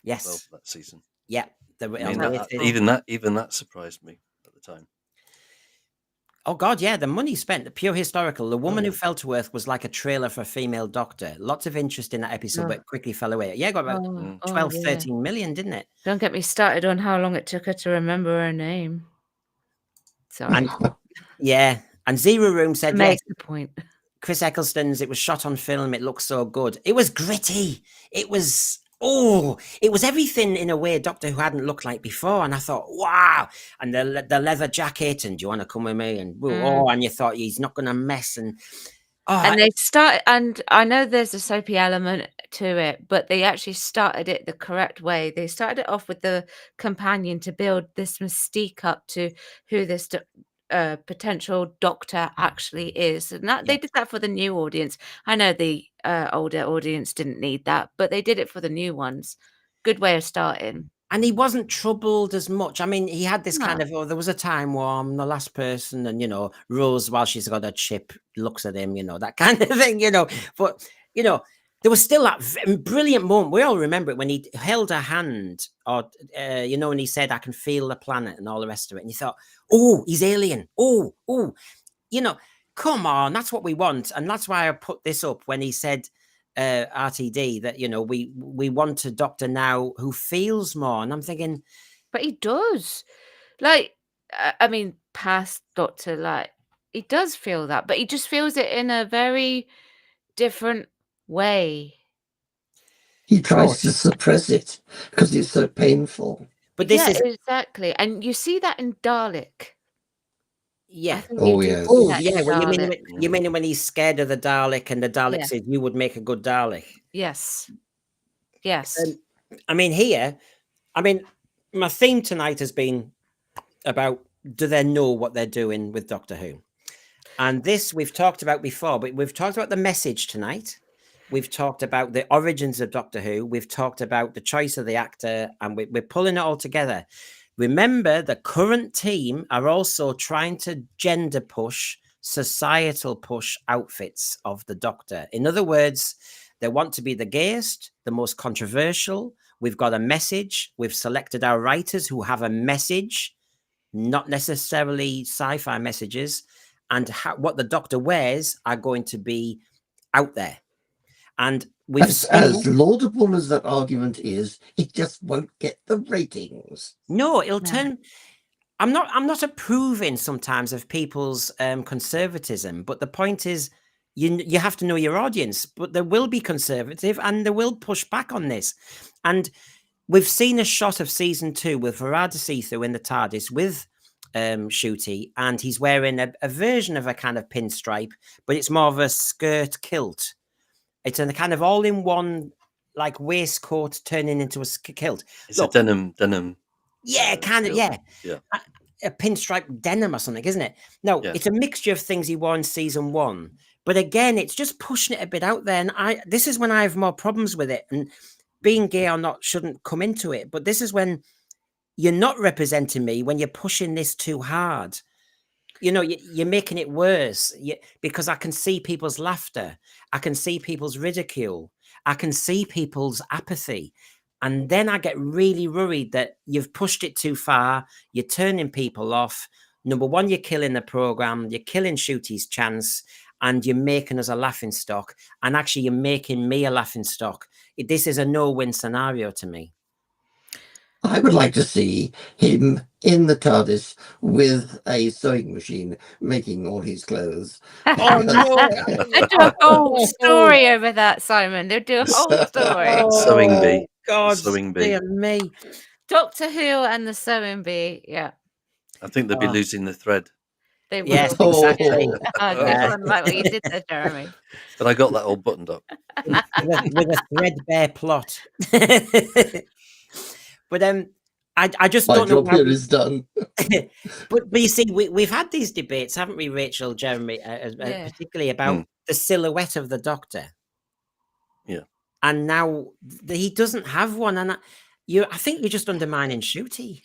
Yes. Well, that season. Yeah. I mean, even that surprised me at the time. Oh God, yeah, the money spent, the pure historical. The Woman Who Fell to Earth was like a trailer for a female doctor. Lots of interest in that episode, but quickly fell away. Yeah, got about 12, 13 million, didn't it? Don't get me started on how long it took her to remember her name. Sorry. And Zero Room said, makes the point. Chris Eccleston's, it was shot on film. It looks so good. It was gritty. It was everything in a way Doctor Who hadn't looked like before. And I thought, wow. And the leather jacket, and do you want to come with me? And and you thought he's not going to mess. And they started, and I know there's a soapy element to it, but they actually started it the correct way. They started it off with the companion to build this mystique up to who this potential doctor actually is, and that they did that for the new audience. I know the older audience didn't need that, but they did it for the new ones. Good way of starting. And he wasn't troubled as much. I mean, he had this kind of, there was a time where I'm the last person, and, you know, Rose, while she's got a chip, looks at him, you know, that kind of thing, you know. But, you know, there was still that brilliant moment. We all remember it when he held her hand, or, you know, and he said, I can feel the planet and all the rest of it. And you thought, oh, he's alien. Oh, you know, come on, that's what we want. And that's why I put this up when he said, RTD, that, you know, we want a doctor now who feels more. And I'm thinking, but he does. Like, I mean, past Doctor, like, he does feel that, but he just feels it in a very different way. He tries to suppress it because it's so painful. But this is exactly, and you see that in Dalek. Yeah. Yes. Oh, yeah. Well, you mean when he's scared of the Dalek, and the Dalek says, "You would make a good Dalek." Yes. I mean, here, my theme tonight has been about, do they know what they're doing with Doctor Who? And this we've talked about before, but we've talked about the message tonight. We've talked about the origins of Doctor Who. We've talked about the choice of the actor, and we're pulling it all together. Remember, the current team are also trying to gender push, societal push outfits of the Doctor. In other words, they want to be the gayest, the most controversial. We've got a message. We've selected our writers who have a message, not necessarily sci-fi messages. And what the Doctor wears are going to be out there. And we've as laudable as that argument is, it just won't get the ratings. No, it'll turn. I'm not approving sometimes of people's conservatism, but the point is, you have to know your audience. But there will be conservative, and they will push back on this. And we've seen a shot of season 2 with Rtd'S in the TARDIS with Ncuti, and he's wearing a version of a kind of pinstripe, but it's more of a skirt kilt. It's a kind of all-in-one, like, waistcoat turning into a kilt. It's a denim. Yeah, kind of. Yeah. A pinstripe denim or something, isn't it? No, it's a mixture of things he wore in season 1. But again, it's just pushing it a bit out there. And this is when I have more problems with it. And being gay or not shouldn't come into it. But this is when you're not representing me, when you're pushing this too hard. You know, you're making it worse, because I can see people's laughter. I can see people's ridicule. I can see people's apathy. And then I get really worried that you've pushed it too far. You're turning people off. Number one, you're killing the program. You're killing Ncuti's chance. And you're making us a laughing stock. And actually, you're making me a laughing stock. This is a no-win scenario to me. I would like to see him in the TARDIS with a sewing machine making all his clothes. Oh, no. They'll do a whole story over that, Simon. They'll do a whole story. Sewing bee. God, sewing bee. dear me. Doctor Who and the sewing bee. Yeah, I think they'd be Oh. losing the thread. they will. Yes, exactly. I don't like what you did there, Jeremy. But I got that all buttoned up. with a threadbare plot. But I just My don't know job how here is done. but you see, we've had these debates, haven't we, Rachel, Jeremy, Yeah. particularly about the silhouette of the Doctor. Yeah. And now he doesn't have one, and I think you're just undermining Ncuti.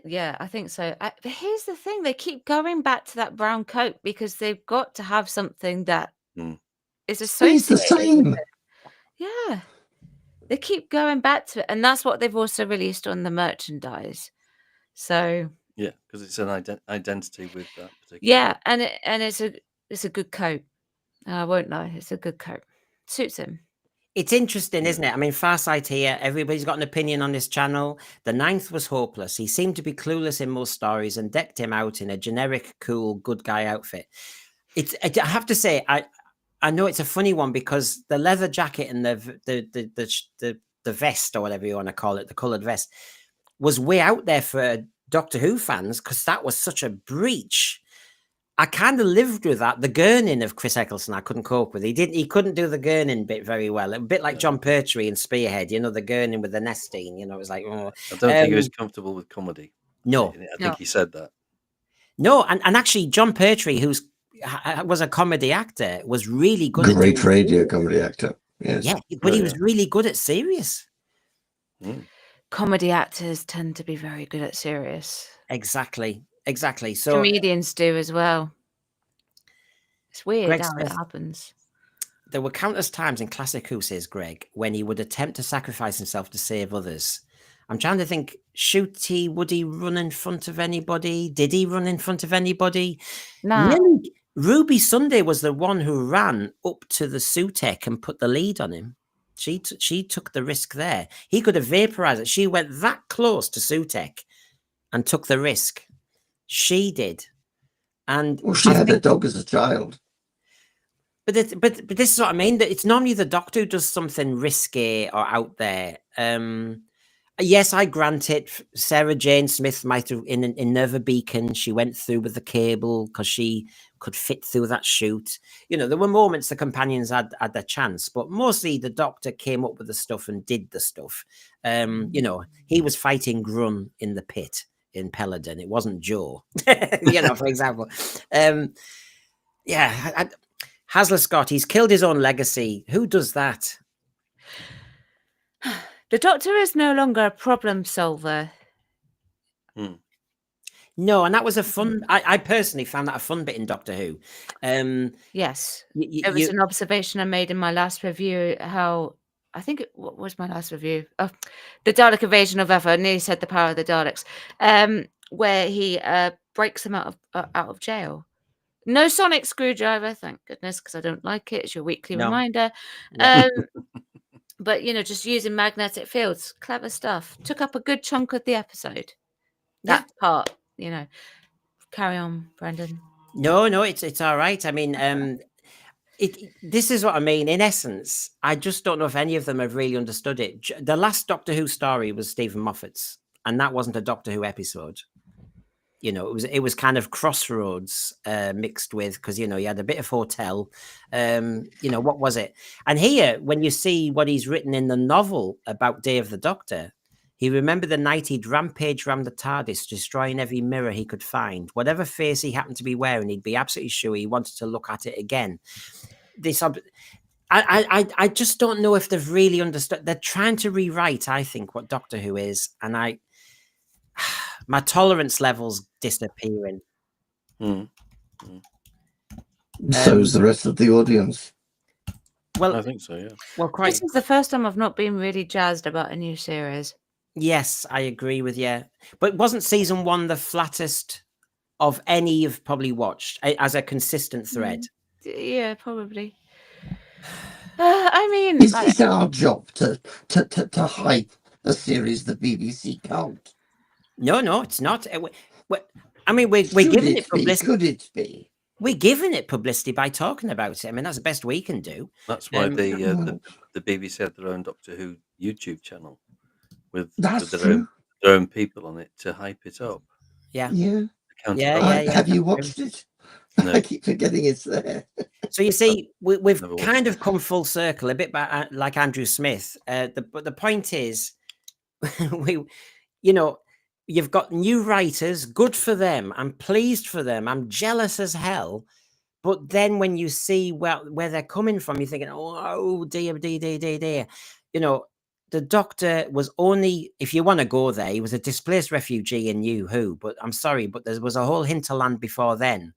Yeah, I think so. But here's the thing: they keep going back to that brown coat because they've got to have something that is Stays the associated with same. it. Yeah, they keep going back to it, and that's what they've also released on the merchandise. So Yeah, because it's an identity with that particular. yeah, and it's a good coat. I won't lie, it's a good coat. Suits him. It's interesting, isn't it? I mean, Farsight here, everybody's got an opinion on this channel. The Ninth was hopeless. He seemed to be clueless in most stories and decked him out in a generic, cool, good guy outfit. I have to say, I know it's a funny one because the leather jacket and the vest, or whatever you want to call it, the coloured vest, was way out there for Doctor Who fans because that was such a breach. I kind of lived with that. The gurning of Chris Eccleston, I couldn't cope with. He couldn't do the gurning bit very well. A bit like John Pertwee in Spearhead, the gurning with the nesting. It was like, oh. I don't think he was comfortable with comedy. No, I think he said that. No, and actually, John Pertwee, who was a comedy actor, was really good. Great radio comedy actor. Yes. Yeah, but he was really good at serious. Comedy actors tend to be very good at serious. Exactly. So comedians do as well. It's weird Greg how Smith, it happens. There were countless times in classic Who, says Greg, when he would attempt to sacrifice himself to save others. I'm trying to think, would he run in front of anybody? Did he run in front of anybody? No. Really, Ruby Sunday was the one who ran up to the Sutek and put the lead on him. She took the risk there. He could have vaporized it. She went that close to Sutek and took the risk. She did. And she had a dog as a child. But this is what I mean. That it's normally the Doctor who does something risky or out there. Yes, I grant it. Sarah Jane Smith might have in Nerva Beacon. She went through with the cable because she could fit through that chute. There were moments the companions had their chance, but mostly the Doctor came up with the stuff and did the stuff. He was fighting Grun in the pit in Peladon. It wasn't Joe, for example. Hasler Scott, he's killed his own legacy. Who does that? The Doctor is no longer a problem solver. No, and that was a fun. I personally found that a fun bit in Doctor Who. Yes, it was an observation I made in my last review. What was my last review? Oh, the Dalek Invasion of Ever. I nearly said The Power of the Daleks, where he breaks them out of jail. No sonic screwdriver, thank goodness, because I don't like it. It's your weekly reminder. Yeah. But just using magnetic fields, clever stuff. Took up a good chunk of the episode. That part, Carry on, Brendan. No, it's all right. I mean, this is what I mean. In essence, I just don't know if any of them have really understood it. The last Doctor Who story was Stephen Moffat's, and that wasn't a Doctor Who episode. It was kind of Crossroads mixed with, because he had a bit of Hotel. What was it? And here, when you see what he's written in the novel about Day of the Doctor, he remembered the night he'd rampaged around the TARDIS, destroying every mirror he could find. Whatever face he happened to be wearing, he'd be absolutely sure he wanted to look at it again. I just don't know if they've really understood. They're trying to rewrite, I think, what Doctor Who is, and my tolerance level's disappearing. So's the rest of the audience. Well, I think so, yeah. Well, quite. This is the first time I've not been really jazzed about a new series. Yes, I agree with you. But wasn't season 1 the flattest of any you've probably watched as a consistent thread? Yeah, probably. I mean, it's our job to hype a series the BBC can't. No, it's not. I mean, we're giving it publicity. Could it be? We're giving it publicity by talking about it. I mean, that's the best we can do. That's why the BBC had their own Doctor Who YouTube channel. with That's their true. own people on it to hype it up. Yeah. Yeah. Have you watched it? No. I keep forgetting it's there. So you see, we've Never watched kind of come full circle, a bit like Andrew Smith. But the point is, you've got new writers. Good for them. I'm pleased for them. I'm jealous as hell. But then when you see where they're coming from, you're thinking, oh dear, dear. The Doctor was only, if you want to go there, he was a displaced refugee in New Who. But I'm sorry, but there was a whole hinterland before then.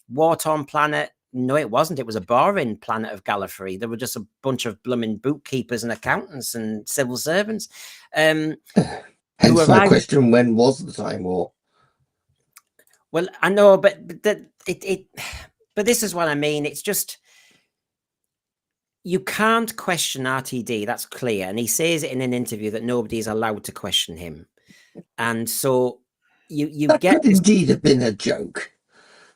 War-torn planet. No, it wasn't. It was a boring planet of Gallifrey. There were just a bunch of blooming bookkeepers and accountants and civil servants. Hence my question: when was the Time War? Well, I know, but this is what I mean. It's just you can't question RTD. That's clear, and he says it in an interview that nobody is allowed to question him, and so you that get could indeed have been a joke.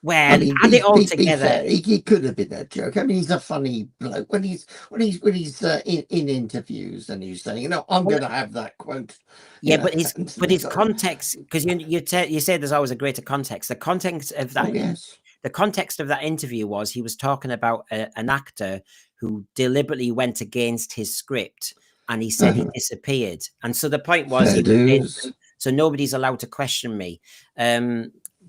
Well, I mean, add it all together. Fair, he could have been a joke. I mean, he's a funny bloke when he's in interviews and he's saying, I'm going to have that quote. Yeah, but his context, because you say there's always a greater context. The context of that, the context of that interview was he was talking about an actor who deliberately went against his script, and he said he disappeared. And so the point was, so nobody's allowed to question me.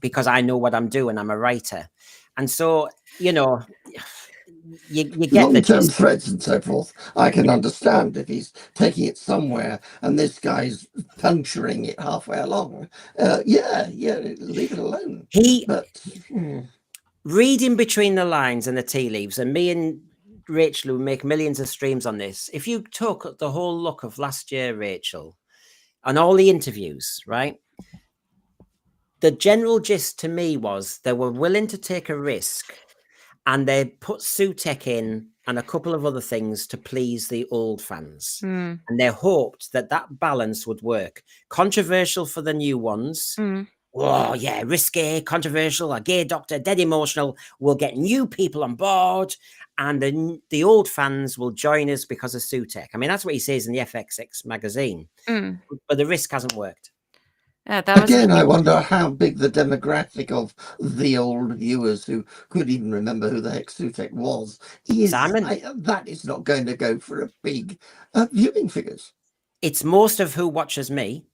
Because I know what I'm doing. I'm a writer. And so, you get long-term threats and so forth. I can understand if he's taking it somewhere and this guy's puncturing it halfway along. Leave it alone. Reading between the lines and the tea leaves, and me and Rachel, who make millions of streams on this, if you took the whole look of last year, Rachel, and all the interviews, right? The general gist to me was they were willing to take a risk, and they put Sutek in and a couple of other things to please the old fans. And they hoped that balance would work. Controversial for the new ones. Oh, yeah, risky, controversial, a gay doctor, dead emotional. We'll get new people on board, and the old fans will join us because of Sutek. I mean, that's what he says in the FXX magazine. But the risk hasn't worked. Again, I wonder how big the demographic of the old viewers who could even remember who the heck Sutek was is. That is not going to go for a big viewing figures. It's most of who watches me.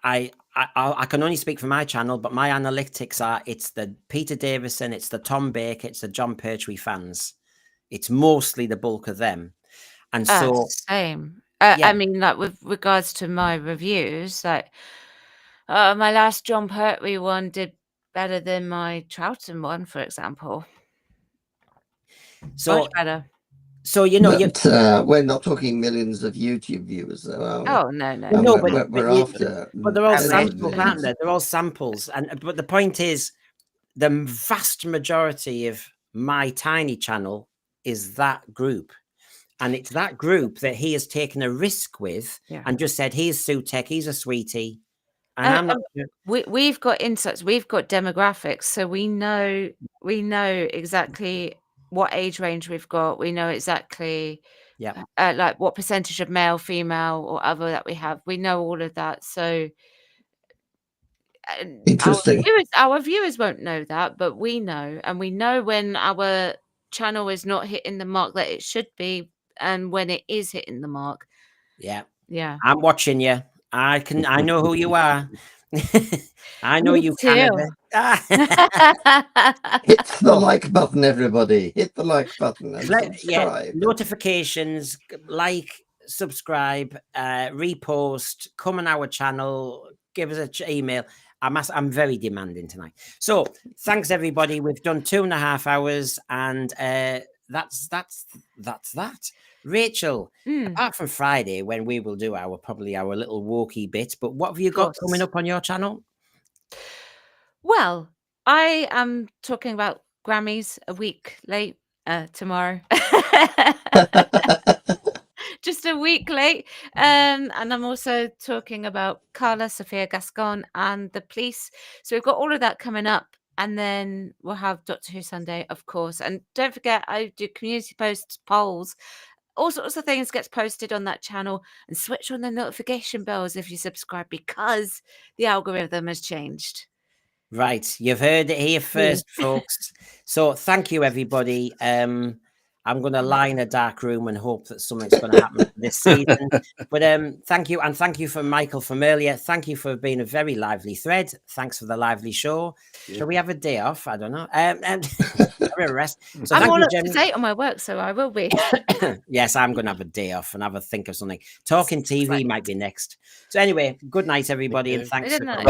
I can only speak for my channel, but my analytics are it's the Peter Davison, it's the Tom Baker, it's the John Pertwee fans. It's mostly the bulk of them. And so same. I mean, like with regards to my reviews, like my last John Pertwee one did better than my Troughton one, for example. So much better. So we're not talking millions of YouTube viewers, though, are we? Oh no, but they're all samples, aren't they? They're all samples, but the point is, the vast majority of my tiny channel is that group, and it's that group that he has taken a risk with and just said, "Here's Sutek, he's a sweetie." And I'm not. We've got insights, we've got demographics, so we know exactly what age range we've got. We know exactly, like what percentage of male, female, or other that we have. We know all of that. So interesting. Our viewers won't know that, but we know, and we know when our channel is not hitting the mark that it should be, and when it is hitting the mark. Yeah. I'm watching you. I know who you are. I know you, Canada. Hit the like button, everybody. Hit the like button and subscribe. Notifications, like, subscribe, repost, come on our channel, give us an email. I'm very demanding tonight. So thanks, everybody. We've done 2.5 hours, and that's that. Rachel, apart from Friday, when we will do probably our little walkie bit, but what have you got coming up on your channel? Well, I am talking about Grammys a week late tomorrow. Just a week late. And I'm also talking about Carla Sophia Gascon and the police. So we've got all of that coming up. And then we'll have Doctor Who Sunday, of course. And don't forget, I do community posts, polls, all sorts of things gets posted on that channel, and switch on the notification bells if you subscribe, because the algorithm has changed. Right, you've heard it here first, folks. So thank you, everybody. I'm going to lie in a dark room and hope that something's going to happen this season. But thank you, and thank you for Michael from earlier. Thank you for being a very lively thread. Thanks for the lively show. Yeah. Shall we have a day off? I don't know. Rest. So I'm all up to date on my work, so I will be. Yes, I'm going to have a day off and have a think of something. Talking TV might be next. So anyway, good night, everybody, and thanks for coming.